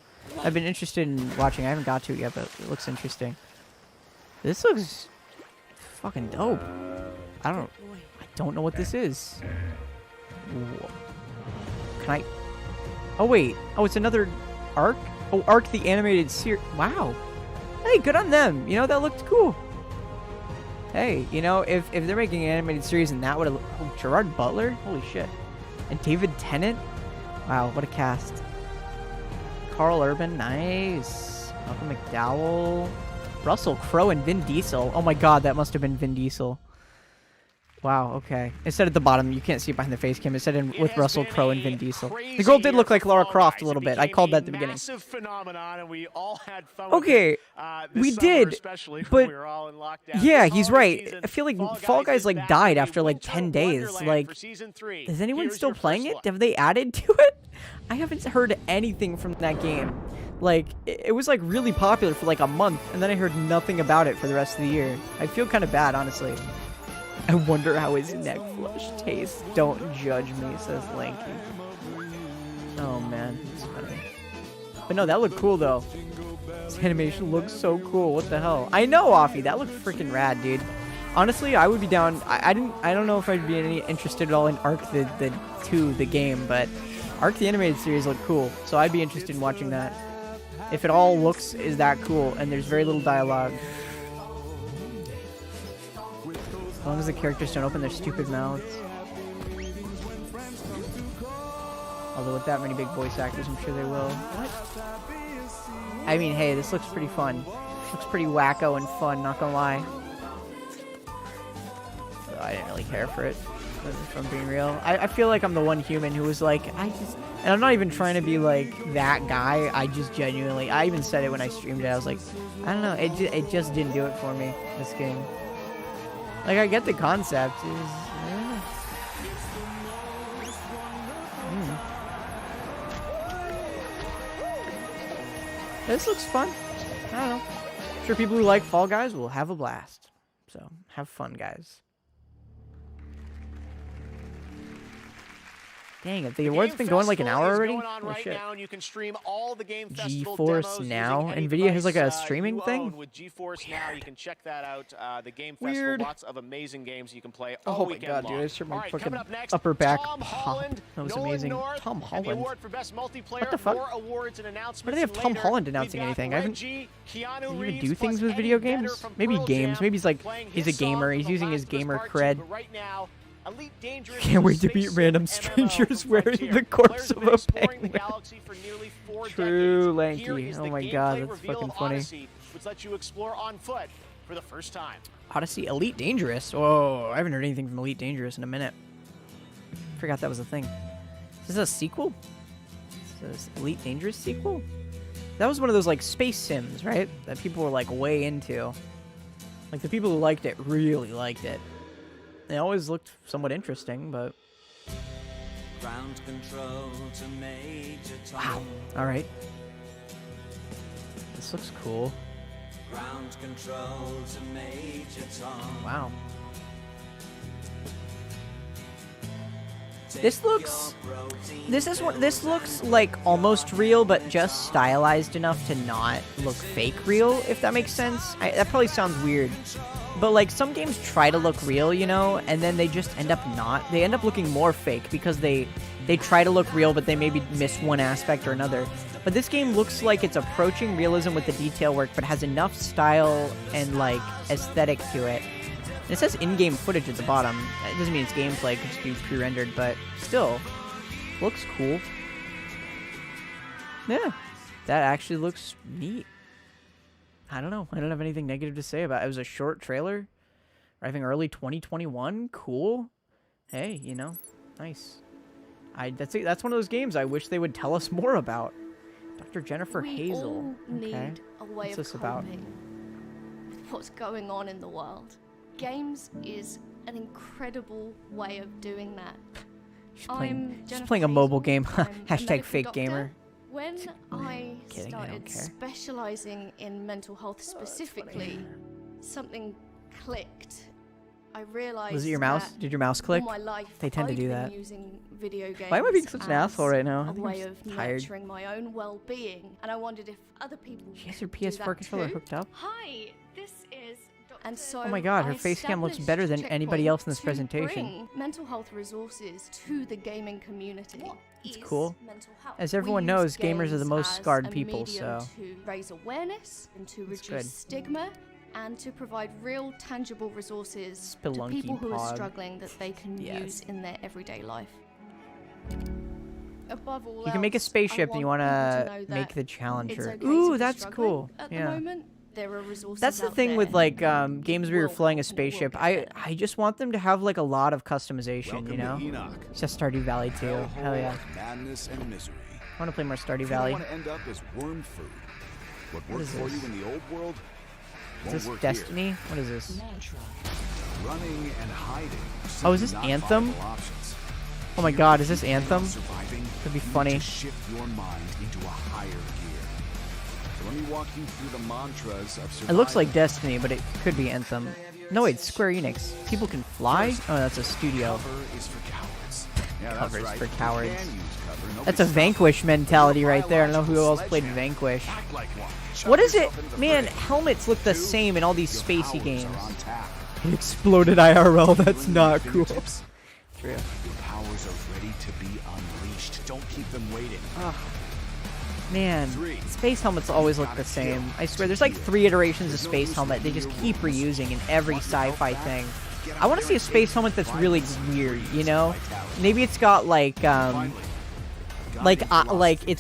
A: I've been interested in watching. I haven't got to it yet, but it looks interesting. This looks fucking dope. I don't know what this is. Can I? Oh wait. Oh, it's another Arc. Oh, Arc the animated series. Wow. Hey, good on them. You know, that looked cool. Hey, you know, if they're making an animated series and that would have... Oh, Gerard Butler? Holy shit. And David Tennant? Wow, what a cast. Carl Urban, nice. Malcolm McDowell. Russell Crowe and Vin Diesel. Oh my god, that must have been Vin Diesel. Wow, okay. It said at the bottom, you can't see it behind the face cam. It said with Russell Crowe and Vin Diesel. The girl did look like Lara Croft a little bit. I called that at the beginning.
D: Phenomenon, and we all had fun
A: Okay, we did, but yeah, he's right. I feel like Fall Guys like died after like 10 days. Like, is anyone still playing it? Have they added to it? I haven't heard anything from that game. Like, it was like really popular for like a month, and then I heard nothing about it for the rest of the year. I feel kind of bad, honestly. I wonder how his neck flush tastes. Don't judge me, says Lanky. Oh man, it's funny. But no, that looked cool though. This animation looks so cool. What the hell? I know, Offie. That looked freaking rad, dude. Honestly, I would be down. I don't know if I'd be any interested at all in Arc the game, but Arc the animated series looked cool, so I'd be interested in watching that. If it all looks is that cool and there's very little dialogue. As long as the characters don't open their stupid mouths. Although with that many big voice actors, I'm sure they will. What? I mean, hey, this looks pretty fun. Looks pretty wacko and fun, not gonna lie. So I didn't really care for it, if I'm being real. I feel like I'm the one human who was like, and I'm not even trying to be like that guy. I just genuinely, I even said it when I streamed it. I was like, I don't know, it just didn't do it for me, this game. Like, I get the concept. This looks fun. I don't know. I'm sure people who like Fall Guys will have a blast. So, have fun, guys. Dang it, the award's been going like an hour already? Holy shit.
D: You can stream all the Game Festival
A: GeForce
D: demos
A: Now?
D: using any
A: NVIDIA has like a
D: device,
A: streaming
D: you
A: thing?
D: own. With GeForce Now, you can check that out. The Game
A: Weird.
D: Festival, lots of amazing games you can play all
A: Oh my
D: weekend
A: god,
D: long.
A: dude, I just hurt my
D: Right,
A: fucking
D: next,
A: upper back
D: Tom
A: pop.
D: Holland,
A: That was
D: Nolan
A: amazing.
D: North,
A: Tom
D: and the
A: Holland.
D: award for Best Multiplayer.
A: What the fuck?
D: More awards and announcements.
A: Why do they have Tom
D: later.
A: Holland announcing
D: We've got
A: anything? I haven't
D: Reggie, Keanu
A: Does he
D: Reeves,
A: even do things
D: plus
A: with video
D: Eddie Vedder
A: games?
D: from
A: Maybe
D: Pearl
A: games.
D: Jam
A: Maybe he's like,
D: playing
A: he's a
D: his song
A: gamer.
D: from
A: He's
D: The
A: using his
D: Last of Us
A: gamer
D: Part 2,
A: cred.
D: but right now, Elite Dangerous
A: Can't wait to
D: space
A: beat
D: sim
A: random
D: MMO
A: strangers
D: from
A: wearing
D: Frontier.
A: the corpse
D: Players
A: of
D: have been
A: a
D: exploring the
A: penguin.
D: galaxy for nearly 4
A: True,
D: decades. Here
A: Lanky.
D: is
A: Oh
D: the
A: my god,
D: gameplay
A: that's
D: reveal
A: fucking
D: of
A: funny.
D: Odyssey, which lets you explore on foot for the first time.
A: Odyssey Elite Dangerous. Whoa, I haven't heard anything from Elite Dangerous in a minute. Forgot that was a thing. Is this a sequel? Is this Elite Dangerous sequel? That was one of those like space sims, right? That people were like way into. Like the people who liked it really liked it. They always looked somewhat interesting, but
G: Ground control to Major Tom.
A: wow. All right. This looks cool.
G: Ground control to Major Tom.
A: Wow. This looks like almost real, but just stylized enough to not look fake real, if that makes sense. That probably sounds weird, but like some games try to look real, you know, and then they just end up not. They end up looking more fake because they try to look real, but they maybe miss one aspect or another. But this game looks like it's approaching realism with the detail work, but has enough style and like aesthetic to it. It says in-game footage at the bottom. It doesn't mean it's gameplay, it could just be pre-rendered, but still, looks cool. Yeah, that actually looks neat. I don't know. I don't have anything negative to say about it. It was a short trailer. Arriving early 2021. Cool. Hey, you know, nice. That's one of those games I wish they would tell us more about. Dr. Jennifer Hazel. Okay.
L: A way
A: What's
L: of
A: this about?
L: coping with what's going on in the world. Games is an incredible way of doing that.
A: She's playing a mobile game. Hashtag fake
L: doctor.
A: gamer.
L: When I
A: Kidding, I don't
L: started
A: care.
L: specializing in mental health specifically, something clicked. I realized
A: Was it your mouse?
L: that
A: Did your mouse click?
L: all my life
A: They tend to
L: I'd
A: do
L: been
A: that.
L: using video games
A: Why am I being such an
L: as
A: asshole right now? I
L: A
A: think I'm
L: way
A: just
L: of
A: tired.
L: nurturing my own well-being, and I wondered if other people
A: She has her
L: could do
A: PS4
L: that
A: controller
L: too.
A: hooked up.
L: Hi, this is and so
A: Oh my god, her
L: I
A: face cam looks
L: established
A: better than anybody else in this
L: Checkpoint
A: presentation.
L: to bring mental health resources to the gaming community.
A: It's cool.
L: Mental health.
A: As
L: We
A: everyone
L: use
A: knows, gamers are the
L: games
A: most
L: as
A: scarred
L: a
A: people,
L: medium
A: so
L: to raise awareness and to
A: That's
L: reduce
A: good.
L: stigma and to provide real tangible resources to
A: Spelunky
L: people who are
A: pod.
L: struggling that they can
A: Yes.
L: use in their everyday life. Above all
A: you can make a
L: else,
A: spaceship
L: I
A: and you
L: want
A: want
L: people
A: to
L: to know
A: make
L: that
A: the
L: it's
A: Challenger.
L: okay to
A: Ooh,
L: be
A: that's
L: struggling
A: cool.
L: at the
A: Yeah.
L: moment. There are resources
A: That's the
L: out
A: thing
L: there.
A: with like
L: It
A: games where you're
L: will
A: flying a
L: help and it will
A: spaceship.
L: get
A: I
L: better.
A: just want them to have like a lot of customization,
M: Welcome
A: you
M: to
A: know?
M: Enoch.
A: It's just Stardew Valley too. Hell yeah.
M: Madness and misery.
A: I want to play more Stardew
M: If
A: Valley.
M: you don't want to end up as worm food. What
A: What
M: worked
A: is
M: for
A: this?
M: you in the old world
A: Is
M: won't
A: this
M: work
A: Destiny? What is this?
M: here. Running and hiding. are
A: Oh, is
M: simply
A: this
M: not
A: Anthem?
M: viable options.
A: Oh my god, is this
M: If you plan on
A: Anthem?
M: surviving,
A: Could be
M: you need
A: funny.
M: to shift your mind into a higher gear. So let me walk you through the mantras of survival.
A: It looks like Destiny, but it could be Anthem. No, wait, Square Enix. People can fly? Oh, that's a studio.
M: Cover is for cowards. Yeah, that's
A: Covers
M: right.
A: for
M: You
A: cowards.
M: can use cover. Nobody
A: That's a
M: stops
A: Vanquish
M: you.
A: mentality
M: Your
A: right there. I don't know who else
M: biological
A: played
M: sledgehammer.
A: Vanquish.
M: Act like one. Shove
A: What is it?
M: yourself into the
A: Man,
M: fray.
A: helmets look the
M: Two,
A: same in all these
M: your
A: spacey
M: powers
A: games.
M: are on tap.
A: It exploded IRL. That's not cool.
M: Fingertips.
A: True.
M: Your powers are ready to be unleashed. Don't keep them waiting.
A: Man, space helmets always look the same. I swear, there's like 3 iterations of space helmet they just keep reusing in every sci-fi thing. I want to see a space helmet that's really weird, you know? Maybe it's got like it's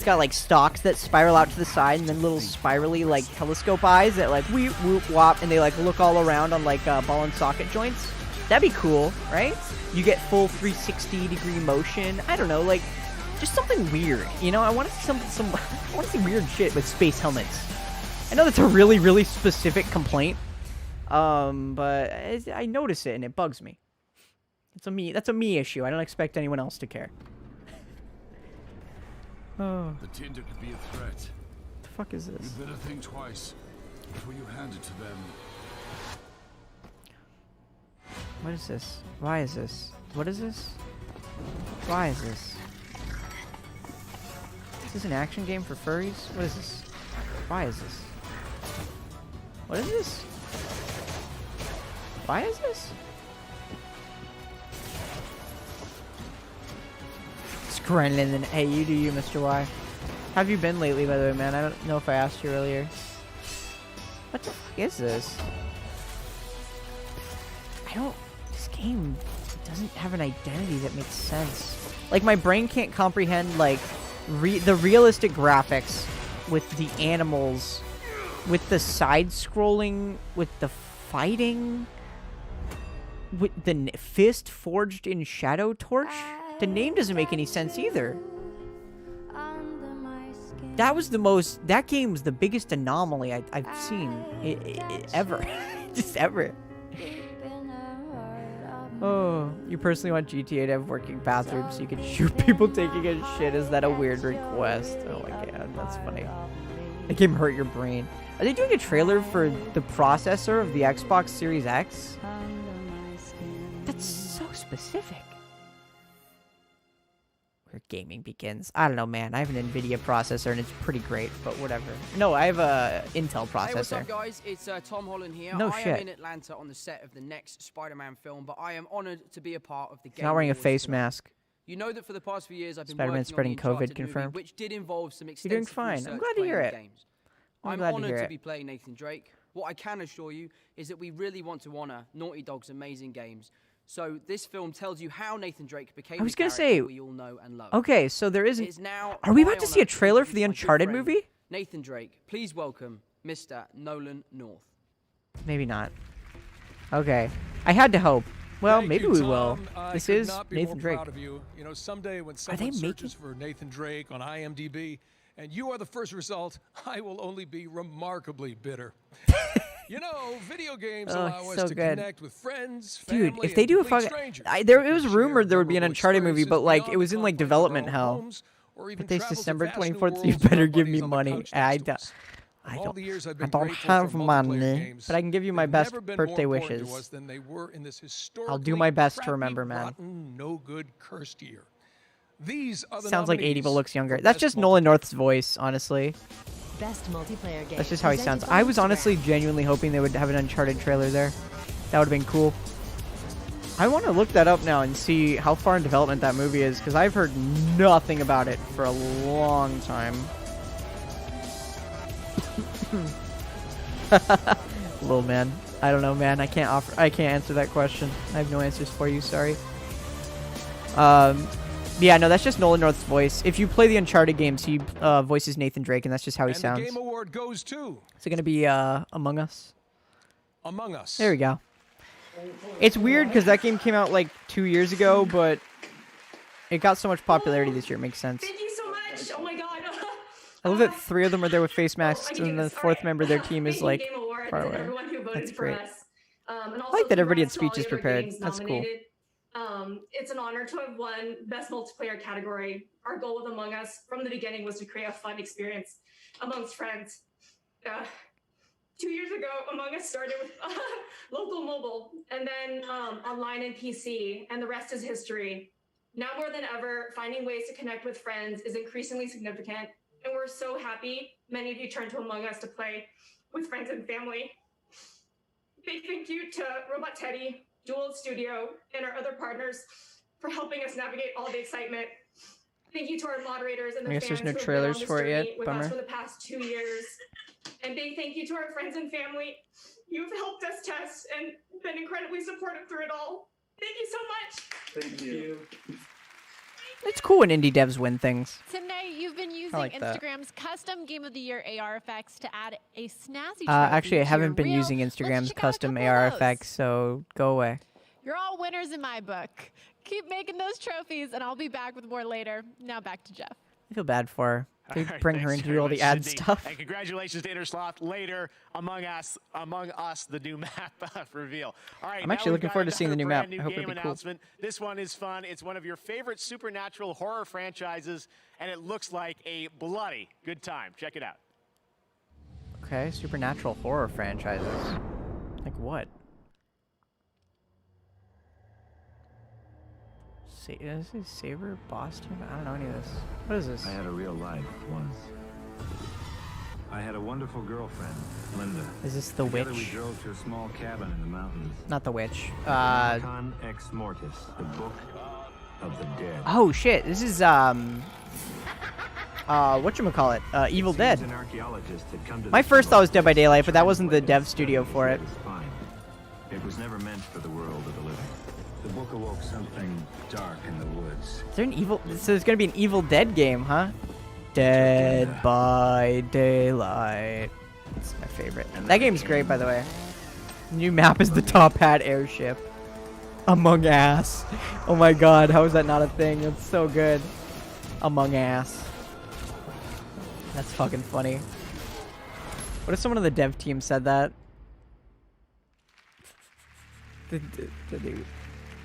A: got like stalks that spiral out to the side and then little spirally like telescope eyes that like whoop whoop whop and they like look all around on like ball and socket joints. That'd be cool, right? You get full 360-degree motion. I don't know, like just something weird, you know? I want to see some I want to see weird shit with space helmets. I know that's a really, really specific complaint, but I notice it and it bugs me. That's a me issue. I don't expect anyone else to care. Oh.
V: The tinder could be a threat.
A: The fuck is this?
V: You better think twice before you hand it to them.
A: What is this? Why is this? What is this? Why is this? Is this an action game for furries? What is this? Why is this? What is this? Why is this? Screnlin and hey, you do you, Mr. Y. How have you been lately, by the way, man? I don't know if I asked you earlier. What the fuck is this? This game doesn't have an identity that makes sense. Like, my brain can't comprehend, like, the realistic graphics with the animals, with the side-scrolling, with the fighting, with the fist forged in Shadow Torch. The name doesn't make any sense either. That game was the biggest anomaly I've seen ever. Just ever. Oh, you personally want GTA to have working bathrooms so you can shoot people taking a shit? Is that a weird request? Oh my god, that's funny. That game hurt your brain. Are they doing a trailer for the processor of the Xbox Series X? That's so specific. where gaming begins. I don't know, man. I have an NVIDIA processor, and it's pretty great, but whatever. No, I have a Intel processor.
O: Hey, what's up, guys? It's Tom Holland here.
A: No
O: I
A: shit.
O: am in Atlanta on the set of the next Spider-Man film, but I am honored to be a part of the game.
A: Not wearing a
O: Awards
A: face
O: tonight.
A: mask.
O: You know that for the past few years, I've been
A: Spider-Man
O: working
A: spreading
O: on the
A: COVID
O: Uncharted
A: confirmed.
O: movie, which did involve some
A: You're
O: extensive
A: doing fine. I'm
O: research
A: glad to
O: playing
A: hear
O: the
A: it.
O: games.
A: I'm
O: I'm
A: glad to
O: honored
A: hear
O: to
A: it.
O: be playing Nathan Drake. What I can assure you is that we really want to honor Naughty Dog's amazing games. So this film tells you how Nathan Drake became
A: I was
O: the
A: gonna
O: character
A: say,
O: we all know and love.
A: okay, so there
O: It
A: isn't.
O: is now
A: Are we
O: my
A: about to see a
O: honor
A: trailer for the
O: introduce my good
A: Uncharted
O: friend,
A: movie?
O: Nathan Drake. Please welcome Mr. Nolan North.
A: Maybe not. Okay, I had to hope. Well,
P: Thank
A: maybe
P: you,
A: we
P: Tom.
A: will.
P: I
A: This
P: could
A: is
P: not be
A: Nathan
P: more
A: Drake.
P: proud of you. You know, someday when
A: Are they
P: someone
A: making?
P: searches for Nathan Drake on IMDb and you are the first result, I will only be remarkably bitter. You know, video games
A: Oh,
P: allow us
A: so
P: to
A: good.
P: connect with friends,
A: Dude,
P: family,
A: if they
P: and
A: do a
P: complete
A: fucking,
P: strangers.
A: it was rumored there would be an Uncharted movie, but like it was in like development hell. But this December 24th, you better give me money. I don't have money, but I can give you my best birthday wishes.
P: Than they were in this
A: I'll do my best to
P: crappy,
A: remember, man.
P: rotten, no good, cursed year. These are the
A: Sounds like 80 but
P: nominees
A: looks younger.
P: for
A: That's
P: Best
A: just Nolan North's voice, honestly.
Q: Best multiplayer game.
A: That's just how he sounds. I was honestly genuinely hoping they would have an Uncharted trailer there. That would have been cool. I want to look that up now and see how far in development that movie is, because I've heard nothing about it for a long time. Little man. I don't know, man. I can't answer that question. I have no answers for you, sorry. Yeah, no, that's just Nolan North's voice. If you play the Uncharted games, he voices Nathan Drake, and that's just how he sounds.
P: The Game Award goes to
A: Is it going to be Among Us?
P: Among Us.
A: There we go. It's weird because that game came out like 2 years ago, but it got so much popularity this year. It makes sense.
E: Thank you so much. Oh my god.
A: I love that 3 of them are there with face masks, and the 4th member of their team is like
E: Game Awards
A: far
E: and
A: away.
E: everyone who voted
A: That's
E: for
A: great.
E: us. And
A: I
E: also
A: like that everybody had
E: congrats to all
A: speeches
E: the other
A: prepared.
E: games
A: That's cool.
E: nominated. It's an honor to have won Best Multiplayer category. Our goal with Among Us from the beginning was to create a fun experience amongst friends. 2 years ago, Among Us started with local mobile, and then online and PC, and the rest is history. Now more than ever, finding ways to connect with friends is increasingly significant, and we're so happy many of you turned to Among Us to play with friends and family. Big thank you to Robot Teddy, Jewel Studio, and our other partners for helping us navigate all the excitement. Thank you to our moderators and the
A: I guess
E: fans
A: there's no
E: who have been
A: trailers
E: on this
A: for it yet.
E: journey with
A: Bummer.
E: us for the past 2 years. And big thank you to our friends and family. You've helped us test and been incredibly supportive through it all. Thank you so much.
C: Thank you.
A: It's cool when indie devs win things.
B: Tonight, you've been using
A: like that.
B: Instagram's custom Game of the Year AR effects to add a snazzy trophy
A: Actually, I
B: to
A: haven't
B: your
A: been
B: reel.
A: using
B: Let's
A: Instagram's
B: check out a
A: custom
B: couple
A: AR
B: of those.
A: effects, so go away.
B: You're all winners in my book. Keep making those trophies, and I'll be back with more later. Now back to Jeff.
A: I feel bad for her. They
D: All right,
A: bring her
D: thanks
A: in to
D: very
A: do all the
D: much,
A: ad
D: Sydney.
A: stuff.
D: And congratulations to Intersloth. Later, Among Us, the new map reveal. All right,
A: I'm
D: now
A: actually
D: we've
A: looking
D: got
A: forward to seeing the
D: another
A: new map.
D: brand new
A: I hope it'll
D: game
A: be cool.
D: announcement. This one is fun. It's one of your favorite supernatural horror franchises, and it looks like a bloody good time. Check it out.
A: Okay, supernatural horror franchises. Like what? Is it Saber Boston? I don't know any of this. What is this?
R: I had a real life once. I had a wonderful girlfriend, Linda.
A: Is this The
R: Together
A: Witch?
R: we drove to a small cabin in the mountains.
A: Not The Witch.
R: Con Ex Mortis, the book of the dead.
A: Oh shit! This is whatchamacallit? Evil Dead.
R: An archaeologist had come to
A: My
R: the
A: first thought was
R: symbol
A: Dead by Daylight, but that
R: to
A: wasn't the
R: witness
A: dev studio for it.
R: his spine. It was never meant for the world of the living. The book awoke something dark in the woods.
A: Is there an evil? So there's gonna be an Evil Dead game, huh? Dead by Daylight. It's my favorite. That game's great, by the way. New map is the Top Hat airship. Among Us. Oh my god, how is that not a thing? That's so good. Among Us. That's fucking funny. What if someone on the dev team said that?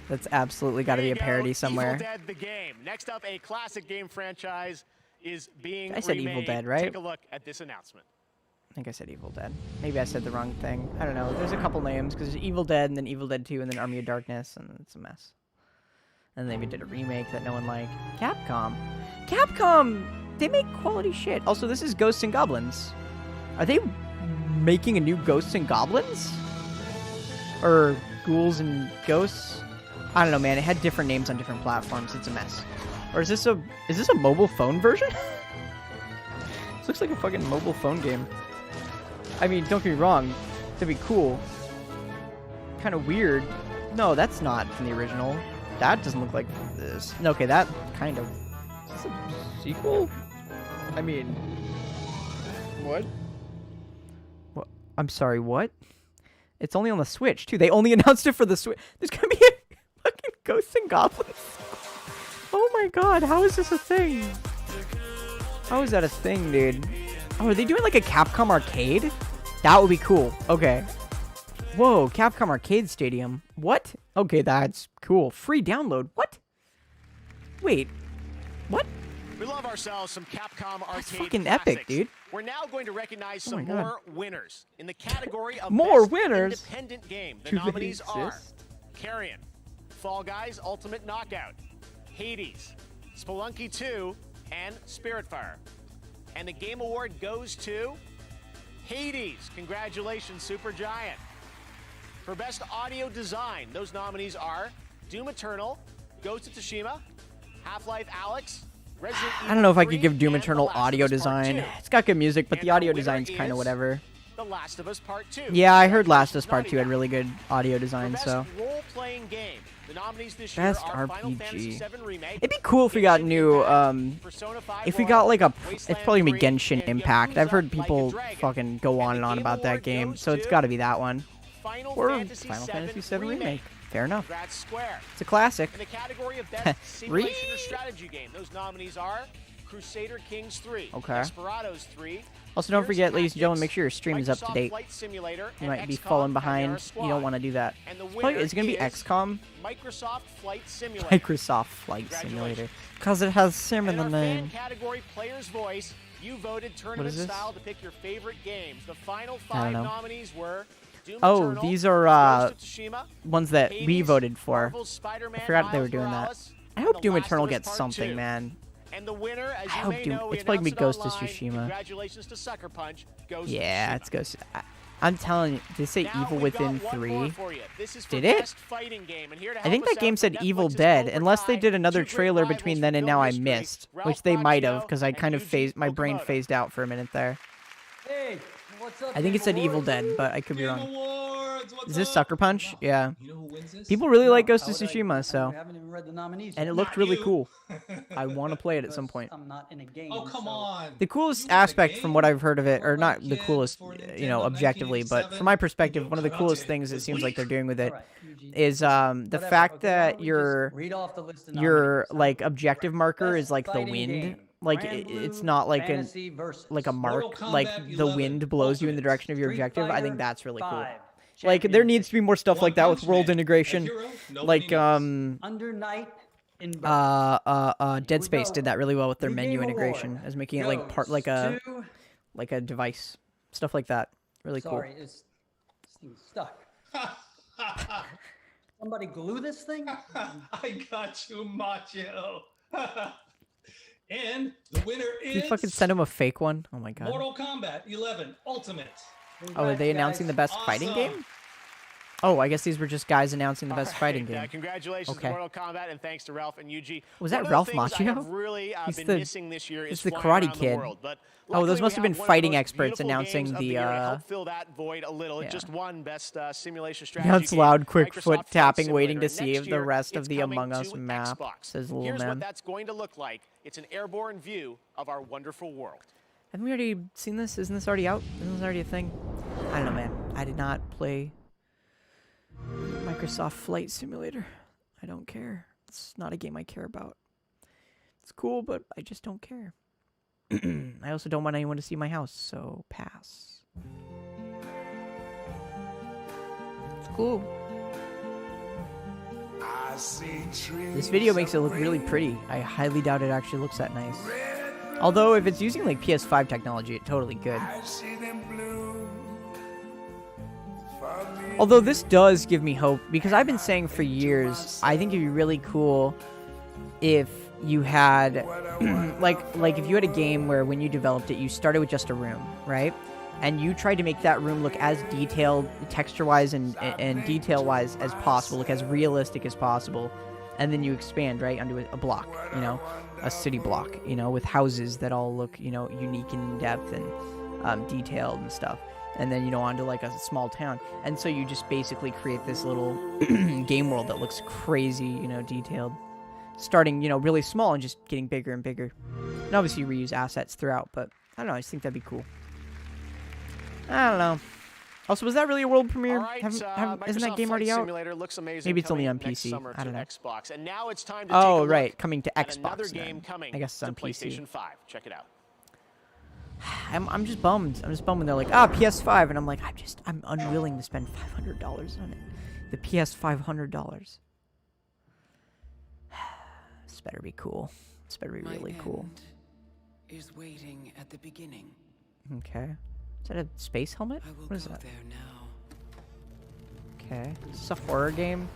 A: That's absolutely got to be a parody somewhere.
D: Evil Dead the game. Next up, a classic game franchise is being
A: I said
D: remade.
A: Evil Dead, right?
D: Take a look at this announcement.
A: I think I said Evil Dead. Maybe I said the wrong thing. I don't know. There's a couple names because there's Evil Dead and then Evil Dead 2 and then Army of Darkness, and it's a mess. And then they did a remake that no one liked. Capcom, they make quality shit. Also, this is Ghosts and Goblins. Are they making a new Ghosts and Goblins? Or Ghouls and Ghosts? I don't know, man. It had different names on different platforms. It's a mess. Or is this a mobile phone version? This looks like a fucking mobile phone game. I mean, don't get me wrong. That'd be cool. Kind of weird. No, that's not from the original. That doesn't look like this. No, okay, that kind of. Is this a sequel? I mean, what? What? I'm sorry, what? It's only on the Switch, too. They only announced it for the Switch. There's gonna be a fucking Ghosts and Goblins. Oh my god, how is this a thing? How is that a thing, dude? Oh, are they doing like a Capcom arcade? That would be cool. Okay. Whoa, Capcom Arcade Stadium. What? Okay, that's cool. Free download. What? Wait. What?
D: We love ourselves some Capcom arcade
A: fucking
D: classics.
A: epic, dude.
D: We're now going to recognize
A: Oh
D: some
A: my God.
D: more winners in the category of
A: More
D: Best
A: winners?
D: Independent Game. The
A: Do they
D: nominees are
A: exist?
D: Carrion, Fall Guys Ultimate Knockout, Hades, Spelunky 2, and Spiritfire. And the Game Award goes to Hades. Congratulations, Supergiant. For Best Audio Design, those nominees are Doom Eternal, Ghost of Tsushima, Half-Life Alyx, Resident
A: I don't know if I could
D: 3,
A: give Doom
D: and
A: Eternal
D: The Last
A: audio
D: of Us Part
A: design.
D: 2.
A: It's got good music, but
D: And
A: the
D: our
A: audio
D: winner
A: design's kind of
D: is
A: whatever.
D: The Last of Us Part 2.
A: Yeah, I heard Last of Us Part
D: Naughty
A: 2 had
D: Dog.
A: really good audio
D: For
A: design,
D: Best
A: so.
D: Role-playing game, the nominees this
A: Best
D: year are Final Fantasy
A: RPG.
D: VII Remake,
A: It'd be cool if we got new,
D: Persona 5
A: if we got like a, it's
D: Wasteland
A: probably gonna be
D: 3,
A: Genshin
D: and
A: Impact. I've heard
D: Yakuza Like a
A: people
D: Dragon.
A: fucking go on and on about that game, so it's gotta be that one.
D: Final
A: Or
D: Fantasy
A: Final
D: VII
A: Fantasy VII
D: Remake.
A: Remake. Fair enough.
D: Congrats, Square.
A: It's a classic.
D: In the category of Best Simulation or Strategy Game, those nominees are Crusader Kings 3,
A: Okay.
D: Desperados 3.
A: Also, don't
D: Gears
A: forget, ladies and
D: Tactics,
A: gentlemen, make sure your stream is up to
D: Microsoft
A: date.
D: Flight Simulator,
A: You
D: and
A: might be
D: XCOM
A: falling
D: Chimera
A: behind. You
D: Squad.
A: don't want to do that.
D: And the
A: It's probably-
D: winner
A: Is it going to be
D: is
A: XCOM?
D: Microsoft Flight Simulator.
A: Microsoft Flight Simulator. Because it has Sim in
D: In
A: the
D: our
A: name.
D: fan category, Player's Voice, you voted tournament
A: this?
D: style to pick your favorite games. The final
A: I don't
D: 5
A: know.
D: nominees were Doom
A: Oh,
D: Eternal,
A: these are
D: Ghost of Tsushima,
A: ones that we
D: Hades,
A: voted for.
D: Marvel's Spider-Man,
A: I forgot they were
D: Miles
A: doing that.
D: Morales,
A: I
D: and
A: hope
D: The
A: Doom
D: Last of
A: Eternal
D: Us
A: gets
D: Part
A: something,
D: 2.
A: man.
D: And the winner, as
A: I
D: you
A: hope
D: may
A: Doom-
D: know, we
A: it's probably
D: announced
A: gonna be
D: it
A: Ghost of
D: online.
A: Tsushima.
D: Congratulations to Sucker Punch. Ghost
A: Yeah,
D: of
A: it's Ghost. I'm telling you, did it say
D: Now
A: Evil
D: we've got
A: Within
D: one
A: 3?
D: more for you. This is for
A: Did it?
D: Best Fighting Game, and here to
A: I think
D: help
A: that
D: us
A: game
D: out
A: said
D: from
A: Evil
D: Netflix's
A: Dead,
D: Cobra
A: unless they
D: Kai,
A: did another
D: two great
A: trailer
D: rivals
A: between
D: from
A: then and
D: film
A: now I
D: history,
A: missed,
D: Ralph
A: which they might have,
D: Macchio
A: because I
D: and
A: kind of
D: Yuji
A: phased, my brain
D: Okamoto.
A: phased out for a minute there.
N: Hey, what's up?
A: I think it said Evil Dead, but I could be wrong. Is this Sucker Punch? Yeah.
N: You know who wins this?
A: People really like Ghost
N: How
A: of
N: would I-
A: Tsushima, so.
N: I haven't even read the nominees.
A: And
N: yet.
A: it looked really cool. I want to play it at some point.
N: I'm not in a game.
S: Oh, come on.
A: The coolest aspect from what I've heard of it, or not the coolest, you know, objectively, but from my perspective, one of the coolest things it seems like they're doing with it is the fact that your like objective marker is like the wind. Like it's not like a mark, like the wind blows you in the direction of your objective. I think that's really cool. Like there needs to be more stuff like that with world integration. Like
N: Under Night in
A: Dead Space did that really well with their menu integration, as making it like part like a device, stuff like that. Really cool.
N: Sorry, this thing's stuck. Somebody glue this thing?
S: I got you, Macho. And the winner
A: Can
S: is
A: you fucking send him a fake one? Oh my god.
S: Mortal Kombat 11 Ultimate.
A: Oh, are they announcing the best fighting game? Oh, I guess these were just guys announcing the best fighting game.
D: Congratulations to Mortal Kombat, and thanks to Ralph and Yuji.
A: Was that
D: One of the
A: Ralph
D: things I have
A: Macchio?
D: really
A: He's
D: been
A: the-
D: missing this year
A: he's
D: is
A: the
D: flying
A: Karate
D: around the
A: Kid.
D: world, but
A: Oh, those
D: luckily
A: must have
D: we
A: been
D: have one of the
A: fighting
D: most
A: experts
D: beautiful
A: announcing
D: games of
A: the,
D: year to help fill that void a little. It just won best simulation strategy.
A: Announced
D: game,
A: loud, quick
D: Microsoft
A: foot
D: Flight
A: tapping, waiting to
D: Simulator.
A: see
D: Next
A: the
D: year,
A: rest of
D: it's
A: the
D: coming
A: Among Us
D: to
A: map,
D: Xbox.
A: says Little
D: Here's
A: Man.
D: what that's going to look like. It's an airborne view of our wonderful world.
A: Haven't we already seen this? Isn't this already out? Isn't this already a thing? I don't know, man. I did not play Microsoft Flight Simulator. I don't care. It's not a game I care about. It's cool, but I just don't care. I also don't want anyone to see my house, so pass. It's cool. This video makes it look really pretty. I highly doubt it actually looks that nice. Although, if it's using like PS5 technology, it's totally good.
I: I see them blue for me
A: Although this does give me hope, because I've been saying for years, I think it'd be really cool if you had, like if you had a game where when you developed it, you started with just a room, right? And you tried to make that room look as detailed, texture-wise and detail-wise as possible, look as realistic as possible. And then you expand, right, onto a block, you know, a city block, you know, with houses that all look, you know, unique and in-depth and detailed and stuff. And then, you know, onto like a small town. And so you just basically create this little game world that looks crazy, you know, detailed. Starting, you know, really small and just getting bigger and bigger. And obviously you reuse assets throughout, but I don't know, I just think that'd be cool. I don't know. Also, was that really a world premiere?
D: Right,
A: isn't that
D: Microsoft
A: game already
D: Flight
A: out?
D: Simulator looks amazing.
A: Maybe it's only on
D: next
A: PC.
D: summer
A: I don't
D: to
A: know.
D: Xbox. And now it's time to take a
A: Oh,
D: look
A: right. Coming to
D: at
A: Xbox.
D: another
A: then.
D: game coming
A: I guess it's
D: to
A: on PC.
D: PlayStation 5. Check it out.
A: I'm just bummed. I'm just bummed when they're like, PS5. And I'm like, I'm unwilling to spend $500 on it. The PS5 $100. This better be cool. This better be really cool.
G: Is waiting at the beginning.
A: Okay. Is that a space helmet?
G: I will
A: What is
G: go
A: that?
G: there now.
A: Okay. Is this a horror game?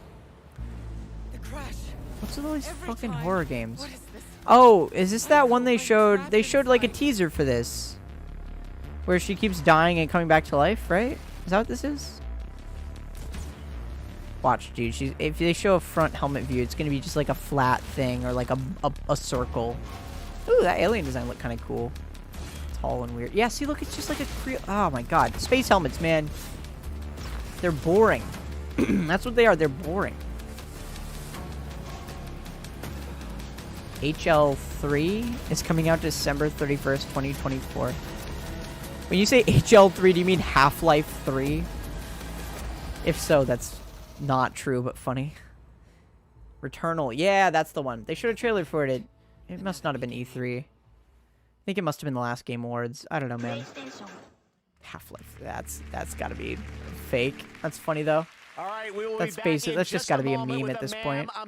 G: The crash.
A: What's with all these
G: Every
A: fucking
G: time.
A: horror games?
G: What is this?
A: Oh, is this that one they showed? They showed like a teaser for this. Where she keeps dying and coming back to life, right? Is that what this is? Watch, dude. If they show a front helmet view, it's gonna be just like a flat thing or like a circle. Ooh, that alien design looked kind of cool. Tall and weird. Yeah, see, look, it's just like a oh my god. Space helmets, man. They're boring. That's what they are. They're boring. HL3 is coming out December 31st, 2024. When you say HL3, do you mean Half-Life 3? If so, that's not true, but funny. Returnal. Yeah, that's the one. They showed a trailer for it. It must not have been E3. I think it must have been the last Game Awards. I don't know, man. Half-Life. That's got to be fake. That's funny, though.
D: All right, we will
A: That's
D: be back
A: basic.
D: in
A: That's just got to be a
D: moment
A: meme
D: with
A: at this
D: man,
A: point.
D: a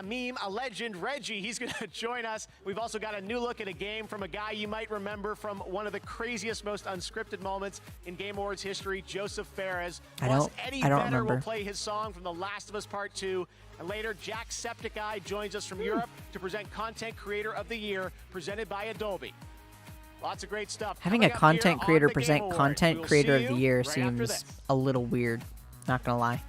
D: meme, a legend, Reggie. He's going to join us. We've also got a new look at a game from a guy you might remember from one of the craziest, most unscripted moments in Game Awards history, Joseph Fares. Plus, Eddie
A: I don't
D: Vedder
A: remember.
D: will play his song from The Last of Us Part 2. And later, Jack Septiceye joins us from Europe to present Content Creator of the Year, presented by Adobe. Lots of great stuff.
A: Having a
D: Coming up
A: content
D: here
A: creator
D: on the Game
A: present
D: Awards.
A: Content
D: We'll
A: Creator
D: see
A: of the
D: you
A: Year
D: right after
A: seems
D: this.
A: a little weird. Not gonna lie.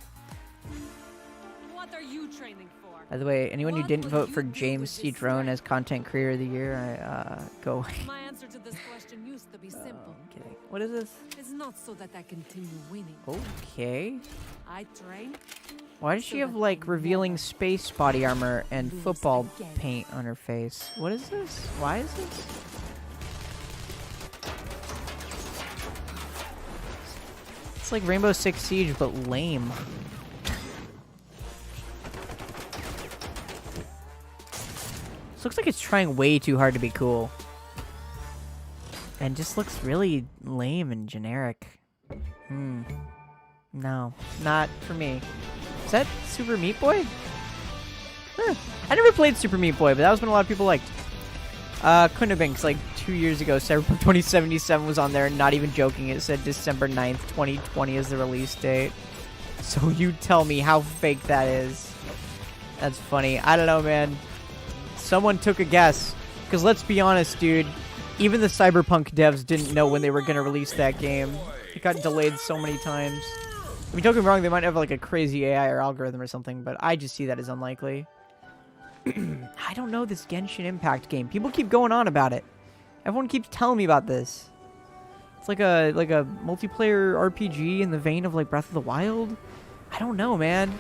K: What are you training for?
A: By the way, anyone who didn't vote for James C. Drone as Content Creator of the Year, go away.
K: My answer to this question used to be simple.
A: I'm kidding. What is this?
K: It's not so that I continue winning.
A: Okay.
K: I train.
A: Why does she have, like, revealing space body armor and football paint on her face? What is this? Why is this? It's like Rainbow Six Siege, but lame. This looks like it's trying way too hard to be cool. And just looks really lame and generic. No, not for me. Is that Super Meat Boy? Huh. I never played Super Meat Boy, but that was when a lot of people liked. Couldn't have been, 'cause like 2 years ago, Cyberpunk 2077 was on there, and not even joking, it said December 9th, 2020 is the release date. So you tell me how fake that is. That's funny. I don't know, man. Someone took a guess. Because let's be honest, dude. Even the Cyberpunk devs didn't know when they were going to release that game. It got delayed so many times. I mean, don't get me wrong, they might have like a crazy AI or algorithm or something, but I just see that as unlikely. I don't know this Genshin Impact game. People keep going on about it. Everyone keeps telling me about this. It's like a multiplayer RPG in the vein of like Breath of the Wild. I don't know, man.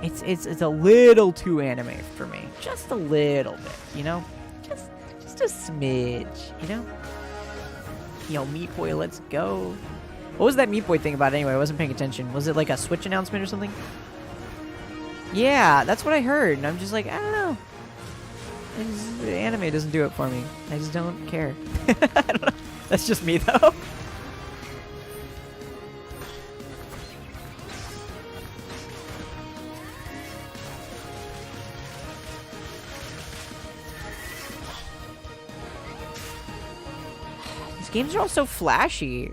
A: It's a little too anime for me. Just a little bit, you know? Just a smidge, you know? Yo, Meat Boy, let's go. What was that Meat Boy thing about anyway? I wasn't paying attention. Was it like a Switch announcement or something? Yeah, that's what I heard. And I'm just like, I don't know. The anime doesn't do it for me. I just don't care. I don't know. That's just me, though. These games are all so flashy.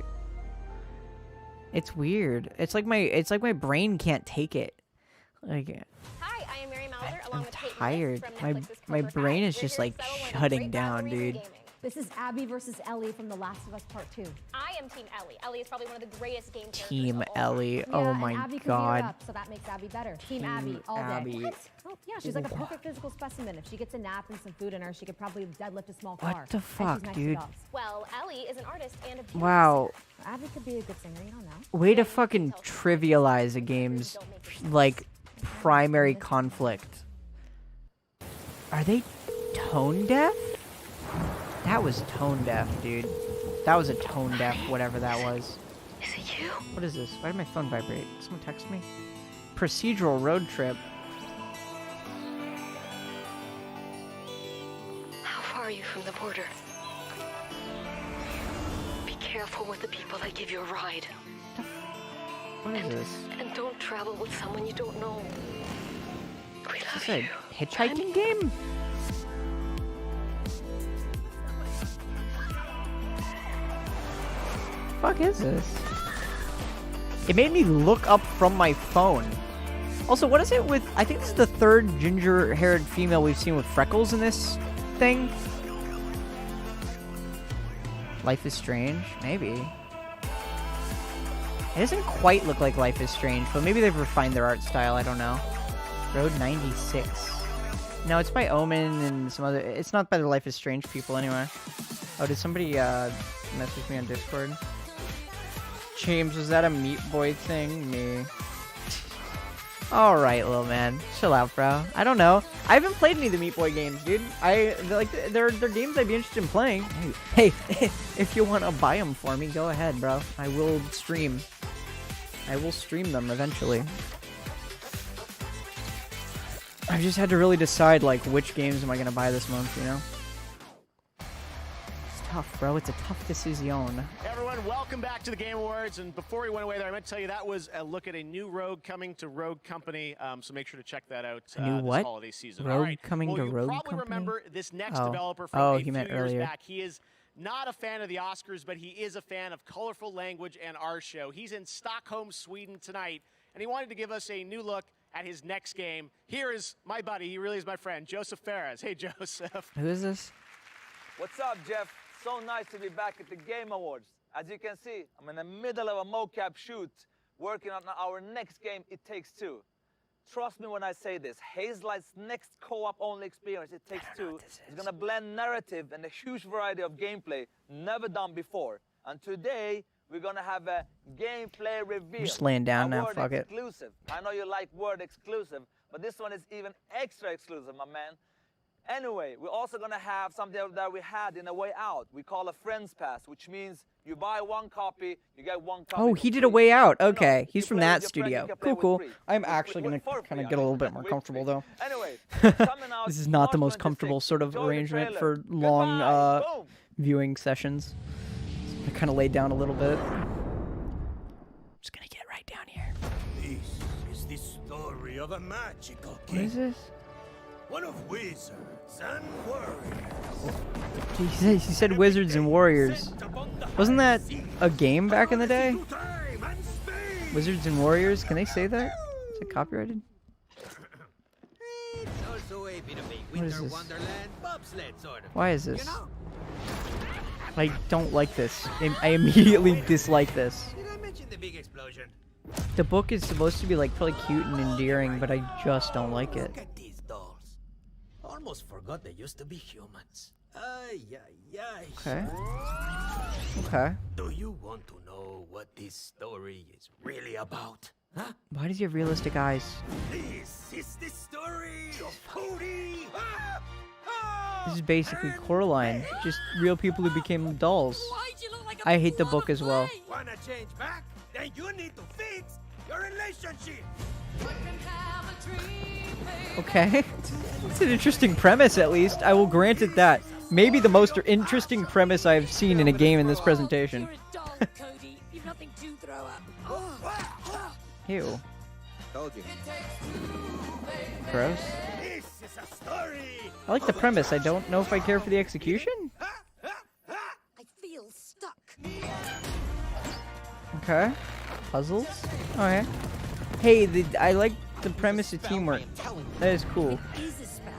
A: It's weird. It's like my brain can't take it. Like,
T: Hi, I am Mary Mauser, along with Kate
A: tired. My brain is just like shutting down, dude.
U: This is Abby versus Ellie from The Last of Us Part 2.
T: I am Team Ellie. Ellie is probably one of the greatest game characters
A: Team
T: of all
A: Ellie.
U: Yeah,
A: Oh
U: and
A: my
U: Abby can beat her
A: god.
U: up, so that makes Abby better. Team Abby all day.
A: Abby.
U: What? Oh, yeah, she's like a perfect physical specimen. If she gets a nap and some food in her, she could probably deadlift a small car.
A: What the
U: And she's
A: fuck,
U: nice to
A: dude?
U: dogs.
T: Well, Ellie is an artist and a beauty
A: Wow.
U: Abby could be a good singer, you don't know.
A: Way to fucking trivialize a game's like primary conflict. Are they tone deaf? That was tone deaf, dude. That was a tone deaf, whatever that was.
L: Is it you?
A: What is this? Why did my phone vibrate? Someone text me? Procedural road trip.
L: How far are you from the border? Be careful with the people that give you a ride.
A: What is this?
L: And don't travel with someone you don't know. We
A: Is
L: love
A: this
L: you.
A: a hitchhiking game? Fuck is this? It made me look up from my phone. Also, what is it with... I think this is the third ginger-haired female we've seen with freckles in this thing. Life is Strange? Maybe. It doesn't quite look like Life is Strange, but maybe they've refined their art style. I don't know. Road 96. No, it's by Omen and some other... It's not by the Life is Strange people, anyway. Oh, did somebody message me on Discord? James, was that a Meat Boy thing? Me. Alright, little man. Chill out, bro. I don't know. I haven't played any of the Meat Boy games, dude. They're games I'd be interested in playing. Hey, if you want to buy them for me, go ahead, bro. I will stream. I will stream them eventually. I've just had to really decide, like, which games am I going to buy this month, you know? It's tough, bro. It's a tough decision.
D: Hey everyone, welcome back to the Game Awards. And before we went away there, I meant to tell you that was a look at a new Rogue coming to Rogue Company. So make sure to check that out
A: A new
D: this
A: what?
D: holiday season.
A: Rogue
D: All right.
A: coming to
D: you
A: Rogue
D: probably
A: Company?
D: remember this next
A: Oh.
D: developer from
A: Oh,
D: a
A: he
D: few
A: meant
D: years
A: earlier.
D: back. He is not a fan of the Oscars, but he is a fan of colorful language and our show. He's in Stockholm, Sweden tonight, and he wanted to give us a new look at his next game. Here is my buddy. He really is my friend, Joseph Ferraz. Hey, Joseph.
A: Who is this?
W: What's up, Jeff? So nice to be back at the Game Awards. As you can see, I'm in the middle of a mocap shoot, working on our next game, It Takes Two. Trust me when I say this, Hazelight's next co-op only experience, It Takes Two, is gonna blend narrative and a huge variety of gameplay never done before. And today, we're gonna have a gameplay reveal.
A: I'm just laying down now,
W: word
A: fuck it.
W: exclusive. I know you like word exclusive, but this one is even extra exclusive, my man. Anyway, we're also gonna have something that we had in A Way Out. We call a Friends Pass, which means you buy one copy, you get one copy.
A: Oh, he did A Way Out. Okay, he's from that studio. Cool, cool. I'm actually gonna kind of get a little bit more comfortable, though.
W: Anyway,
A: This is not the most comfortable sort of arrangement for long viewing sessions. I kind of laid down a little bit. Just gonna get right down here.
X: This is the story of a magical
A: What
X: king.
A: is this?
X: One of wizards and warriors.
A: He said Wizards and Warriors. Wasn't that a game back in the day? Wizards and Warriors? Can they say that? Is it copyrighted?
X: It's also a bit of a
A: What is
X: winter
A: this?
X: wonderland bobsled sort of.
A: Why is
X: You
A: this?
X: know?
A: I don't like this. I immediately dislike this.
X: Did I mention the big explosion?
A: The book is supposed to be like really cute and endearing, but I just don't like it.
X: Look at these dolls. Almost forgot they used to be humans. Ay, ay, ay.
A: Okay. Okay.
X: Do you want to know what this story is really about? Huh?
A: Why does he have realistic eyes?
X: This is the story of Cody.
A: This is basically Coraline. Just real people who became dolls. I hate the book as well.
X: Wanna change back? Then you need to fix your relationship.
A: Okay. It's an interesting premise, at least. I will grant it that. Maybe the most interesting premise I've seen in a game in this presentation. Ew.
X: Told you.
A: Gross.
X: This is a story.
A: I like the premise. I don't know if I care for the execution.
Y: I feel stuck.
A: Okay. Puzzles? Okay. Hey, I like the premise of teamwork. That is cool.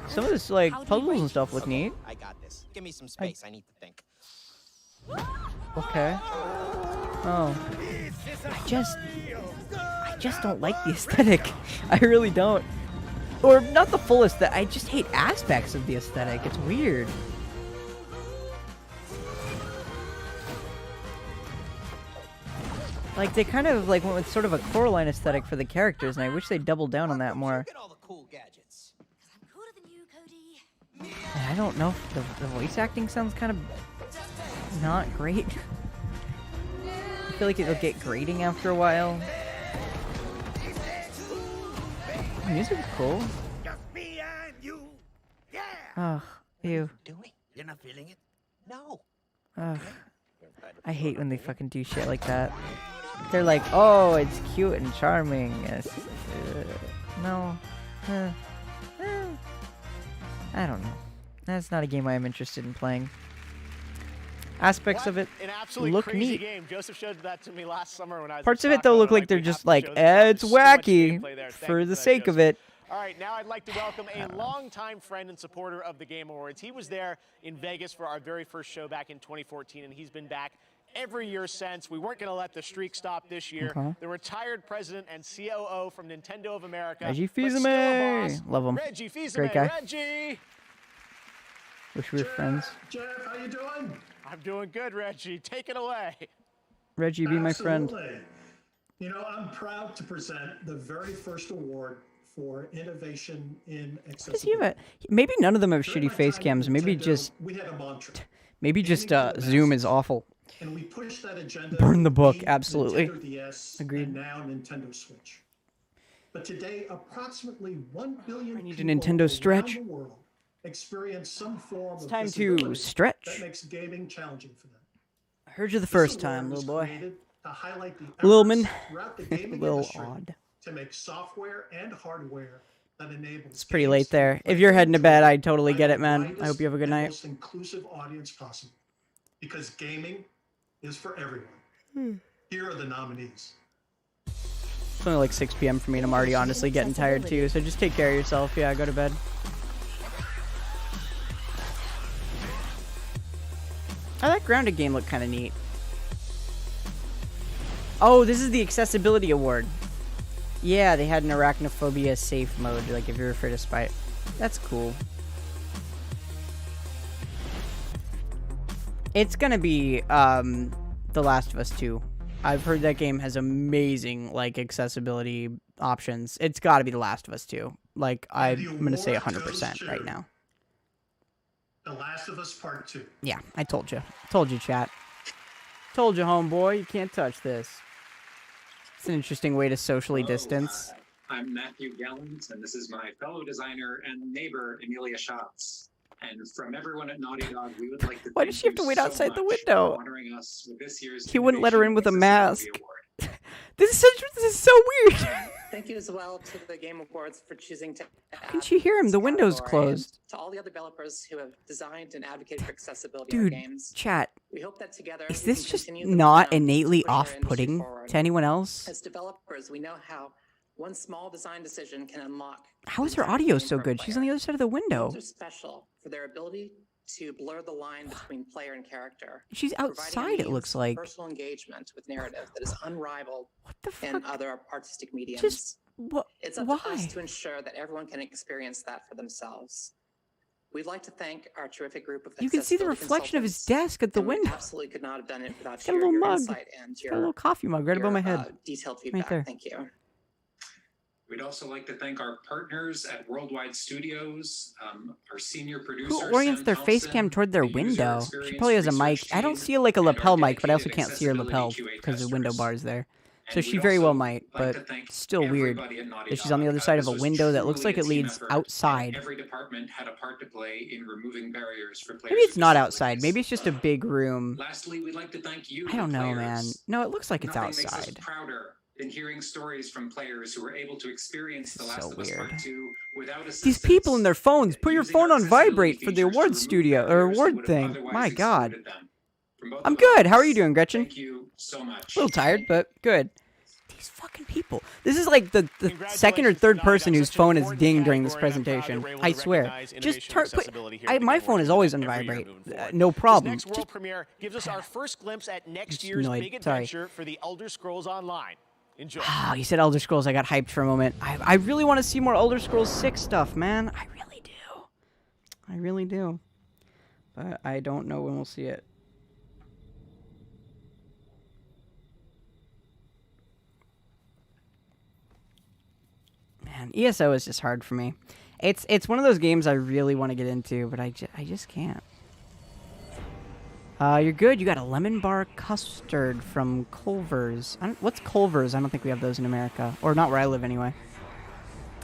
A: Some of this, like, puzzles and stuff look neat.
F: I got this. Give me some space. I need to think.
A: Okay. Oh. I just don't like the aesthetic. I really don't. Or not the full aesthetic. I just hate aspects of the aesthetic. It's weird. Like, they kind of like went with sort of a Coraline aesthetic for the characters, and I wish they'd doubled down on that more. And I don't know if the voice acting sounds kind of not great. I feel like it'll get grating after a while. The music is cool. Ugh, ew.
F: You're not feeling it? No.
A: Ugh. I hate when they fucking do shit like that. They're like, oh, it's cute and charming. Yes. No. I don't know. That's not a game I am interested in playing. Aspects of it look neat.
D: Game. Joseph showed that to me last summer when I was
A: Parts of it though look like they're just like, it's wacky for the sake of it.
D: All right, now I'd like to welcome a longtime friend and supporter of the Game Awards. He was there in Vegas for our very first show back in 2014, and he's been back every year since. We weren't going to let the streak stop this year. The retired president and COO from Nintendo of America.
A: Reggie Fils-Aimé. Love him.
D: Reggie Fils-Aimé.
A: Great guy.
D: Reggie.
A: Wish we were friends.
S: Jeff, how you doing?
D: I'm doing good, Reggie. Take it away.
A: Reggie, be my friend.
S: You know, I'm proud to present the very first award for innovation in accessibility.
A: Maybe none of them have shitty face cams. Maybe just Zoom is awful.
S: And we pushed that agenda.
A: Burn the book, absolutely.
S: Nintendo DS,
A: Agreed.
S: And now Nintendo Switch. But today, approximately 1 billion
A: I need a Nintendo Stretch.
S: around the world experience some form of
A: time to
S: disability
A: stretch.
S: that makes gaming challenging for them.
A: I heard you the first time, little boy.
S: To highlight the
A: Lil man.
S: throughout the gaming
A: Little
S: industry
A: odd.
S: to make software and hardware that enables
A: It's pretty late there. If you're heading to bed, I totally get it, man. I hope you have a good night.
S: most inclusive audience possible, because gaming is for everyone. Here are the nominees.
A: It's only like 6 p.m. for me, and I'm already honestly getting tired too, so just take care of yourself. Yeah, go to bed. Oh, that grounded game looked kind of neat. Oh, this is the accessibility award. Yeah, they had an arachnophobia safe mode, like if you're afraid of spiders. That's cool. It's gonna be The Last of Us 2. I've heard that game has amazing like accessibility options. It's got to be The Last of Us 2. Like I'm gonna say 100% right now.
S: The Last of Us Part 2.
A: Yeah, I told you. Told you, chat. Told you, homeboy. You can't touch this. It's an interesting way to socially distance.
H: I'm Matthew Gallant, and this is my fellow designer and neighbor, Amelia Schatz. And from everyone at Naughty Dog, we would like to
A: Why does she have to wait outside the window?
H: honoring us with this year's
A: He wouldn't let her in with a mask.
H: Award.
A: This is so weird.
J: Thank you as well to the Game Awards for choosing to
A: Can she hear him? The window's closed.
J: to all the other developers who have designed and advocated for accessibility
A: Dude,
J: in games.
A: chat.
J: We hope that together
A: Is
J: we
A: this
J: can
A: just
J: continue the
A: not
J: momentum
A: innately
J: to push our industry
A: off-putting
J: forward.
A: to anyone else?
J: As developers, we know how one small design decision can unlock.
A: How is her audio so good? She's on the other side of the window.
J: Games are special for their ability to blur the line between player and character.
A: She's
J: providing a
A: outside, it
J: means
A: looks
J: of
A: like.
J: personal engagement with narrative that is unrivaled
A: the
J: in other artistic mediums.
A: Just what?
J: It's up
A: Why?
J: to us to ensure that everyone can experience that for themselves. We'd like to thank our terrific group of
A: You can see the
J: accessibility
A: reflection of his
J: consultants,
A: desk at the
J: and we
A: window.
J: absolutely could not have done it without
A: He's got a little
J: your
A: mug.
J: insight and
A: He's got
J: your
A: a little coffee mug right above my
J: your,
A: head.
J: detailed feedback.
A: there.
J: Thank you.
H: We'd also like to thank our partners at Worldwide Studios, our senior producer,
A: Who orients
H: Sam
A: their face
H: Thompson,
A: cam toward their window? She probably has a mic. I don't see like a lapel mic, but I also can't see her lapel because the window bar's there. So she very well might, but still weird that she's on the other side of a window that looks like it leads outside.
H: Every department had a part to play in removing barriers for players.
A: Maybe it's not outside. Maybe it's just a big room.
H: Lastly, we'd like to thank you.
A: I don't
H: the
A: know,
H: players.
A: man. No, it looks like it's
H: Nothing makes us
A: outside.
H: prouder than hearing stories from players who were able to experience The Last
A: So
H: of Us
A: weird.
H: Part 2 without
A: These
H: assistance.
A: people and their phones. Put your phone on vibrate for the award studio or award thing. My God. I'm good. How are you doing, Gretchen?
H: Thank you so much.
A: A little tired, but good. These fucking people. This is like the second or third person whose phone is dinged during this presentation. I swear. Just turn. My phone is always on vibrate. No problem.
D: This next world premiere gives us our first glimpse at next year's big adventure for the Elder Scrolls Online. Enjoy.
A: Ah, you said Elder Scrolls. I got hyped for a moment. I really want to see more Elder Scrolls 6 stuff, man. I really do. I really do. But I don't know when we'll see it. Man, ESO is just hard for me. It's one of those games I really want to get into, but I just can't. You're good. You got a lemon bar custard from Culver's. What's Culver's? I don't think we have those in America. Or not where I live, anyway.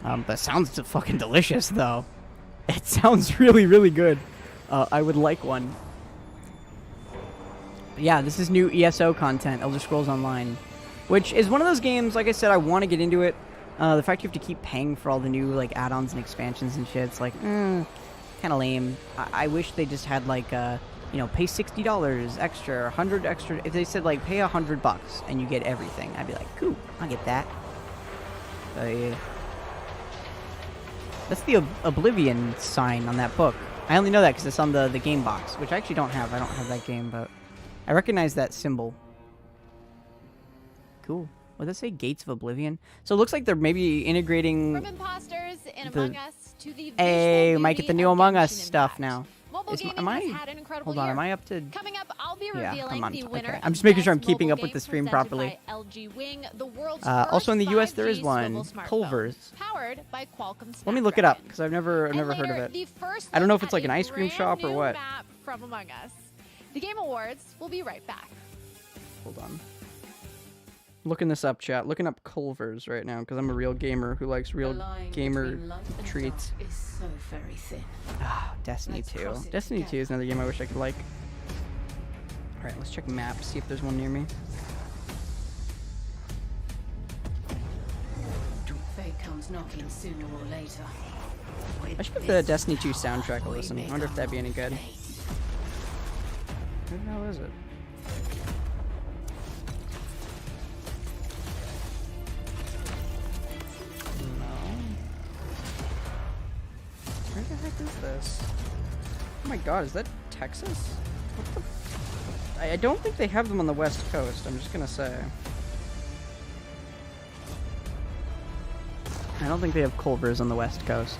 A: That sounds fucking delicious, though. It sounds really, really good. I would like one. But yeah, this is new ESO content, Elder Scrolls Online. Which is one of those games, like I said, I want to get into it. The fact you have to keep paying for all the new like add-ons and expansions and shit, it's like, kind of lame. I wish they just had like you know, pay $60 extra, 100 extra. If they said like pay $100 and you get everything, I'd be like, cool, I'll get that. Yeah. That's the Oblivion sign on that book. I only know that because it's on the game box, which I actually don't have. I don't have that game, but I recognize that symbol. Cool. What does that say? Gates of Oblivion? So it looks like they're maybe integrating...
B: From imposters in Among Us to the
A: Hey, we might get the new Among Us stuff now.
B: Am I?
A: Hold on, am I up to...
B: Coming up, I'll be
A: yeah,
B: revealing the winner.
A: Okay. I'm just making sure I'm keeping up with the stream properly.
B: LG Wing, the world's
A: also in the US, there is
B: 5G
A: one. Culver's.
B: Powered by Qualcomm.
A: Let me look it up, because I've never heard of it. I don't know if it's like an ice cream shop or what.
B: From Among Us. The Game Awards will be right back.
A: Hold on. Looking this up, chat. Looking up Culver's right now, because I'm a real gamer who likes real gamer treats.
G: Is so very thin.
A: Ah, Destiny 2. Destiny 2 is another game I wish I could like. Alright, let's check maps, see if there's one near me.
G: Fate comes knocking sooner or later.
A: I should give the Destiny 2 soundtrack a listen. I wonder if that'd be any good. Where the hell is it? Where the heck is this? Oh my god, is that Texas? What the... I don't think they have them on the West Coast, I'm just gonna say. I don't think they have Culver's on the West Coast.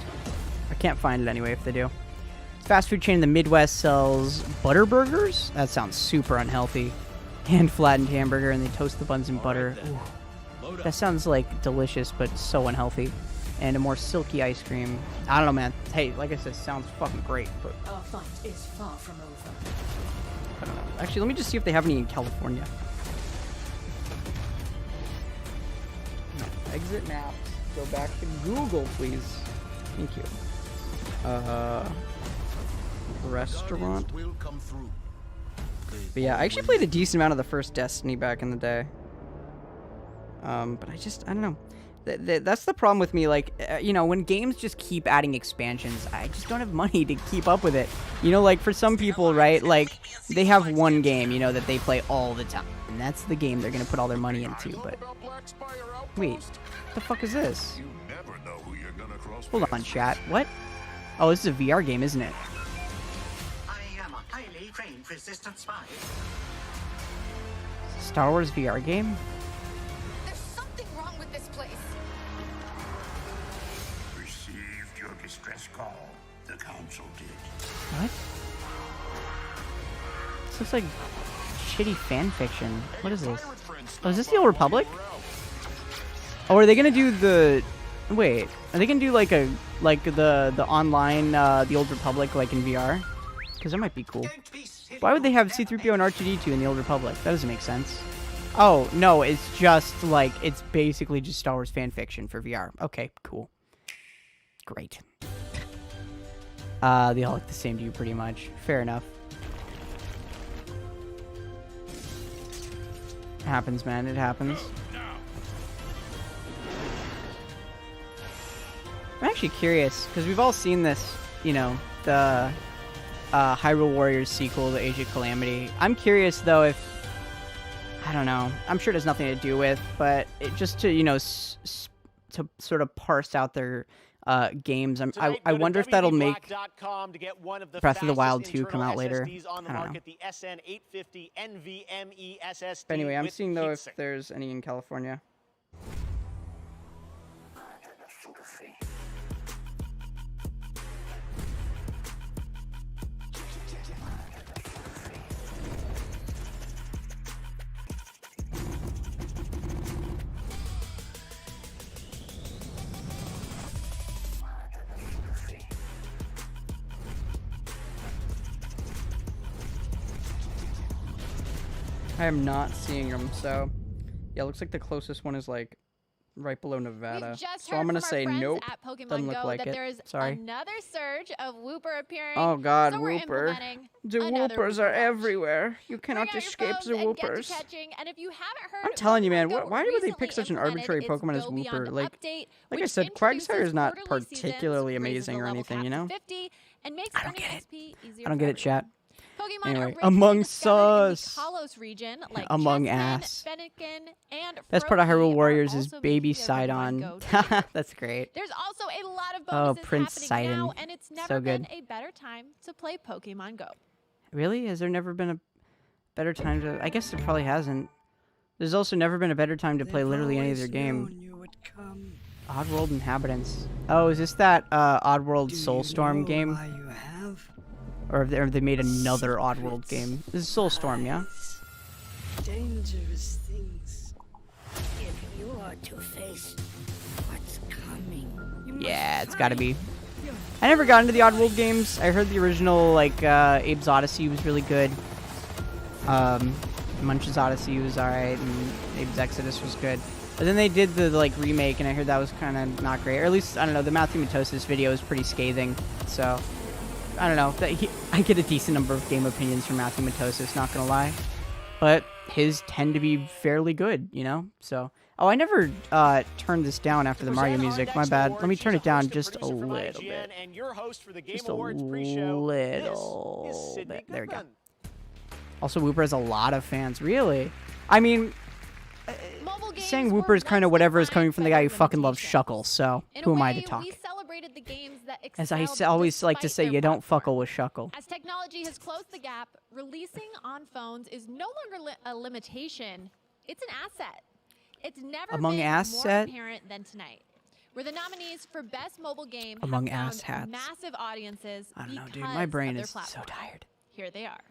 A: I can't find it anyway if they do. Fast food chain in the Midwest sells butter burgers? That sounds super unhealthy. Hand flattened hamburger and they toast the buns in butter. Ooh. That sounds like delicious but so unhealthy. And a more silky ice cream. I don't know, man. Hey, like I said, sounds fucking great, but...
G: Our fight is far from over.
A: I don't know. Actually, let me just see if they have any in California. No. Exit maps. Go back to Google, please. Thank you. Restaurant. But yeah, I actually played a decent amount of the first Destiny back in the day. But I don't know. That's the problem with me, like, you know, when games just keep adding expansions, I just don't have money to keep up with it. You know, like, for some people, right, like, they have one game, you know, that they play all the time. And that's the game they're gonna put all their money into, but... Wait, what the fuck is this? Hold on, chat. What? Oh, this is a VR game, isn't it?
F: I am a highly trained resistance spy.
A: Star Wars VR game?
B: There's something wrong with this place.
I: Received your distress call. The council did.
A: What? This looks like shitty fan fiction. What is this? Oh, is this the Old Republic? Oh, are they gonna do the... Wait, are they gonna do like a the online the Old Republic like in VR? Because that might be cool. Why would they have C-3PO and R2-D2 in the Old Republic? That doesn't make sense. Oh no, it's just like it's basically just Star Wars fan fiction for VR. Okay, cool, great. They all look the same to you pretty much. Fair enough. It happens, man. It happens. I'm actually curious, because we've all seen this, you know, the Hyrule Warriors sequel, The Age of Calamity. I'm curious, though, if I don't know. I'm sure it has nothing to do with, but just to, you know, to sort of parse out their games. I wonder if that'll make Breath of the Wild 2 come out later. I don't know. But anyway, I'm seeing though if there's any in California. I am not seeing them, so yeah, it looks like the closest one is like right below Nevada. So I'm gonna say nope. Doesn't look like it.
B: There's
A: Sorry.
B: another surge of Wooper appearing.
A: Oh God,
B: so we're
A: Wooper!
B: implementing
A: The
B: another
A: Woopers are
B: Wooper rush.
A: everywhere. You cannot
B: Bring out your
A: escape
B: phones
A: the
B: and get to
A: Woopers.
B: catching, and if you haven't heard,
A: I'm telling you, man.
B: Pokemon Go
A: Why would they
B: recently
A: pick such an
B: implemented
A: arbitrary
B: its
A: Pokemon as
B: Go
A: Wooper?
B: Beyond
A: Like
B: update,
A: I
B: which
A: said, Quagsire is not
B: quarterly seasons,
A: particularly
B: raises
A: amazing
B: the
A: or
B: level
A: anything,
B: cap
A: you
B: to
A: know.
B: 50, and makes earning XP easier
A: I don't
B: for
A: get it, chat.
B: Pokemon
A: Anyway,
B: originally
A: Among
B: discovered in
A: Us.
B: the Kalos region, like
A: Among
B: Chessmen,
A: Us.
B: Fennekin, and
A: Best part of
B: Froakie
A: Hyrule
B: are
A: Warriors is
B: also
A: Baby
B: making their Pokemon Go
A: Sidon.
B: debut.
A: That's great.
B: There's also a lot of
A: Oh,
B: bonuses
A: Prince
B: happening
A: Sidon.
B: now, and it's never
A: So
B: been
A: good.
B: a better time to play Pokemon Go.
A: Really? Has there never been a better time to... I guess there probably hasn't. There's also never been a better time to play literally any other game. Oddworld Inhabitants. Oh, is this that Oddworld Soulstorm game? Or have they made another Oddworld game? This is Soulstorm, yeah?
M: Dangerous things. If you are to face what's coming,
A: Yeah, it's gotta be. I never got into the Oddworld games. I heard the original, like, Abe's Odyssey was really good. Munch's Odyssey was alright, and Abe's Exodus was good. But then they did the, like, remake, and I heard that was kind of not great. Or at least, I don't know, the Matthew Matosis video is pretty scathing, so... I don't know. I get a decent number of game opinions from Matthew Matosis, not gonna lie. But his tend to be fairly good, you know? So... Oh, I never turned this down after the Mario music. My bad. Let me turn it down just a little bit. Just a little bit. There we go. Also, Wooper has a lot of fans. Really? I mean, saying Wooper is kind of whatever is coming from the guy who fucking loves Shuckle, so who am I to talk? As I always like to say, you don't fuckle with Shuckle.
B: As technology has closed the gap, releasing on phones is no longer a limitation. It's an asset. It's never been more apparent than tonight, where the nominees for Best Mobile Game have found massive audiences.
A: I don't know, dude. My brain is so tired.
B: Here they are.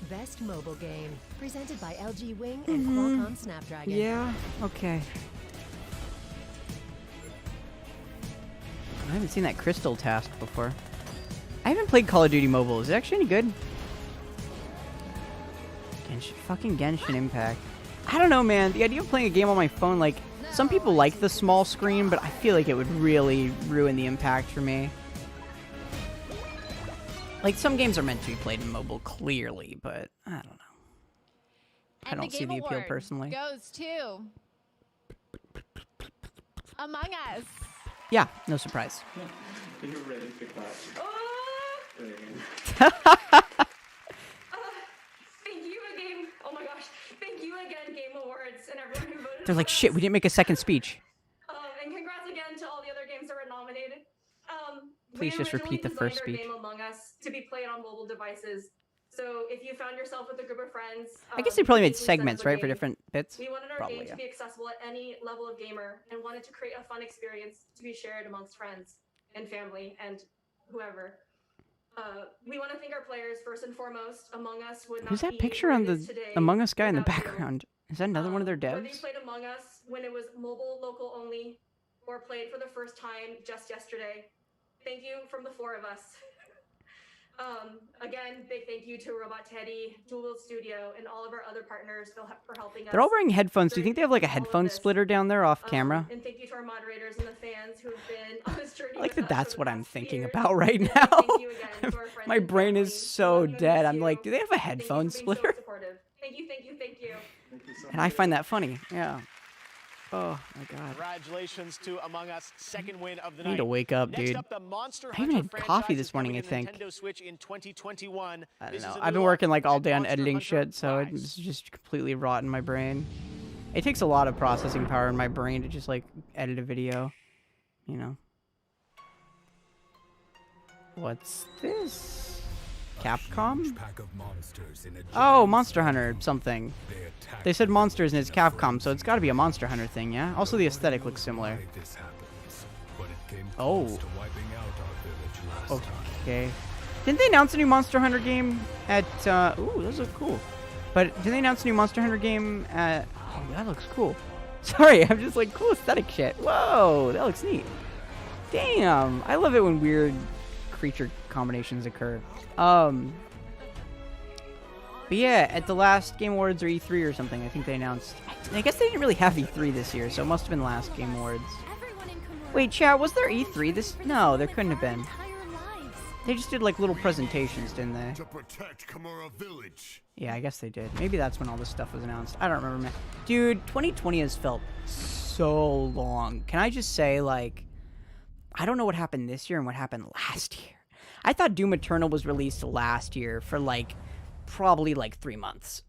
O: Best Mobile Game, presented by LG Wing and Qualcomm Snapdragon.
A: Yeah, okay. I haven't seen that Crystal task before. I haven't played Call of Duty Mobile. Is it actually any good? Fucking Genshin Impact. I don't know, man. The idea of playing a game on my phone, like, some people like the small screen, but I feel like it would really ruin the impact for me. Like, some games are meant to be played in mobile, clearly, but I don't know. I don't see the appeal personally.
B: Goes to Among Us.
A: Yeah, no surprise.
H: You're ready to clap.
E: Thank you again. Oh my gosh. Thank you again, Game Awards, and everyone who voted.
A: They're like, shit, we didn't make a second speech.
E: And congrats again to all the other games that were nominated.
A: Please just repeat the first speech.
E: We originally designed our game Among Us to be played on mobile devices. So if you found yourself with a group of friends,
A: I guess they probably made
E: please send us
A: segments,
E: a
A: right, for
E: game.
A: different bits?
E: We wanted our
A: Probably,
E: game
A: yeah.
E: to be accessible at any level of gamer and wanted to create a fun experience to be shared amongst friends and family and whoever. We want to thank our players first and foremost. Among Us would not
A: Who's that
E: be
A: picture
E: where
A: on
E: it
A: the
E: is today
A: Among Us guy in the
E: without you.
A: background? Is that another one of their
E: Whether you
A: devs?
E: played Among Us when it was mobile, local only, or played for the first time just yesterday, thank you from the four of us. Again, big thank you to Robot Teddy, Dual Wheel Studio, and all of our other partners for helping us.
A: They're all wearing headphones. Do you think they have like a headphone slitter down there off camera?
E: And thank you to our moderators and the fans who have been on this journey.
A: I like
E: with
A: that
E: us
A: that's
E: for
A: what
E: the
A: I'm
E: past
A: thinking
E: years.
A: about right
E: And
A: now.
E: thank you again to our friends
A: My
E: and
A: brain
E: family.
A: is so dead. I'm like, do they have a headphone
E: Thank you for being so
A: splitter?
E: supportive. Thank you, thank you, thank you.
A: And I find that funny. Yeah. Oh my god.
D: Congratulations to Among Us, second win of the
A: I need
D: night.
A: to wake up,
D: Next
A: dude.
D: up, the Monster
A: I even
D: Hunter
A: had coffee
D: franchise
A: this
D: is coming
A: morning, I
D: to
A: think.
D: Nintendo Switch in 2021.
A: I
D: This
A: don't
D: is
A: know.
D: a
A: I've
D: new
A: been working like all
D: look
A: day
D: at
A: on
D: Monster
A: editing
D: Hunter
A: shit, so
D: Rise.
A: it's just completely rotting my brain. It takes a lot of processing power in my brain to just like edit a video, you know. What's this? Capcom? Oh, Monster Hunter something. They said monsters and it's Capcom, so it's got to be a Monster Hunter thing, yeah? Also, the aesthetic looks similar. Oh. Okay. Didn't they announce a new Monster Hunter game at, ooh, those look cool. But did they announce a new Monster Hunter game at, oh, that looks cool. Sorry, I'm just like, cool aesthetic shit. Whoa, that looks neat. Damn, I love it when weird creature combinations occur. But yeah, at the last Game Awards or E3 or something, I think they announced, I guess they didn't really have E3 this year, so it must have been last Game Awards. Wait, chat, was there E3 this? No, there couldn't have been. They just did like little presentations, didn't they?
I: To protect Kimura Village.
A: Yeah, I guess they did. Maybe that's when all this stuff was announced. I don't remember, man. Dude, 2020 has felt so long. Can I just say, like, I don't know what happened this year and what happened last year. I thought Doom Eternal was released last year for, like, probably, like, 3 months.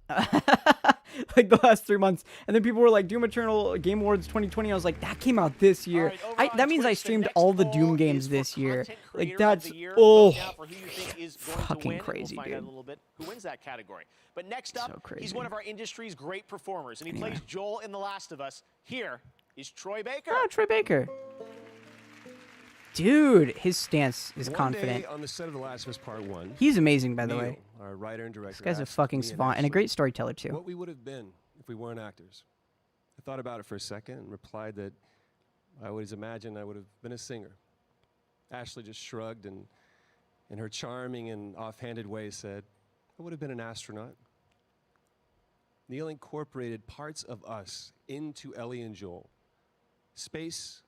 A: Like, the last 3 months. And then people were like, Doom Eternal Game Awards 2020. I was like, that came out this year.
D: Right,
A: that means I streamed all the Doom games this year. Like, that's, fucking crazy,
D: we'll find
A: dude.
D: out a little bit who wins that category. But next up,
A: So crazy.
D: he's one of our industry's great performers, and he plays Joel in The Last of Us. Here is Troy Baker.
A: Oh, Troy Baker. Dude, his stance is
C: One
A: confident.
C: day on the set of The Last of Us Part 1.
A: He's amazing, by the
C: Neil,
A: way.
C: our writer and director,
A: This guy's a
C: asked
A: fucking
C: me
A: savant and a
C: Ashley
A: great storyteller, too.
C: what we would have been if we weren't actors. I thought about it for a second and replied that I always imagined I would have been a singer. Ashley just shrugged and, in her charming and offhanded way, said, I would have been an astronaut. Neil incorporated parts of us into Ellie and Joel. Space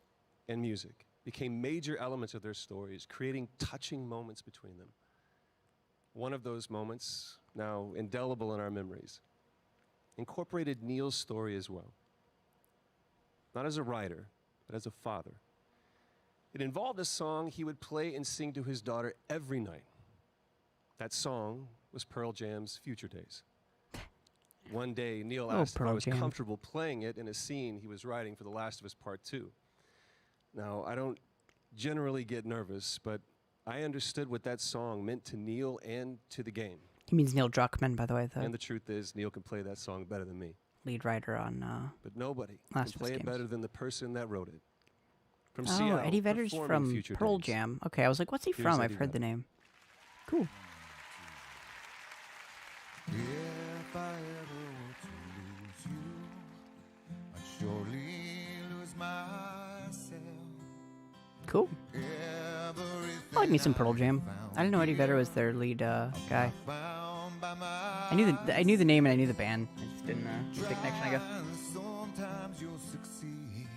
C: and music became major elements of their stories, creating touching moments between them. One of those moments, now indelible in our memories, incorporated Neil's story as well. Not as a writer, but as a father. It involved a song he would play and sing to his daughter every night. That song was Pearl Jam's Future Days. One day, Neil asked if I was comfortable playing it in a scene he was writing for The Last of Us Part 2. Now, I don't generally get nervous, but I understood what that song meant to Neil and to the game.
A: He means Neil Druckmann, by the way,
C: And the truth is, Neil can play that song better than me.
A: lead writer on
C: But nobody
A: Last
C: can
A: of Us
C: play it
A: games.
C: better than the person that wrote it. From
A: Oh,
C: Seattle,
A: Eddie Vedder's
C: performing
A: from
C: Future
A: Pearl
C: Days.
A: Jam. Okay, I was like, what's he
C: Here's
A: from?
C: Eddie
A: I've heard the
C: Vedder.
A: name. Cool.
P: If I ever were to lose you, I'd surely lose myself.
A: Cool. I like me some Pearl Jam. I didn't know Eddie Vedder was their lead guy. I knew the name and I knew the band. I just didn't make the connection, I guess.
P: Sometimes you'll succeed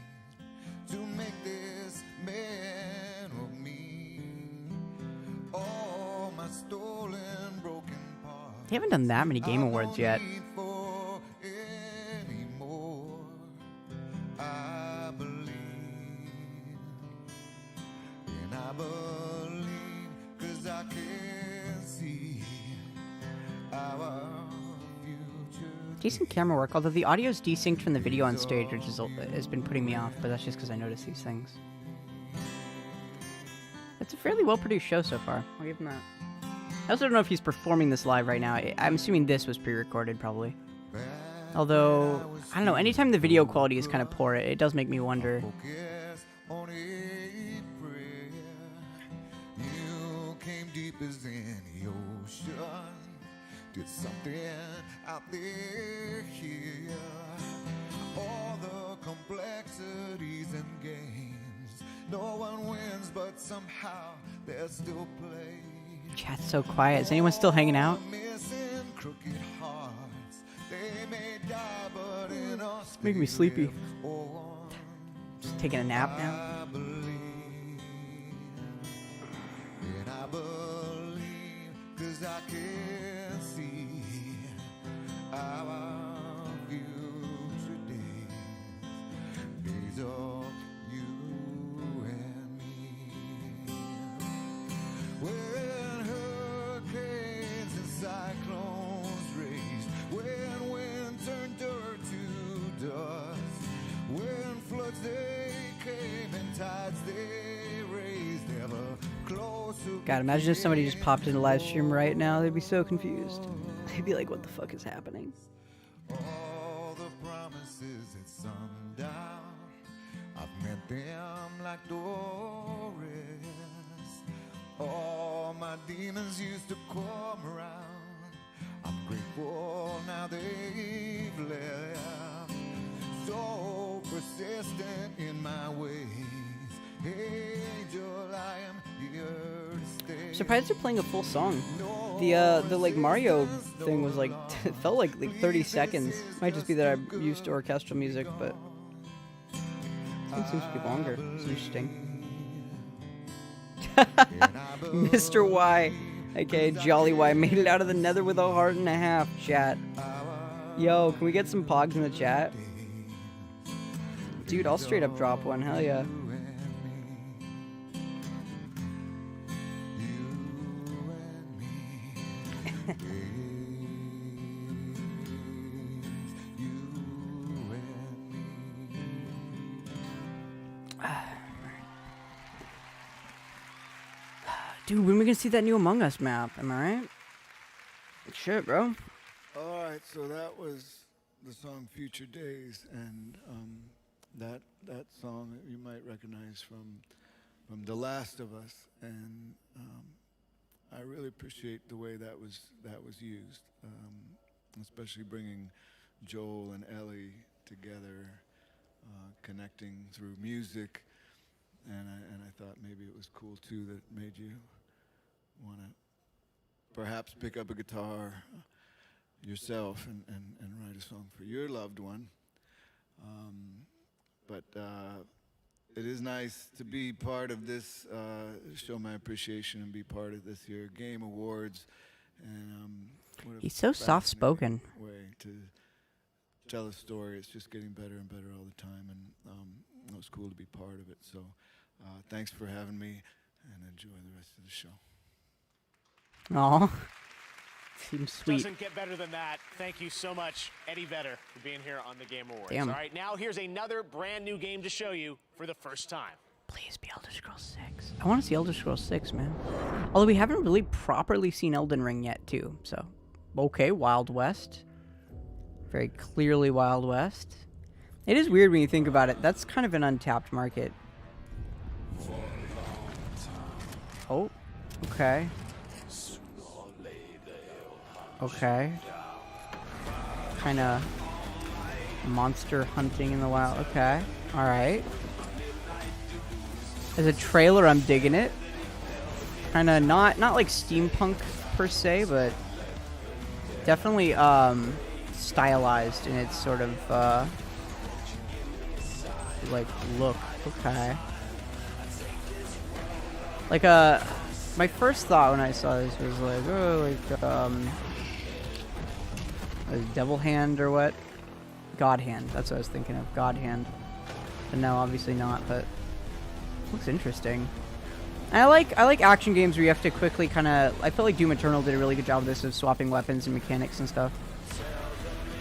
P: to make this man of me. All my stolen, broken parts.
A: They haven't done that many Game Awards yet.
P: For anymore, I believe, and I believe 'cause I can see our future.
A: Decent camera work, although the audio is desynced from the video on stage, which has been putting me off, but that's just because I notice these things. It's a fairly well-produced show so far. I'll give him that. I also don't know if he's performing this live right now. I'm assuming this was pre-recorded, probably. Although, I don't know, anytime the video quality is kind of poor, it does make me wonder.
P: On a prayer, you came deep as any ocean, did something out there here. All the complexities and games, no one wins, but somehow there's still play.
A: Chat's so quiet. Is anyone still hanging out?
P: Missing crooked hearts, they may die, but in us
A: Making me sleepy.
P: oh,
A: Just taking a nap now.
P: I believe, and I believe 'cause I can see our future days.
A: God, imagine if somebody just popped into live stream right now. They'd be so confused. They'd be like, what the fuck is happening?
P: All the promises at sundown, I've met them like Doris. All my demons used to come around. I'm grateful now they've left. So persistent in my ways. Angel, I am here to stay.
A: I'm surprised they're playing a full song. The like Mario thing was like it felt like 30 seconds. Might just be that I'm used to orchestral music, but this one seems to be longer. It's interesting. Mr. Y, aka Jolly Y, made it out of the nether with a heart and a half, chat. Yo, can we get some pogs in the chat? Dude, I'll straight up drop one, hell yeah. Dude, when are we gonna see that new Among Us map? Am I right? Shit, bro.
N: Alright, so that was the song Future Days, and that song you might recognize from The Last of Us, and I really appreciate the way that was used, especially bringing Joel and Ellie together, connecting through music, and I thought maybe it was cool too that made you want to perhaps pick up a guitar yourself and write a song for your loved one. But it is nice to be part of this, show my appreciation and be part of this year Game Awards. And
A: he's so soft-spoken.
N: Way to tell a story. It's just getting better and better all the time, and it was cool to be part of it. So thanks for having me, and enjoy the rest of the show.
A: Aw. Seems sweet.
D: Doesn't get better than that. Thank you so much, Eddie Vedder, for being here on the Game Awards.
A: Damn.
D: All right, now here's another brand new game to show you for the first time.
A: Please be Elder Scrolls 6. I want to see Elder Scrolls 6, man. Although we haven't really properly seen Elden Ring yet, too. So, okay, Wild West. Very clearly Wild West. It is weird when you think about it. That's kind of an untapped market. Oh, okay. Okay. Kind of monster hunting in the wild. Okay. Alright. As a trailer, I'm digging it. Kind of not like steampunk per se, but definitely stylized in its sort of like look. Okay. Like my first thought when I saw this was like, oh, like a devil hand or what? God hand. That's what I was thinking of. God hand. But no, obviously not. But looks interesting. And I like action games where you have to quickly kind of. I feel like Doom Eternal did a really good job of this, of swapping weapons and mechanics and stuff.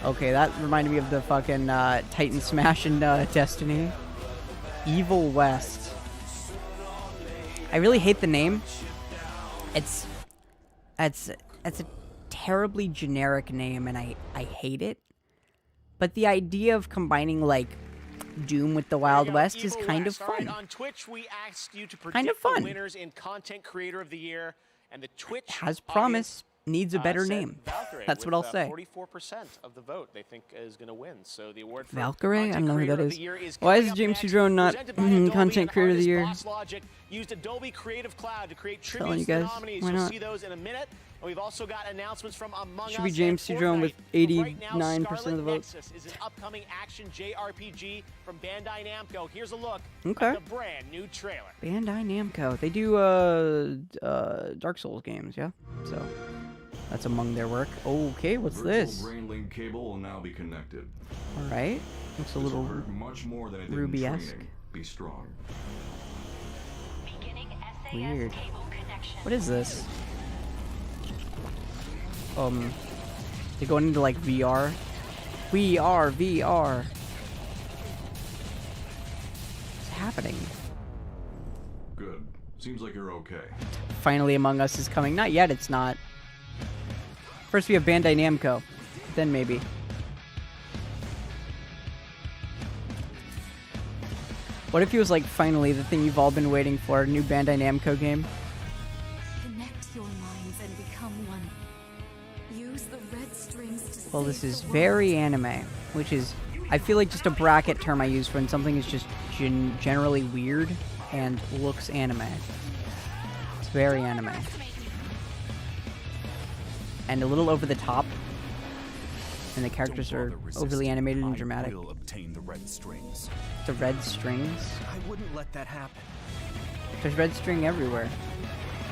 A: Okay, that reminded me of the fucking Titan Smash in Destiny. Evil West. I really hate the name. It's a terribly generic name, and I hate it. But the idea of combining like Doom with the Wild West is kind of fun.
D: On Twitch, we asked you to
A: Kind of
D: predict
A: fun.
D: the winners in Content Creator of the Year, and the Twitch
A: Has promise. Needs a better
D: said
A: name.
D: Valkyrie
A: That's what I'll say.
D: 44% of the vote they think is going to win. So the award for
A: Valkyrie? I don't know who that
D: Creator of
A: is.
D: the Year is
A: Why
D: coming
A: is
D: up
A: James
D: next,
A: C. Drone not
D: presented by Adobe
A: Content
D: and
A: Creator of the
D: artist
A: Year?
D: Boss Logic used Adobe Creative Cloud to create
A: Telling
D: tributes
A: you
D: to the
A: guys,
D: nominees.
A: why
D: You'll
A: not?
D: see those in a minute. And we've also got announcements from Among
A: Should
D: Us
A: be James C. Drone with 89% of the votes.
D: Nexus is an upcoming action JRPG from Bandai Namco. Here's a look
A: Okay.
D: at the brand new trailer.
A: Bandai Namco. They do Dark Souls games, yeah. So that's among their work. Okay, what's this?
Q: Brain link cable will now be connected.
A: All right, looks a little
Q: much more than it did in
A: Ruby-esque.
Q: training. Be strong.
A: Weird. What is this? They're going into like VR. VR. What's happening?
Q: Good. Seems like you're okay.
A: finally Among Us is coming. Not yet, it's not. First we have Bandai Namco. Then maybe. What if he was like, finally, the thing you've all been waiting for, a new Bandai Namco game?
L: Connect your minds and become one. Use the red strings to
A: Well, this
L: save
A: is
L: the world.
A: very anime, which is, I feel like, just a bracket term I use when something is just generally weird and looks anime. It's very anime. And a little over the top. And the characters are overly animated and dramatic.
K: Will obtain the red strings.
A: The red strings?
K: I wouldn't let that happen.
A: There's red string everywhere.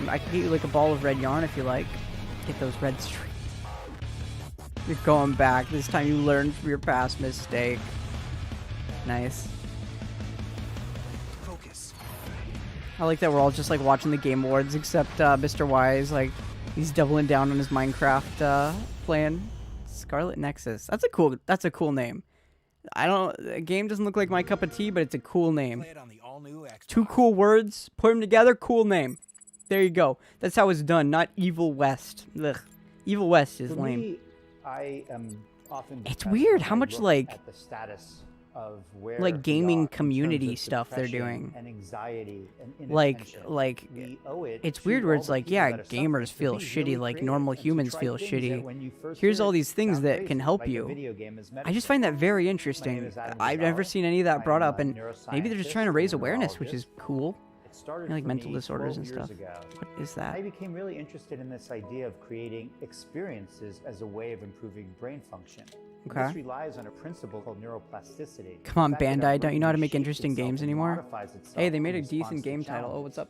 A: I could get you like a ball of red yarn if you like. Get those red strings. You're going back. This time you learned from your past mistake. Nice.
K: Focus.
A: I like that we're all just like watching the Game Awards, except Mr. Y is like, he's doubling down on his Minecraft plan. Scarlet Nexus. That's a cool name. The game doesn't look like my cup of tea, but it's a cool name. Two cool words, put them together, cool name. There you go. That's how it's done, not Evil West. Ugh. Evil West is lame.
R: Me, I am often
A: It's weird how much like
R: at the status of where
A: like gaming
R: we are in
A: community
R: terms of
A: stuff they're
R: depression
A: doing.
R: and anxiety and
A: Like
R: We owe it
A: it's
R: to
A: weird where
R: all
A: it's
R: the
A: like,
R: people
A: yeah,
R: that are
A: gamers
R: suffering
A: feel
R: to be
A: shitty
R: really
A: like
R: creative
A: normal
R: and to
A: humans
R: try
A: feel
R: things
A: shitty.
R: that when you first
A: Here's
R: hear
A: all
R: it
A: these things
R: sound
A: that
R: crazy,
A: can help
R: like a
A: you.
R: video game is
A: I
R: medicine.
A: just find that very
R: My
A: interesting.
R: name is Adam
A: I've never
R: Gonzalez.
A: seen any of that
R: I
A: brought
R: am
A: up,
R: a
A: and maybe they're just trying to
R: neuroscientist
A: raise
R: and
A: awareness, which is
R: neurologist.
A: cool.
R: It started
A: Like
R: for
A: mental
R: me
A: disorders
R: 12
A: and
R: years
A: stuff.
R: ago.
A: What is that?
R: I became really interested in this idea of creating experiences as a way of improving brain function.
A: Okay.
R: This relies on a principle called neuroplasticity.
A: Come on,
R: The fact that our
A: Bandai, don't you know how to
R: brain
A: make
R: reshapes
A: interesting
R: itself
A: games
R: and
A: anymore?
R: modifies itself
A: Hey, they
R: in
A: made a
R: response
A: decent
R: to
A: game title. Oh,
R: challenges.
A: what's up?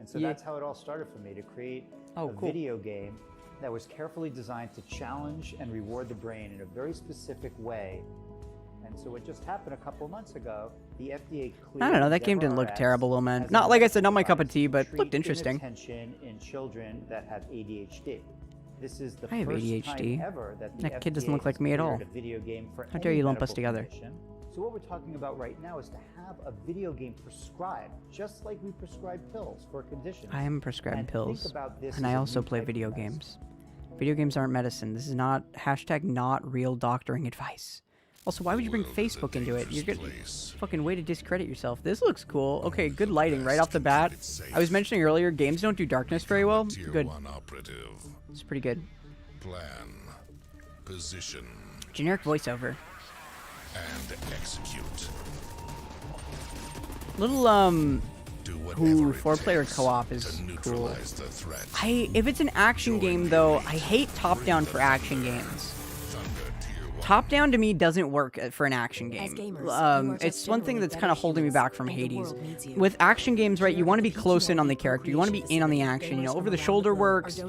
R: And so
A: Yeah.
R: that's how it all started for me, to create a
A: cool.
R: video game that was carefully designed to challenge and reward the brain in a very specific way. And so what just happened a couple months ago, the FDA cleared
A: I don't know, that game didn't look
R: DevRx
A: terrible, little man.
R: as a
A: Not, like I said,
R: medical
A: not my cup of
R: device
A: tea,
R: to
A: but
R: treat
A: looked interesting.
R: inattention in children that have ADHD. This is the
A: I have
R: first
A: ADHD.
R: time ever that the
A: That kid doesn't
R: FDA
A: look like
R: has
A: me at
R: cleared
A: all.
R: a video game for
A: How dare
R: any
A: you lump us
R: medical
A: together?
R: condition. So what we're talking about right now is to have a video game prescribed, just like we prescribe pills for conditions.
A: I am prescribed
R: And
A: pills,
R: think about this
A: and
R: as
A: I
R: a
A: also
R: new
A: play
R: type of
A: video
R: medicine.
A: games. Video games aren't medicine. This is not #not real doctoring advice. Also, why would you bring Facebook into it? You're good. Fucking way to discredit yourself. This looks cool. Okay, good lighting right off the bat. I was mentioning earlier, games don't do darkness very well. Good. It's pretty good.
I: Plan, position,
A: Generic voiceover.
I: and execute.
A: Little ooh, 4-player co-op is cool. If it's an action game though, I hate top-down for action games. Top-down to me doesn't work for an action game. It's one thing that's kind of holding me back from Hades. With action games, right, you want to be close in on the character. You want to be in on the action. You know, over-the-shoulder works,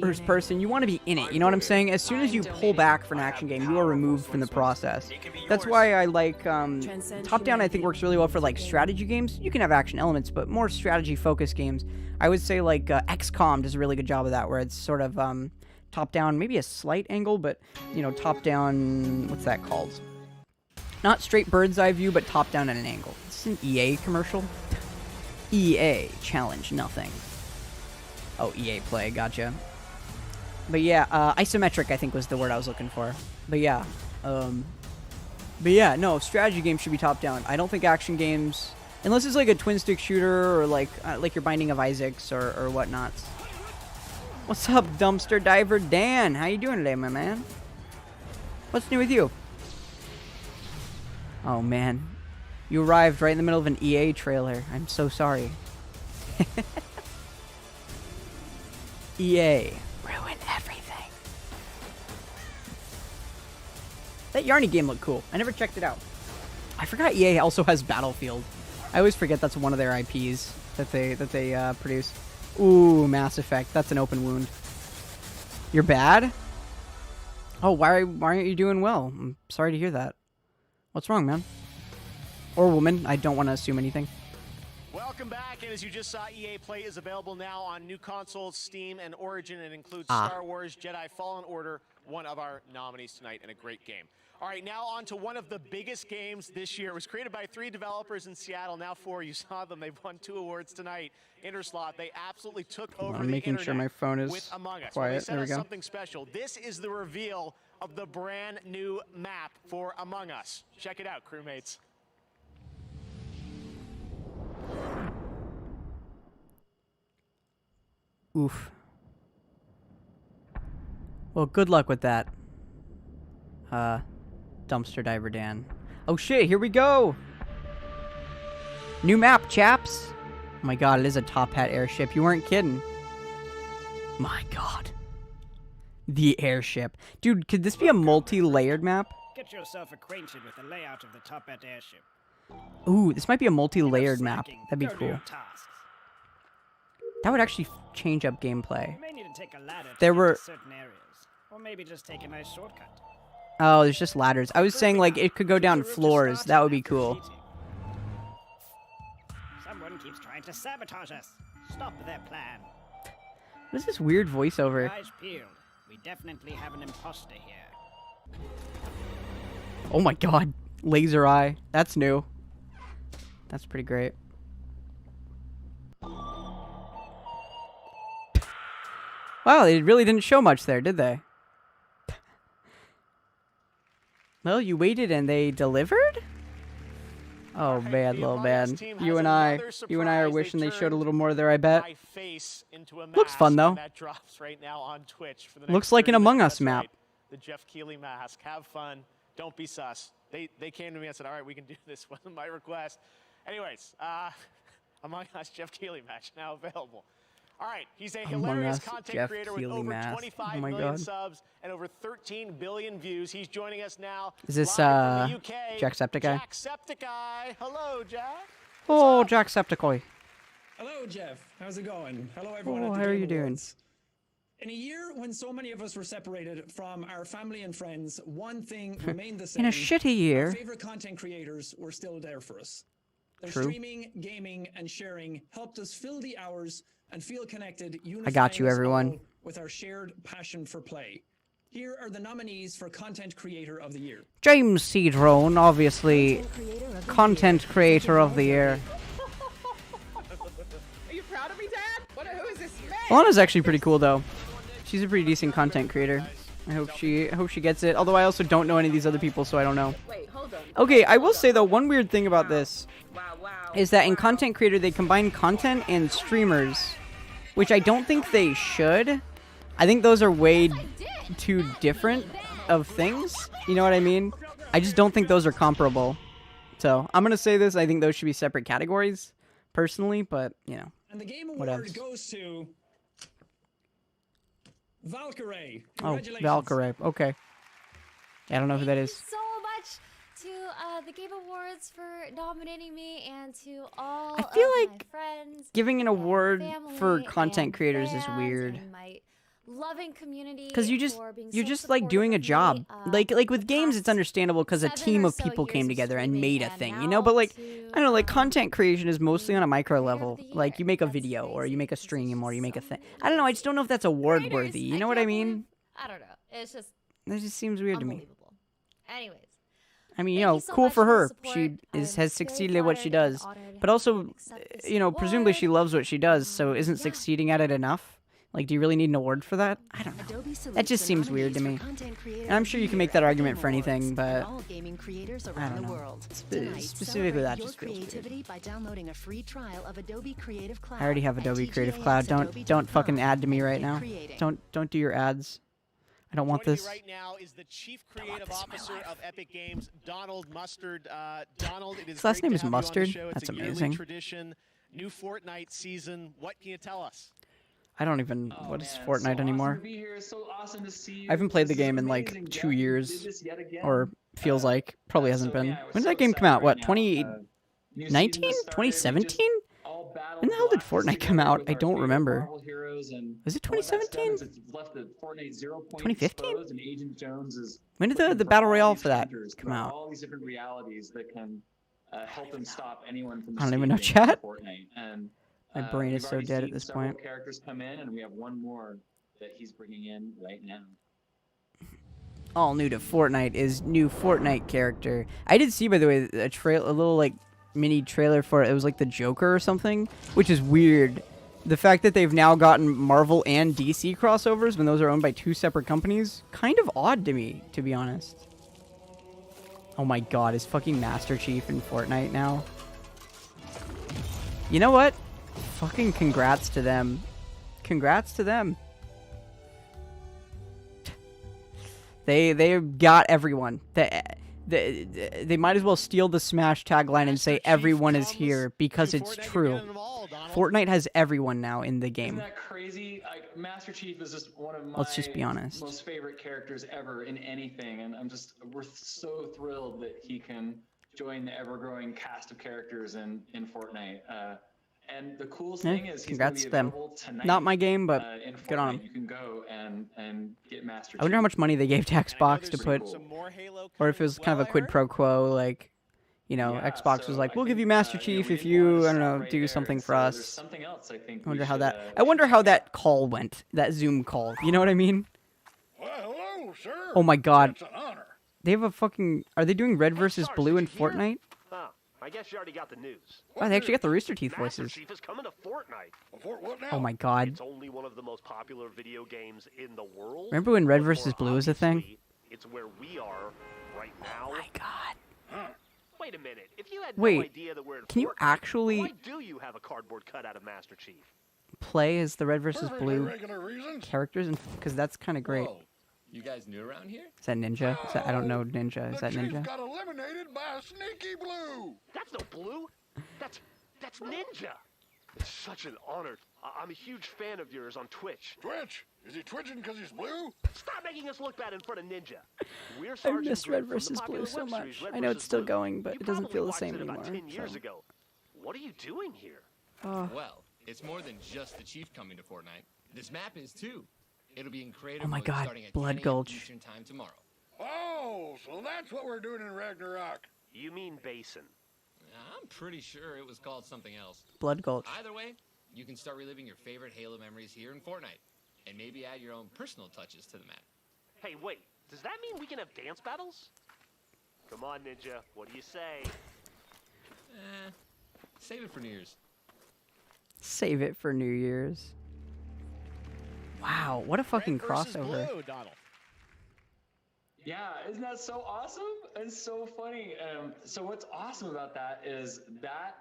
A: first person. You want to be in it. You know what I'm saying? As soon as you pull back for an action game, you are removed from the process. That's why I like top-down. I think works really well for like strategy games. You can have action elements, but more strategy-focused games. I would say like XCOM does a really good job of that, where it's sort of top down, maybe a slight angle, but you know, top down, what's that called? Not straight bird's eye view, but top down at an angle. This is an EA commercial. EA challenge nothing. Oh, EA play, gotcha. But yeah, isometric I think was the word I was looking for. But yeah, no, strategy games should be top down. I don't think action games, unless it's like a twin stick shooter or like your Binding of Isaacs or whatnot. What's up, Dumpster Diver Dan? How you doing today, my man? What's new with you? Oh, man. You arrived right in the middle of an EA trailer. I'm so sorry. EA. Ruin everything. That Yarny game looked cool. I never checked it out. I forgot EA also has Battlefield. I always forget that's one of their IPs that they produce. Ooh, Mass Effect. That's an open wound. You're bad? Oh, why aren't you doing well? I'm sorry to hear that. What's wrong, man? Or woman. I don't want to assume anything.
D: Welcome back, and as you just saw, EA Play is available now on new consoles, Steam, and Origin, and includes Star Wars Jedi Fallen Order, one of our nominees tonight, and a great game. All right, now on to one of the biggest games this year. It was created by 3 developers in Seattle, now 4. You saw them. They've won 2 awards tonight. Interslot, they absolutely took over
A: I'm
D: the
A: making sure my phone is
D: with Among Us.
A: quiet.
D: Well, they sent
A: there we
D: us
A: go.
D: something special. This is the reveal of the brand new map for Among Us. Check it out, crewmates.
A: Oof. Well, good luck with that. Dumpster Diver Dan. Oh shit, here we go! New map, chaps! Oh my god, it is a Top Hat airship. You weren't kidding. My god. The airship. Dude, could this be a multi-layered map?
T: Get yourself acquainted with the layout of the Top Hat airship.
A: Ooh, this might be a multi-layered map. That'd be
T: Go do
A: cool.
T: your tasks.
A: That would actually change up gameplay.
T: You may need to take a ladder to
A: There
T: get
A: were...
T: to certain areas, or maybe just take a nice shortcut.
A: Oh, there's just ladders. I was saying, like, it could go down floors. That would be cool.
T: Someone keeps trying to sabotage us. Stop their plan.
A: What is this weird voiceover?
T: Eyes peeled. We definitely have an imposter here.
A: Oh my god. Laser eye. That's new. That's pretty great. Wow, they really didn't show much there, did they? Well, you waited and they delivered? Oh, bad, little bad. You and I are wishing they showed a little more there, I bet. Looks fun, though.
D: That drops right now on Twitch for the
A: Looks like an Among Us map.
D: Right. The Jeff Keighley mask. Have fun. Don't be sus. They came to me and said, all right, we can do this. Wasn't my request. Anyways, Among Us Jeff Keighley match now available. All right, he's a hilarious content creator with over 25 million subs and over 13 billion views. He's joining us now.
A: Is this Jacksepticeye?
D: Jacksepticeye. Hello, Jack.
A: Oh, Jacksepticeye.
U: Hello, Jeff. How's it going? Hello, everyone.
A: Oh, how are you doing?
U: In a year when so many of us were separated from our family and friends, one thing remained the same.
A: In a shitty year.
U: Our favorite content creators were still there for us. Their
A: True.
U: streaming, gaming, and sharing helped us fill the hours and feel connected,
A: I got you, everyone.
U: With our shared passion for play. Here are the nominees for Content Creator of the Year.
A: James C. Drone, obviously, Content Creator of the Year.
V: Are you proud of me, Dad? Who is this man?
A: Alana's actually pretty cool, though. She's a pretty decent content creator. I hope she gets it. Although I also don't know any of these other people, so I don't know.
V: Wait, hold on.
A: Okay, I will say, though, one weird thing about this is that in Content Creator, they combine content and streamers, which I don't think they should. I think those are way too different of things. You know what I mean? I just don't think those are comparable. So, I'm going to say this. I think those should be separate categories, personally, but, you know,
U: and the game
A: whatever.
U: award goes to Valkyrie.
A: Oh, Valkyrie. Okay. Yeah, I don't know who that is.
W: So much to the Game Awards for nominating me, and to all
A: I feel
W: of
A: like
W: my friends,
A: giving an award for
W: family,
A: content
W: and
A: creators is
W: fans,
A: weird.
W: and my loving community,
A: Because you're
W: so
A: just like doing a job. Like with games, it's understandable because a team of people came together and made a thing, you know. But like, I don't know, like content creation is mostly on a micro level. Like you make a video, or you make a stream, or you make a thing. I don't know. I just don't know if that's award worthy. You know what I mean?
W: I don't know. It's just
A: That just seems weird to me.
W: anyways.
A: I mean, you know, cool for her. She has succeeded at what she does. But also, you know, presumably she loves what she does. So isn't succeeding at it enough? Like, do you really need an award for that? I don't know. That just seems weird to me. And I'm sure you can make that argument for anything, but I don't know. Specifically, that just feels weird. I already have Adobe Creative Cloud. Don't fucking add to me right now. Don't do your ads. I don't want this.
D: Right now is the Chief Creative Officer of Epic Games, Donald Mustard. Donald, it is
A: His last name is
D: great to have you on the
A: Mustard?
D: show. It's
A: That's
D: a yearly
A: amazing.
D: Tradition, new Fortnite season. What can you tell us?
A: I don't even... what is Fortnite anymore?
Y: Awesome to see you.
A: I haven't played the game in like 2 years. Or feels like. Probably hasn't been. When did that game come out? What, 2019? 2017? When the hell did Fortnite come out? I don't remember. Was it 2017? 2015? When did the Battle Royale for that come out?
Y: All these different realities that can help them stop anyone from
A: I don't even know
Y: escaping
A: chat.
Y: Fortnite. And
A: My brain is
Y: we've
A: so
Y: already
A: dead
Y: seen
A: at this
Y: several
A: point.
Y: characters come in, and we have one more that he's bringing in right now.
A: all new to Fortnite is new Fortnite character. I did see, by the way, a little like mini trailer for it. It was like the Joker or something, which is weird. The fact that they've now gotten Marvel and DC crossovers when those are owned by two separate companies, kind of odd to me, to be honest. Oh my god, is fucking Master Chief in Fortnite now? You know what? Fucking congrats to them. Congrats to them. They got everyone. They might as well steal the Smash tagline and say everyone is here, because it's true. Fortnite has everyone now in the game.
Y: Isn't that crazy? Like, Master Chief is just one of my
A: Let's just be honest.
Y: most favorite characters ever in anything, and we're so thrilled that he can join the ever-growing cast of characters in Fortnite. And the coolest thing is he's going to be available tonight.
A: Not my game, but
Y: in
A: good on him.
Y: You can go and get Master Chief.
A: I wonder how much money they gave to Xbox to put, or if it was kind of a quid pro quo, like, you know, Xbox was like, we'll give you Master Chief if you, I don't know, do something for us.
Y: Something else, I think.
A: I wonder how that call went, that Zoom call. You know what I mean?
F: Well, hello, sir.
A: Oh my god.
F: It's an honor.
A: They have a fucking, are they doing Red versus Blue in Fortnite?
G: Huh. I guess you already got the news.
A: Oh, they actually got the Rooster Teeth voices.
G: Master Chief is coming to Fortnite.
F: What now?
A: Oh my god.
G: It's only one of the most popular video games in the world.
A: Remember when Red versus Blue was a thing?
G: It's where we are right now.
A: Oh my god.
G: Huh. Wait a minute. If you had
A: Wait,
G: no idea that we're in
A: can you
G: Fortnite,
A: actually
G: why do you have a cardboard cutout of Master Chief?
A: play as the Red versus Blue
F: regular reasons.
A: characters? Because that's kind of great.
J: Whoa. You guys new around here?
A: Is that Ninja? Is that, I don't know Ninja. Is that
F: The
A: Ninja?
F: chief got eliminated by a sneaky blue.
G: That's no Blue. That's Ninja. It's such an honor. I'm a huge fan of yours on Twitch.
F: Twitch? Is he twitching because he's blue?
G: Stop making us look bad in front of Ninja. We're
A: I
G: Sergeant
A: missed
G: Drake
A: Red
G: from the
A: versus
G: popular
A: Blue so
G: web
A: much.
G: series Red
A: I know it's
G: versus
A: still
G: Blue.
A: going, but
G: You
A: it doesn't
G: probably
A: feel the
G: watched
A: same
G: it
A: anymore.
G: about 10 years
A: so.
G: ago. What are you doing here?
A: Oh.
J: Well, it's more than just the Chief coming to Fortnite. This map is too. It'll be in creative
A: Oh my
J: mode
A: god,
J: starting at
A: Blood
J: 10 a.m.
A: Gulch.
J: Eastern time tomorrow.
F: Oh, so that's what we're doing in Ragnarok.
G: You mean Basin.
J: I'm pretty sure it was called something else.
A: Blood Gulch.
J: Either way, you can start reliving your favorite Halo memories here in Fortnite, and maybe add your own personal touches to the map.
G: Hey, wait. Does that mean we can have dance battles? Come on, Ninja. What do you say?
J: Save it for New Year's.
A: Save it for New Year's. Wow, what a fucking crossover.
D: Blue, Donald.
Y: Yeah, isn't that so awesome? It's so funny. So what's awesome about that is that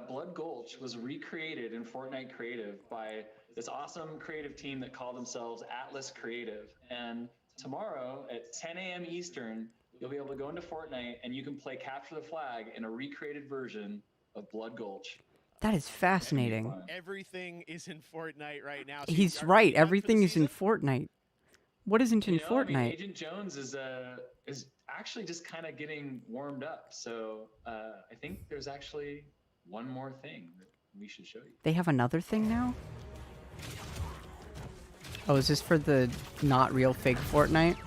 Y: Blood Gulch was recreated in Fortnite Creative by this awesome creative team that call themselves Atlas Creative. And tomorrow at 10 a.m. Eastern, you'll be able to go into Fortnite and you can play Capture the Flag in a recreated version of Blood Gulch.
A: That is fascinating.
D: Everything is in Fortnite right now. So
A: He's right, everything is in Fortnite. What isn't in Fortnite?
Y: I mean, Agent Jones is actually just kind of getting warmed up. So I think there's actually one more thing that we should show you.
A: They have another thing now? Oh, is this for the not real fake Fortnite?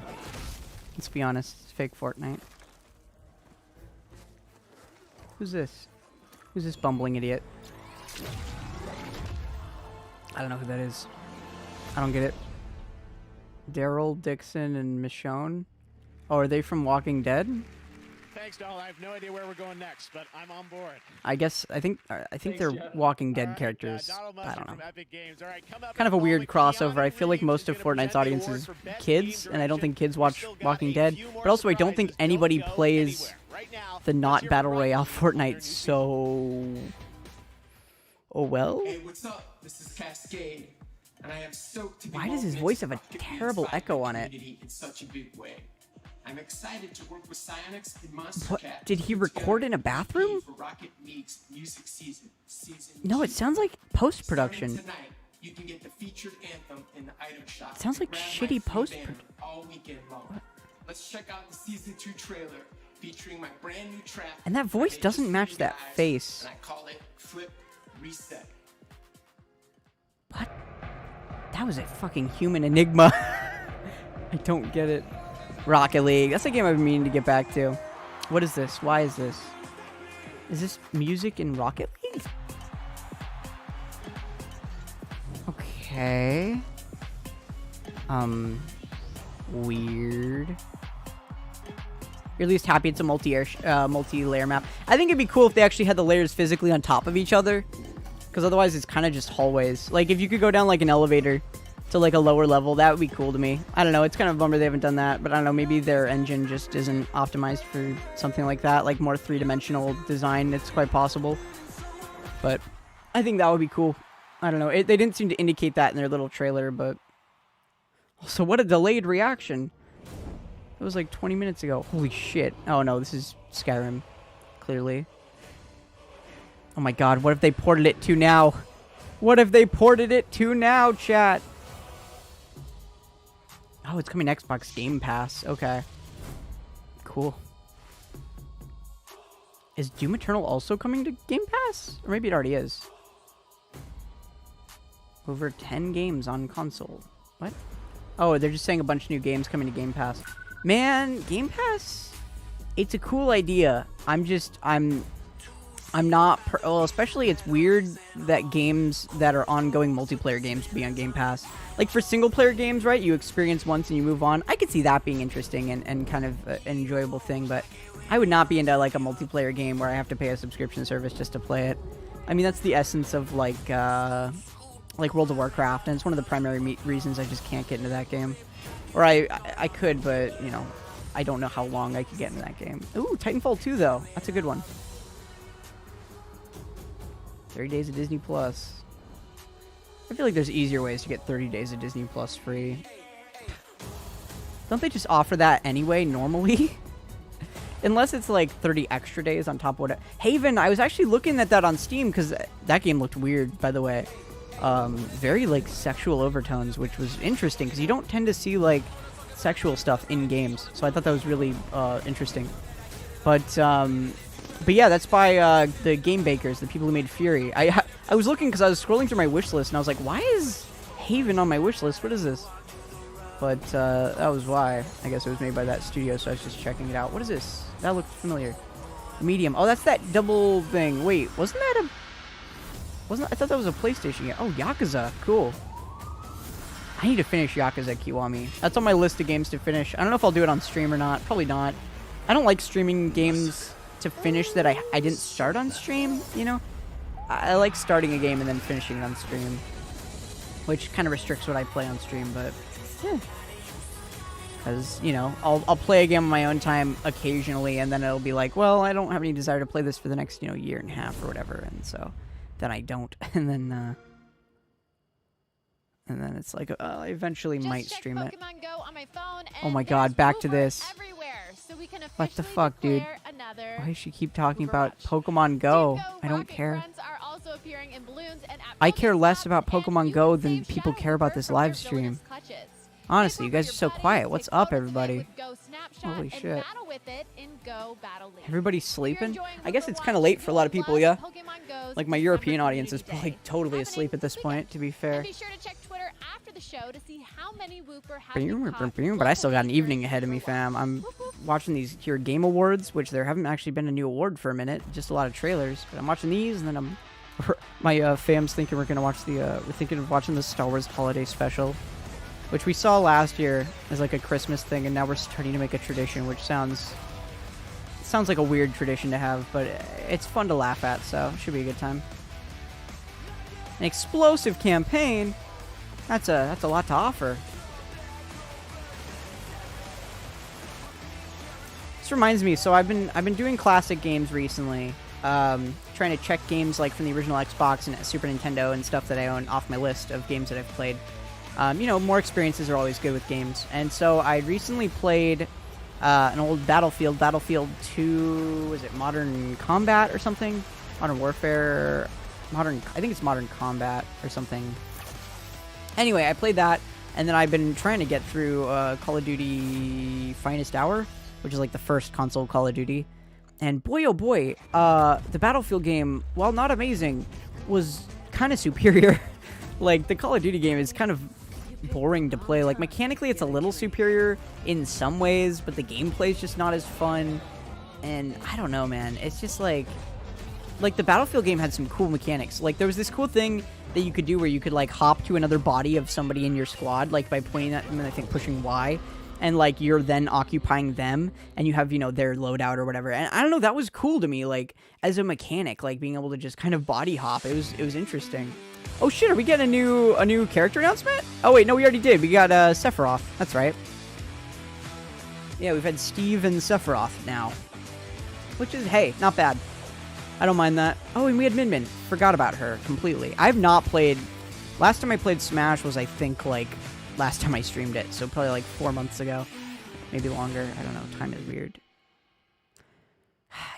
A: Let's be honest, it's fake Fortnite. Who's this? Who's this bumbling idiot? I don't know who that is. I don't get it. Daryl, Dixon, and Michonne? Oh, are they from Walking Dead?
D: Thanks, Donald. I have no idea where we're going next, but I'm on board.
A: I think they're Walking Dead characters. I don't know.
D: Games. All right,
A: Kind of a weird crossover. I feel like most of Fortnite's audience is kids, and I don't think kids watch Walking Dead. But also, I don't think anybody plays the not Battle Royale Fortnite, so... Oh well?
S: Hey, what's up? This is Cascade, and I am stoked to be
A: Why does his voice have a terrible echo on it?
S: in such a big way. I'm excited to work with Psyonix and Monster
A: What?
S: Cat.
A: Did he record in a bathroom?
S: For Rocket League's music season.
A: No, it sounds like post-production.
S: Tonight, you can get the featured anthem in the item shop.
A: It sounds like
S: Grab
A: shitty
S: my free
A: post-production.
S: banner all weekend long. Let's check out the season 2 trailer featuring my brand new track.
A: And that voice doesn't match that face.
S: And I call it Flip Reset.
A: That was a fucking human enigma. I don't get it. Rocket League. That's a game I've been meaning to get back to. What is this? Why is this? Is this music in Rocket League? Okay. Weird. You're at least happy it's a multi-layer map. I think it'd be cool if they actually had the layers physically on top of each other, because otherwise it's kind of just hallways. Like, if you could go down, like, an elevator to, like, a lower level, that would be cool to me. I don't know. It's kind of a bummer they haven't done that, but I don't know. Maybe their engine just isn't optimized for something like that, like more three-dimensional design. It's quite possible. But I think that would be cool. I don't know. They didn't seem to indicate that in their little trailer, but... Also, what a delayed reaction. It was like 20 minutes ago. Holy shit. Oh no, this is Skyrim. Clearly. Oh my god, what if they ported it to now? What if they ported it to now, chat? Oh, it's coming Xbox Game Pass. Okay. Cool. Is Doom Eternal also coming to Game Pass? Or maybe it already is. Over 10 games on console. What? Oh, they're just saying a bunch of new games coming to Game Pass. Man, Game Pass, it's a cool idea. I'm not, well, especially it's weird that games that are ongoing multiplayer games be on Game Pass. Like, for single-player games, right, you experience once and you move on. I could see that being interesting and kind of an enjoyable thing, but I would not be into, like, a multiplayer game where I have to pay a subscription service just to play it. I mean, that's the essence of, like World of Warcraft, and it's one of the primary reasons I just can't get into that game. Or I could, but, you know, I don't know how long I could get into that game. Ooh, Titanfall 2, though. That's a good one. 30 days of Disney Plus. I feel like there's easier ways to get 30 days of Disney Plus free. Don't they just offer that anyway, normally? Unless it's like 30 extra days on top of what... Haven, I was actually looking at that on Steam, because that game looked weird, by the way. Very, like, sexual overtones, which was interesting, because you don't tend to see, like, sexual stuff in games. So I thought that was really interesting. But yeah, that's by the Game Bakers, the people who made Fury. I was looking because I was scrolling through my wish list, and I was like, why is Haven on my wish list? What is this? But that was why. I guess it was made by that studio, so I was just checking it out. What is this? That looked familiar. Medium. Oh, that's that double thing. Wait, wasn't that a... I thought that was a PlayStation game. Oh, Yakuza. Cool. I need to finish Yakuza Kiwami. That's on my list of games to finish. I don't know if I'll do it on stream or not. Probably not. I don't like streaming games to finish that I didn't start on stream, you know? I like starting a game and then finishing it on stream. Which kind of restricts what I play on stream, but... yeah. Because, you know, I'll play a game on my own time occasionally, and then it'll be like, well, I don't have any desire to play this for the next, you know, year and a half or whatever, and so... then I don't, and then it's like, I eventually might stream it. Oh my god, back to this. So what the fuck, dude? Why does she keep talking about Pokemon Go? I don't care. I care less about Pokemon Go than people care about this live stream. Honestly, you guys are so quiet. What's up, everybody? Holy shit. Everybody's sleeping? I guess it's kind of late for a lot of people, yeah? Like, my European audience is probably totally asleep at this point, to be fair. But I still got an evening ahead of me, fam. I'm watching these here Game Awards, which there haven't actually been a new award for a minute. Just a lot of trailers. But I'm watching these, and then my fam's thinking we're gonna watch we're thinking of watching the Star Wars Holiday Special, which we saw last year as like a Christmas thing, and now we're starting to make a tradition, which sounds like a weird tradition to have, but it's fun to laugh at, so it should be a good time. An explosive campaign? That's a lot to offer. This reminds me, so I've been doing classic games recently, trying to check games like from the original Xbox and Super Nintendo and stuff that I own off my list of games that I've played. You know, more experiences are always good with games. And so I recently played an old Battlefield 2, was it Modern Combat or something? Modern Warfare, I think it's Modern Combat or something. Anyway, I played that, and then I've been trying to get through Call of Duty Finest Hour, which is like the first console Call of Duty. And boy, oh boy, the Battlefield game, while not amazing, was kind of superior. Like, the Call of Duty game is kind of boring to play. Like, mechanically it's a little superior in some ways, but the gameplay is just not as fun. And I don't know, man. It's just like the Battlefield game had some cool mechanics. Like, there was this cool thing that you could do where you could like hop to another body of somebody in your squad, like by pointing at them and I think pushing Y, and like you're then occupying them, and you have, you know, their loadout or whatever. And I don't know, that was cool to me, like as a mechanic, like being able to just kind of body hop. It was interesting. Oh shit, are we getting a new character announcement? Oh wait, no, we already did. We got Sephiroth. That's right. Yeah, we've had Steve and Sephiroth now, which is, hey, not bad. I don't mind that. Oh, and we had Min Min. Forgot about her completely. I've not played. Last time I played Smash was, I think, like last time I streamed it, so probably like 4 months ago, maybe longer. I don't know. Time is weird.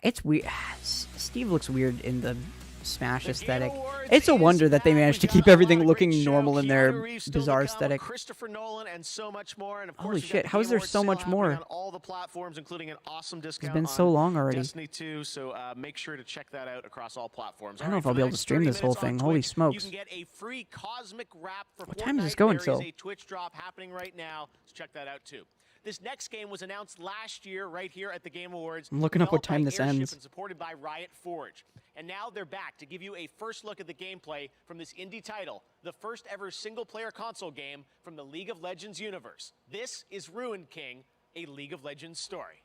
A: It's weird. Steve looks weird in the Smash aesthetic. It's a wonder that they managed to keep everything looking normal in their bizarre aesthetic.
D: Christopher Nolan and so much more. And of course,
A: holy shit! How is there so much more?
D: On all the platforms, including an awesome discount.
A: It's been so long already.
D: Destiny 2, so make sure to check that out across all platforms.
A: I don't know if I'll be able to stream this whole thing. Holy smokes!
D: You can get a free cosmic wrap for
A: what time is this going till?
D: There is a Twitch drop happening right now, so check that out too. This next game was announced last year right here at the Game Awards.
A: I'm looking up what time this ends.
D: And supported by Riot Forge. And now they're back to give you a first look at the gameplay from this indie title, the first ever single-player console game from the League of Legends universe. This is Ruined King, a League of Legends story.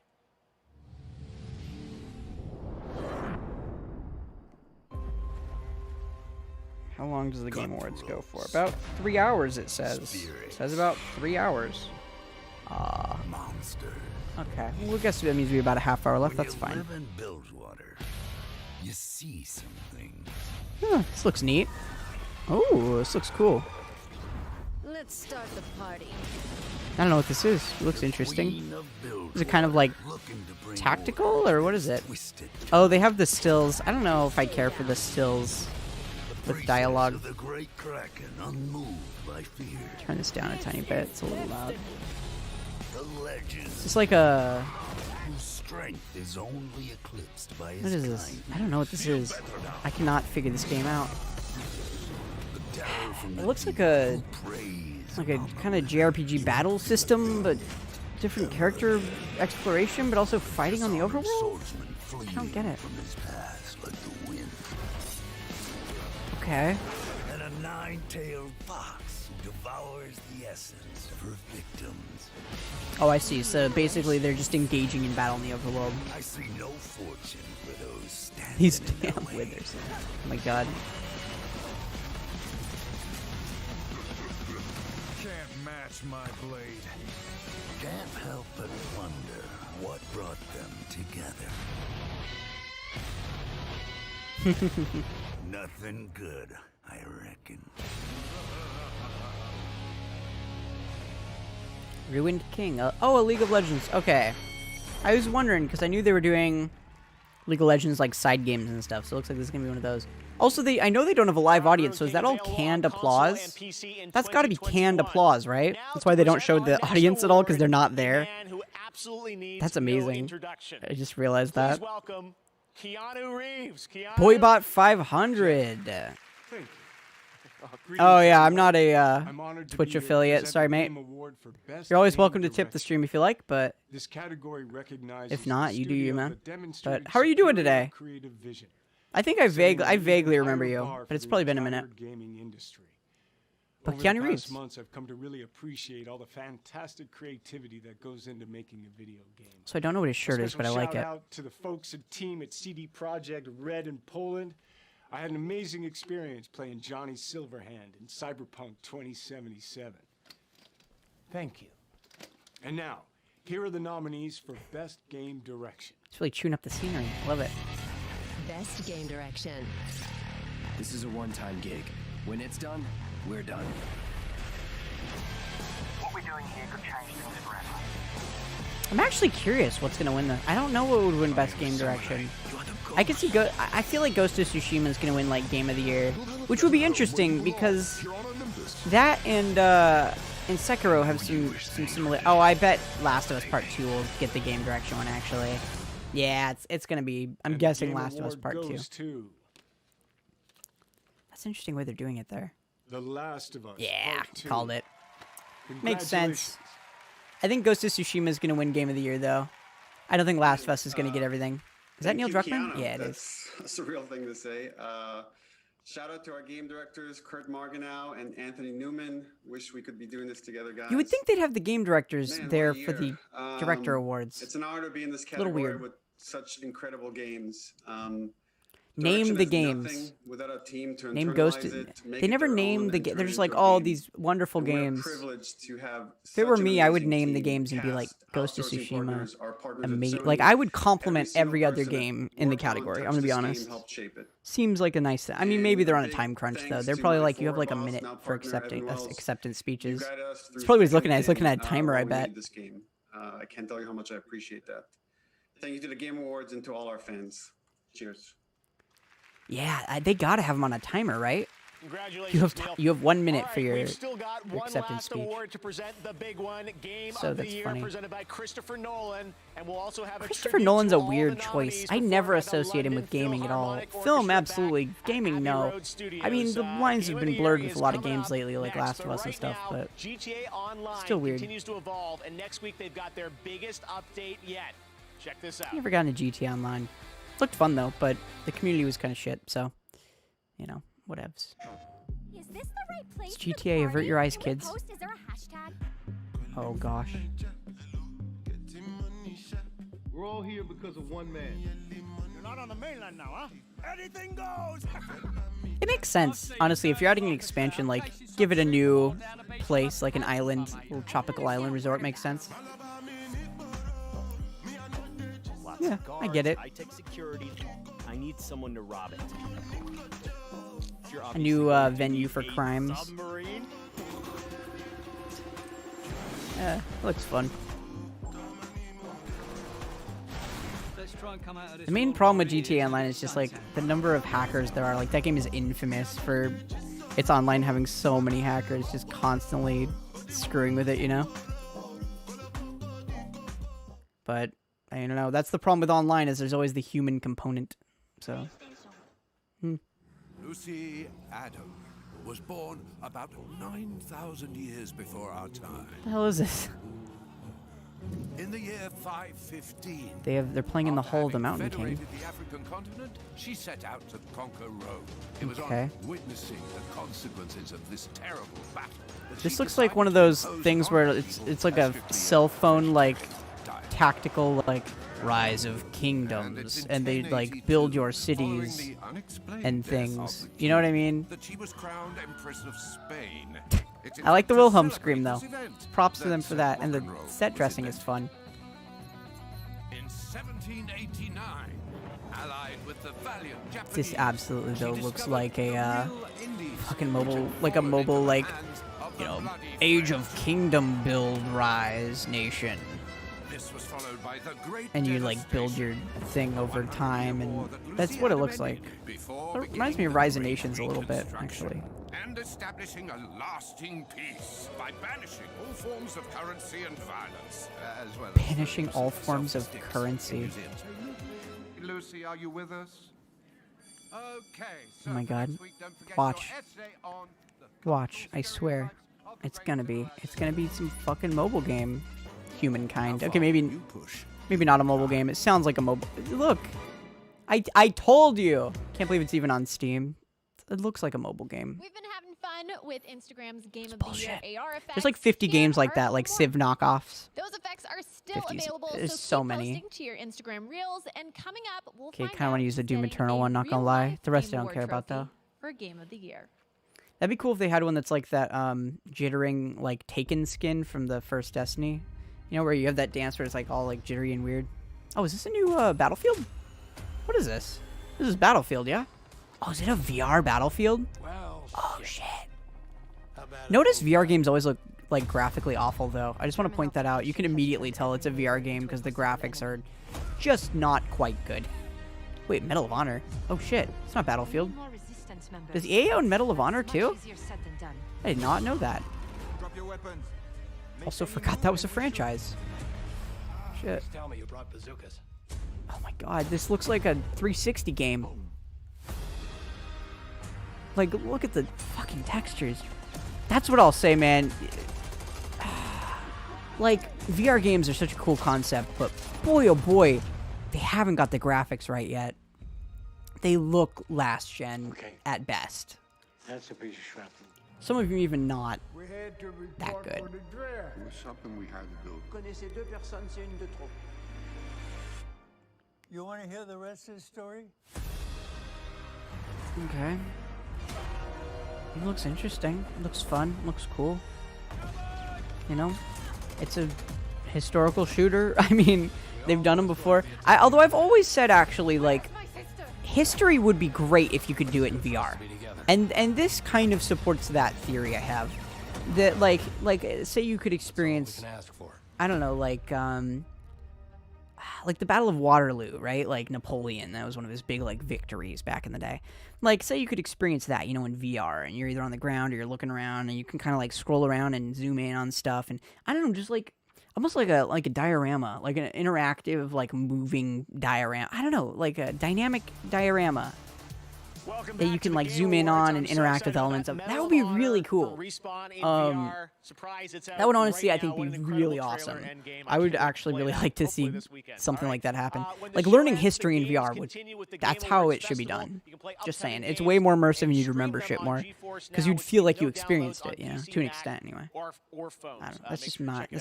A: How long does the Game Awards go for? About 3 hours, it says. It says about 3 hours.
B: Monster.
A: Okay. Well, I guess that means we have about a half hour left. That's fine.
B: Live in Bilgewater, you see some things.
A: Yeah, this looks neat. Oh, this looks cool.
H: Let's start the party.
A: I don't know what this is. It looks interesting. Is it kind of like tactical, or what is it? Oh, they have the stills. I don't know if I care for the stills with dialogue. Turn this down a tiny bit. It's a little loud. It's just like a...
B: Whose strength is only eclipsed by his
A: what is this? I don't know what this is. I cannot figure this game out. It looks like a kind of JRPG battle system, but different character exploration, but also fighting on the overworld? I don't get it. Okay.
B: And a nine-tailed fox who devours the essence of her victims.
A: Oh, I see. So basically, they're just engaging in battle in the overworld.
B: I see no fortune for those standing.
A: These damn withers. Oh my god.
B: Can't match my blade. Can't help but wonder what brought them together. Nothing good, I reckon.
A: Ruined King. Oh, a League of Legends. Okay. I was wondering, because I knew they were doing League of Legends, like, side games and stuff, so it looks like this is going to be one of those. Also, I know they don't have a live audience, so is that all canned applause? That's got to be canned applause, right? That's why they don't show the audience at all, because they're not there. That's amazing. I just realized that. Boybot 500. Oh yeah, I'm not a Twitch affiliate. Sorry, mate. You're always welcome to tip the stream if you like, but if not, you do you, man. But how are you doing today? I think I vaguely remember you, but it's probably been a minute. But Keanu Reeves.
C: Months, I've come to really appreciate all the fantastic creativity that goes into making a video game.
A: So I don't know what his shirt is, but I like it.
C: Shout out to the folks at team at CD Projekt Red in Poland. I had an amazing experience playing Johnny Silverhand in Cyberpunk 2077. Thank you. And now, here are the nominees for Best Game Direction.
A: It's really chewing up the scenery. Love it.
H: Best Game Direction.
K: This is a one-time gig. When it's done, we're done.
M: What we're doing here could change things forever.
A: I'm actually curious what's gonna win the. I don't know what would win Best Game Direction. I can see I feel like Ghost of Tsushima is gonna win like Game of the Year, which would be interesting because that and Sekiro have some similar. Oh, I bet Last of Us Part 2 will get the Game Direction one actually. Yeah, it's gonna be. I'm guessing Last of Us Part 2. That's an interesting way they're doing it there.
C: The Last of Us.
A: Yeah, called it. Makes sense. I think Ghost of Tsushima is gonna win Game of the Year though. I don't think Last of Us is gonna get everything. Is that Neil Druckmann?
O: Keanu.
A: Yeah, it is.
O: That's a real thing to say.
E: Shout out to our game directors, Kurt Marganow and Anthony Newman. Wish we could be doing this together, guys.
A: You would think they'd have the game directors
E: Man,
A: there
E: what a
A: for the
E: year.
A: director awards.
E: It's an honor to be in this
A: A little
E: category
A: weird.
E: with such incredible games.
A: Name
E: Direction
A: the
E: is
A: games.
E: nothing without a team to
A: Name
E: internalize
A: Ghost.
E: it, make
A: They
E: it
A: never
E: their
A: name
E: own,
A: the
E: and
A: game.
E: turn
A: They're
E: it
A: just
E: into
A: like,
E: a
A: oh,
E: game.
A: these wonderful
E: And we're
A: games.
E: privileged to have
A: If it were
E: such an
A: me, I would
E: amazing
A: name the
E: team,
A: games and be like
E: cast,
A: Ghost of
E: outsourcing
A: Tsushima.
E: partners, our partners at
A: Amazing.
E: Sony.
A: Like I would compliment
E: single
A: every other
E: person that
A: game in the
E: worked on
A: category. I'm
E: Touch
A: gonna be
E: This
A: honest.
E: Game helped shape it.
A: Seems like a nice thing. I mean, maybe they're on a time crunch though.
E: Thanks
A: They're
E: to
A: probably
E: my
A: like, you have
E: former
A: like a
E: boss,
A: minute
E: now
A: for
E: partner, Evan Wells.
A: acceptance
E: You
A: speeches.
E: guided us
A: That's
E: through
A: probably what he's
E: thick
A: looking at.
E: and
A: He's looking at a
E: thin,
A: timer,
E: while
A: I
E: we
A: bet.
E: made this game. I can't tell you how much I appreciate that. Thank you to the Game Awards and to all our fans. Cheers.
A: Yeah, they gotta have them on a timer, right?
D: Congratulations,
A: You have 1 minute
D: All
A: for
D: right,
A: your
D: we've still got one
A: acceptance
D: last
A: speech.
D: award to present, the big one, Game
A: So
D: of the
A: that's
D: Year,
A: funny.
D: presented by Christopher Nolan, and we'll also have
A: Christopher
D: a tribute
A: Nolan's
D: to
A: a
D: all
A: weird
D: the
A: choice.
D: nominees
A: I
D: for
A: never
D: Fortnite, the
A: associate him with
D: London
A: gaming at all.
D: Philharmonic
A: Film,
D: Orchestra
A: absolutely.
D: back at
A: Gaming,
D: Abbey
A: no.
D: Road Studios.
A: I mean, the lines
D: Game
A: have
D: of
A: been
D: the
A: blurred
D: Year
A: with
D: is
A: a lot of
D: coming
A: games
D: up
A: lately, like
D: next,
A: Last of
D: but
A: Us and
D: right
A: stuff,
D: now,
A: but
D: GTA Online
A: still weird.
D: continues to evolve, and next week they've got their biggest update yet. Check this out.
A: I never got into GTA Online. Looked fun though, but the community was kind of shit, so you know, whatevs.
W: Is this the right place?
A: It's GTA, avert your eyes, kids.
W: Is there a hashtag?
A: Oh gosh.
N: We're all here because of one man. You're not on the mainland now, huh? Anything goes!
A: It makes sense, honestly. If you're adding an expansion, like give it a new place, like an island, little tropical island resort, makes sense. Yeah, I get it.
O: I take security. I need someone to rob it.
A: A new venue for crimes.
O: Submarine?
A: Yeah, looks fun. The main problem with GTA Online is just like the number of hackers there are. Like that game is infamous for its online having so many hackers just constantly screwing with it, you know? But I don't know. That's the problem with online is there's always the human component. So.
B: Lucy Adam was born about 9,000 years before our time.
A: What the hell is this?
B: In the year 515,
A: They're playing in the
B: after
A: Hall of the
B: having
A: Mountain King.
B: federated the African continent, she set out to conquer Rome. It was
A: Okay.
B: on witnessing the consequences of this terrible battle that
A: This
B: she
A: looks like
B: decided
A: one of
B: to
A: those
B: impose
A: things where
B: honor
A: it's like a cell phone like tactical like Rise of Kingdoms, and they like build your cities and things. You know what I mean?
B: that she was crowned Empress of Spain. It's
A: I like the
B: to
A: Wilhelm
B: celebrate
A: scream though.
B: this event
A: Props to
B: that
A: them for that, and the
B: rock and roll
A: set
B: was
A: dressing is
B: invented.
A: fun.
B: In 1789, allied with the valiant Japanese,
A: This absolutely though
B: she
A: looks
B: discovered
A: like a
B: the real Indies,
A: fucking
B: which
A: mobile,
B: had
A: like a
B: fallen
A: mobile
B: into the
A: like
B: hands of
A: you
B: the
A: know
B: bloody
A: Age of
B: French.
A: Kingdom build rise nation,
B: This was followed by the great
A: and you like build your thing over time, and that's what it looks like. It reminds me of Rise of Nations a little bit, actually.
B: and establishing a lasting peace by banishing all forms of currency and violence, as well as
A: Banishing all forms of
B: self-sticks
A: currency.
B: in museums. Lucy, are you with us? Okay.
A: Oh my God!
B: next week, don't forget
A: Watch,
B: your essay on the
A: watch! I swear, it's gonna be some fucking mobile game. Humankind. Okay, maybe not a mobile game. It sounds like a mobile. Look, I told you. Can't believe it's even on Steam. It looks like a mobile game.
P: We've been having fun with Instagram's Game of the Year AR effects.
A: There's like 50
P: Here
A: games like
P: are
A: that, like
P: some
A: Civ knockoffs.
P: Those effects are still
A: 50s.
P: available,
A: There's
P: so
A: so
P: keep
A: many.
P: posting to your Instagram Reels, and coming up, we'll
A: Okay,
P: find
A: kind of want to use the Doom
P: setting
A: Eternal
P: a
A: one. Not gonna lie.
P: real-life
A: The rest I
P: Game
A: don't care about
P: Award
A: though.
P: for Game of the Year.
A: That'd be cool if they had one that's like that jittering like Taken skin from the first Destiny. You know, where you have that dance where it's like all like jittery and weird. Oh, is this a new Battlefield? What is this? This is Battlefield, yeah? Oh, is it a VR Battlefield? Oh shit. Notice VR games always look like graphically awful though. I just want to point that out. You can immediately tell it's a VR game because the graphics are just not quite good. Wait, Medal of Honor? Oh shit, it's not Battlefield. Does EA own Medal of Honor too? I did not know that.
N: Drop your weapons.
A: Also forgot that was a franchise. Shit.
K: Tell me you brought bazookas.
A: Oh my god, this looks like a 360 game. Like, look at the fucking textures. That's what I'll say, man. Like, VR games are such a cool concept, but boy, oh boy, they haven't got the graphics right yet. they look last gen at best.
G: That's a piece of shrapnel.
A: Some of them even not
F: We had to report
A: that good.
F: for the draft.
B: It was something we had to do.
N: Connaissez deux personnes, c'est une de trop. You want to hear the rest of the story?
A: Okay. It looks interesting. It looks fun. It looks cool. You know, it's a historical shooter. I mean, they've done them before. Although I've always said, actually, like, history would be great if you could do it in VR. And this kind of supports that theory I have. That, like say you could experience, I don't know, like the Battle of Waterloo, right? Like Napoleon, that was one of his big, like, victories back in the day. Like, say you could experience that, you know, in VR, and you're either on the ground or you're looking around, and you can kind of, like, scroll around and zoom in on stuff, and I don't know, just like almost like a diorama, like an interactive, like, moving diorama. I don't know, like a dynamic diorama that you can, like, zoom in on and interact with elements of. That would be really cool. That would honestly, I think, be really awesome. I would actually really like to see something like that happen. Like, learning history in VR that's how it should be done. Just saying. It's way more immersive and you'd remember shit more. Because you'd feel like you experienced it, you know, to an extent anyway. I don't know. That's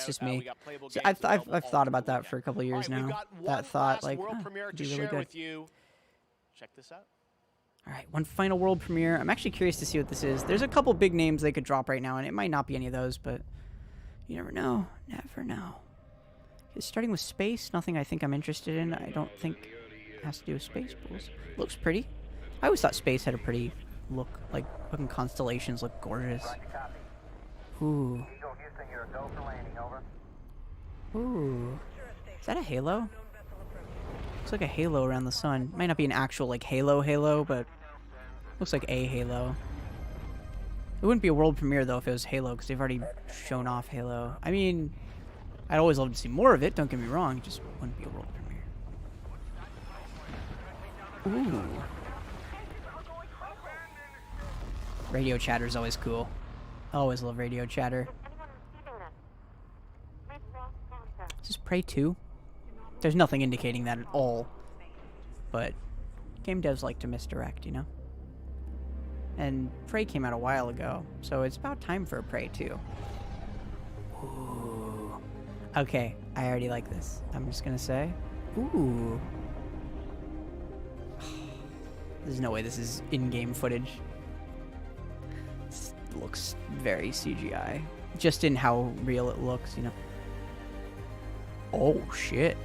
A: just me. So I've thought about that for a couple of years now. That thought, like, it'd be really good.
D: Check this out.
A: All right, one final world premiere. I'm actually curious to see what this is. There's a couple big names they could drop right now, and it might not be any of those, but you never know. Never know. Okay, starting with space, nothing I think I'm interested in. I don't think it has to do with space pools. Looks pretty. I always thought space had a pretty look. Like, fucking constellations look gorgeous. Ooh. Ooh. Is that a halo? Looks like a halo around the sun. Might not be an actual, like, halo, but looks like a halo. It wouldn't be a world premiere, though, if it was Halo, because they've already shown off Halo. I mean, I'd always love to see more of it, don't get me wrong. It just wouldn't be a world premiere. Ooh. Radio chatter is always cool. I always love radio chatter. Is this Prey 2? There's nothing indicating that at all. But game devs like to misdirect, you know? And Prey came out a while ago, so it's about time for a Prey 2. Ooh. Okay, I already like this. I'm just gonna say. Ooh. There's no way this is in-game footage. This looks very CGI. Just in how real it looks, you know? Oh, shit.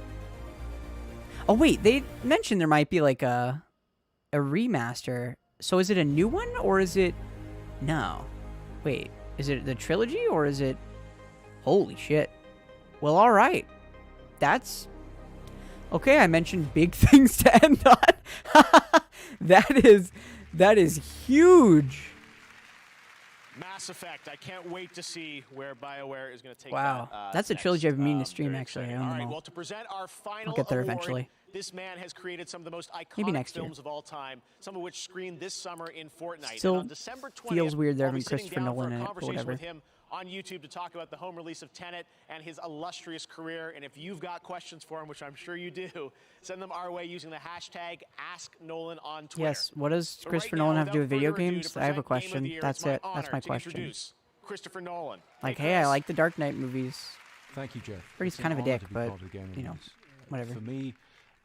A: Oh, wait, they mentioned there might be, like, a remaster. So is it a new one, or is it... No. Wait, is it the trilogy, or is it... Holy shit. Well, alright. That's... Okay, I mentioned big things to end on. That is huge.
D: Mass Effect. I can't wait to see where BioWare is going to take
A: wow.
D: that.
A: That's a trilogy I've been meaning to stream, actually. I own them all.
D: Well, to present our final
A: I'll get there
D: award,
A: eventually.
D: This man has created some of the most
A: Maybe
D: iconic
A: next year.
D: films of all time, some of which screened this summer in Fortnite.
A: Still
D: and on December 20th,
A: feels weird there
D: I'll be
A: having
D: sitting
A: Christopher
D: down
A: Nolan
D: for a
A: in it, but
D: conversation
A: whatever.
D: with him on YouTube to talk about the home release of Tenet and his illustrious career. And if you've got questions for him, which I'm sure you do, send them our way using the hashtag AskNolan on Twitter.
A: Yes, what does
D: So
A: Christopher
D: right now,
A: Nolan have to do with
D: without
A: video
D: further ado,
A: games?
D: to
A: I have a
D: present Game of the
A: question.
D: Year,
A: That's
D: it's my
A: it. That's
D: honor
A: my
D: to
A: question.
D: introduce Christopher Nolan.
A: Like,
D: Hey,
A: hey, I
D: Chris.
A: like the Dark Knight movies.
I: Thank you, Jeff.
A: But he's
I: It's an
A: kind of a
I: honor
A: dick,
I: to be
A: but,
I: part of the gaming
A: you know,
I: news.
A: whatever.
I: For me,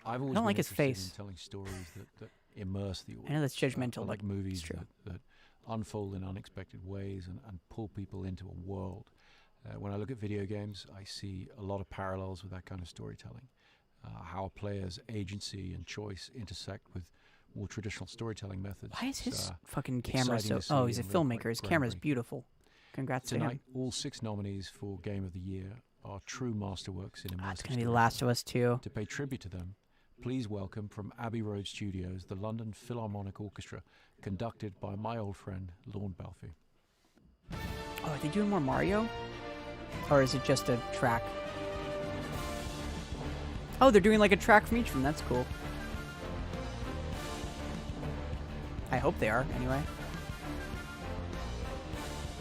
I: I've always
A: I don't
I: been
A: like his
I: interested
A: face.
I: in telling stories that immerse the audience.
A: I know that's judgmental,
I: I like
A: but
I: movies
A: it's true.
I: that unfold in unexpected ways and pull people into a world. When I look at video games, I see a lot of parallels with that kind of storytelling. How a player's agency and choice intersect with more traditional storytelling methods.
A: Why is his
I: It's,
A: fucking camera so...
I: exciting to see
A: Oh, he's a
I: and real
A: filmmaker. His
I: groundbreaking.
A: camera's beautiful. Congrats to
I: Tonight,
A: him.
I: all 6 nominees for Game of the Year are true masterworks in immersive
A: It's going to be The
I: storytelling.
A: Last of Us 2.
I: To pay tribute to them, please welcome from Abbey Road Studios the London Philharmonic Orchestra, conducted by my old friend Lorne Balfe.
A: Oh, are they doing more Mario? Or is it just a track? Oh, they're doing like a track from each of them. That's cool. I hope they are, anyway.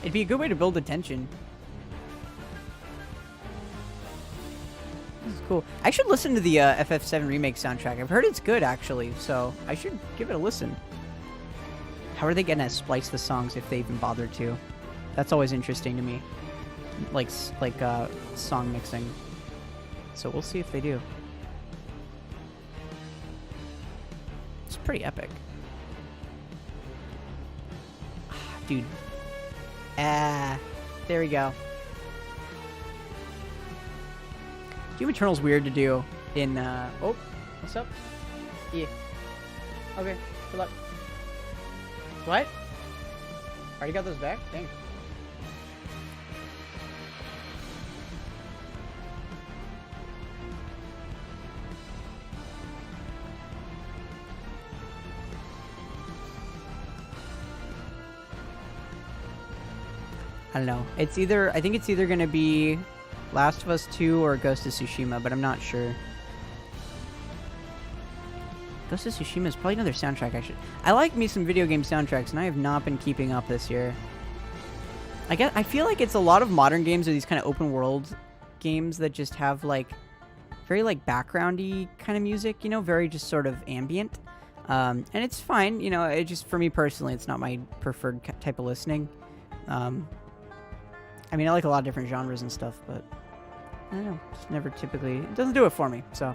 A: It'd be a good way to build attention. This is cool. I should listen to the FF7 Remake soundtrack. I've heard it's good, actually, so I should give it a listen. How are they going to splice the songs if they even bother to? That's always interesting to me. Like song mixing. So we'll see if they do. It's pretty epic. Dude. There we go. Doom Eternal's weird to do in, oh, what's up? Yeah. Okay, good luck. What? Already got those back? Dang. I don't know. It's either, I think it's either going to be Last of Us 2 or Ghost of Tsushima, but I'm not sure. Ghost of Tsushima is probably another soundtrack I like me some video game soundtracks, and I have not been keeping up this year. I feel like it's a lot of modern games or these kind of open world games that just have like very like backgroundy kind of music, you know, very just sort of ambient. And it's fine, you know, it just, for me personally, it's not my preferred type of listening. I mean, I like a lot of different genres and stuff, but I don't know. It's never typically... It doesn't do it for me, so...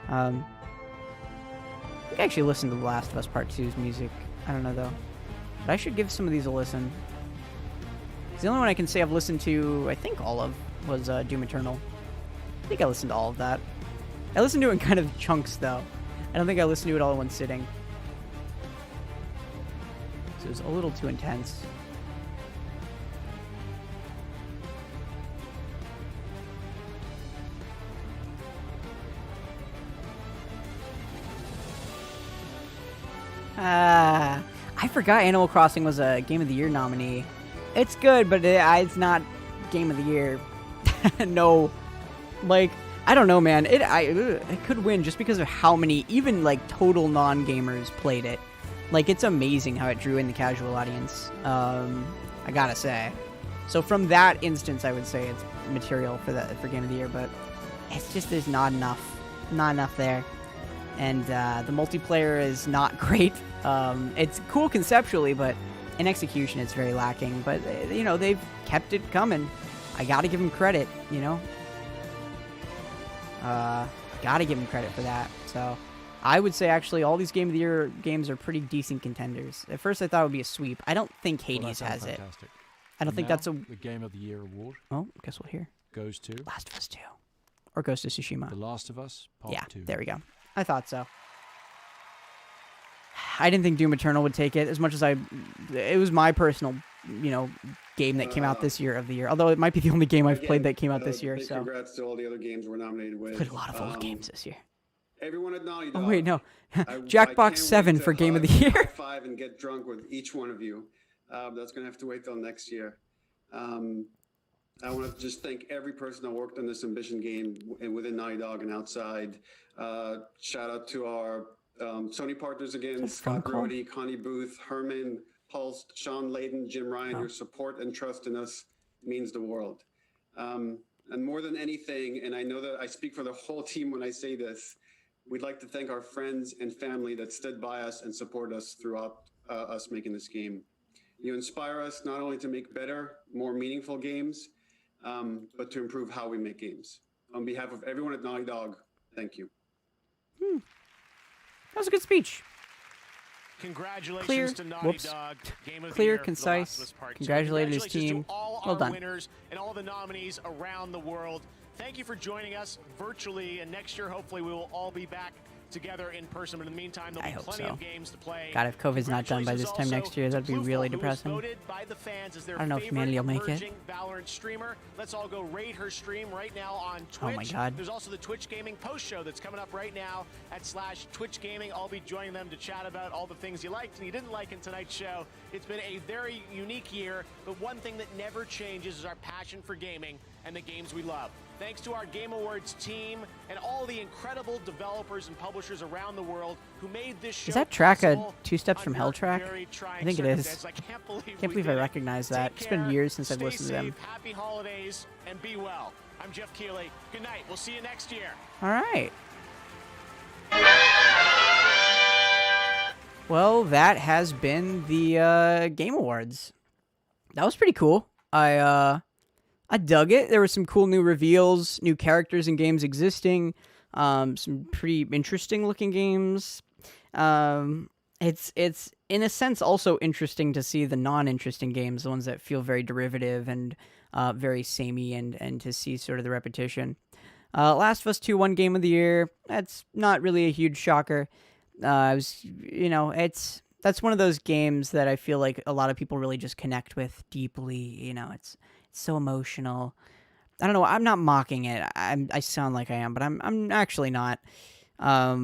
A: I think I actually listened to The Last of Us Part 2's music. I don't know, though. But I should give some of these a listen. The only one I can say I've listened to, I think all of, was Doom Eternal. I think I listened to all of that. I listened to it in kind of chunks, though. I don't think I listened to it all in one sitting. So it was a little too intense. I forgot Animal Crossing was a Game of the Year nominee. It's good, but it's not Game of the Year. No. Like, I don't know, man. It could win just because of how many, even, like, total non-gamers played it. Like, it's amazing how it drew in the casual audience. I gotta say. So from that instance, I would say it's material for Game of the Year, but it's just, there's not enough. Not enough there. And the multiplayer is not great. It's cool conceptually, but in execution it's very lacking. But, you know, they've kept it coming. I gotta give them credit, you know? Gotta give them credit for that. So, I would say, actually, all these Game of the Year games are pretty decent contenders. At first I thought it would be a sweep. I don't think Hades has it. I don't think that's a...
I: The Game of the Year award...
A: Oh, guess we'll hear.
I: Goes to...
A: Last of Us 2. Or Ghost of Tsushima.
I: The Last of Us Part 2.
A: Yeah, there we go. I thought so. I didn't think Doom Eternal would take it as much as it was my personal, you know, game that came out this year of the year. Although it might be the only game I've played that came out this year. So
E: congrats to all the other games we're nominated with.
A: Played a lot of old games this year.
E: Everyone at Naughty Dog.
A: Oh wait, no, Jackbox 7 for Game of the Year.
E: High five and get drunk with each one of you. That's gonna have to wait till next year. I want to just thank every person that worked on this Ambition game within Naughty Dog and outside. Shout out to our Sony partners again, Scott Brody, Connie Booth, Herman, Pulse, Sean Layden, Jim Ryan. Your support and trust in us means the world. And more than anything, and I know that I speak for the whole team when I say this, we'd like to thank our friends and family that stood by us and supported us throughout us making this game. You inspire us not only to make better, more meaningful games, but to improve how we make games. On behalf of everyone at Naughty Dog, thank you.
A: That was a good speech.
D: Congratulations to Naughty Dog, Game of the
A: Clear,
D: Year,
A: concise.
D: The Last of Us Part 2.
A: Congratulated his
D: Congratulations
A: team.
D: to all
A: Well
D: our
A: done.
D: winners and all the nominees around the world. Thank you for joining us virtually, and next year, hopefully, we will all be back together in person. But in the meantime, there'll be plenty of games to play.
A: God, if COVID's not done by this time next year, that'd be really depressing.
D: By the fans as their
A: I don't know if humanity will make it.
D: Valorant streamer. Let's all go raid her stream right now on Twitch.
A: Oh my God.
D: There's also the Twitch Gaming post show that's coming up right now at /Twitch Gaming. I'll be joining them to chat about all the things you liked and you didn't like in tonight's show. It's been a very unique year, but one thing that never changes is our passion for gaming and the games we love. Thanks to our Game Awards team and all the incredible developers and publishers around the world who made this show.
A: Is that track a
D: possible
A: 2 Steps from Hell track?
D: I
A: think it is.
D: I can't believe
A: I recognize that. It's been years since I've listened to them.
D: Happy holidays and be well. I'm Jeff Keighley. Good night. We'll see you next year.
A: All right. Well, that has been the Game Awards. That was pretty cool. I dug it. There were some cool new reveals, new characters and games existing, some pretty interesting looking games. It's in a sense also interesting to see the non-interesting games, the ones that feel very derivative and very samey, and to see sort of the repetition. Last of Us 2 won Game of the Year. That's not really a huge shocker. That's one of those games that I feel like a lot of people really just connect with deeply. It's so emotional. I don't know. I'm not mocking it. I sound like I am, but I'm actually not. I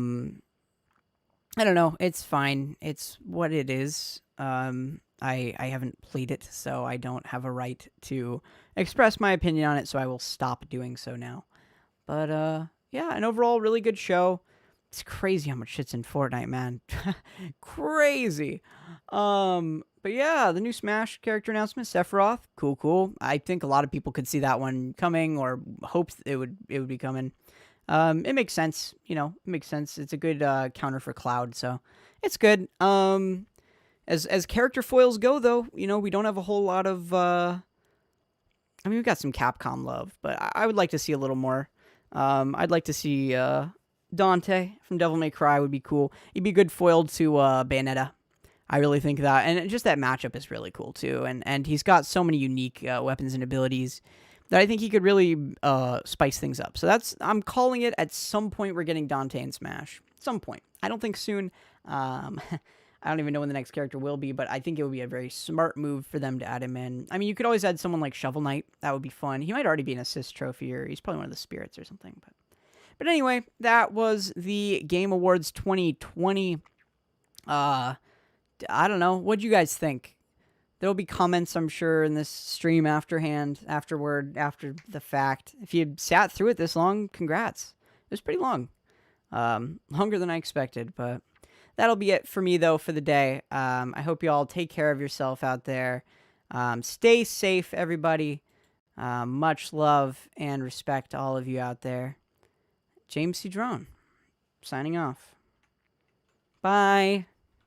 A: don't know. It's fine. It's what it is. I haven't played it, so I don't have a right to express my opinion on it, so I will stop doing so now. But yeah, an overall really good show. It's crazy how much shit's in Fortnite, man. Crazy. But yeah, the new Smash character announcement, Sephiroth, cool. I think a lot of people could see that one coming, or hoped it would be coming. It makes sense, it makes sense. It's a good counter for Cloud, so it's good. As character foils go, though, we don't have a whole lot of. We've got some Capcom love, but I would like to see a little more. I'd like to see Dante from Devil May Cry would be cool. He'd be good foiled to Bayonetta. I really think that, and just that matchup is really cool too. And he's got so many unique weapons and abilities that I think he could really spice things up. So I'm calling it at some point we're getting Dante in Smash. Some point. I don't think soon. I don't even know when the next character will be, but I think it would be a very smart move for them to add him in. I mean, you could always add someone like Shovel Knight. That would be fun. He might already be an assist trophy, or he's probably one of the spirits or something. But anyway, that was the Game Awards 2020. I don't know. What'd you guys think? There'll be comments, I'm sure, in this stream after the fact. If you sat through it this long, congrats. It was pretty long. Longer than I expected, but that'll be it for me, though, for the day. I hope you all take care of yourself out there. Stay safe, everybody. Much love and respect to all of you out there. James C. Drone, signing off. Bye.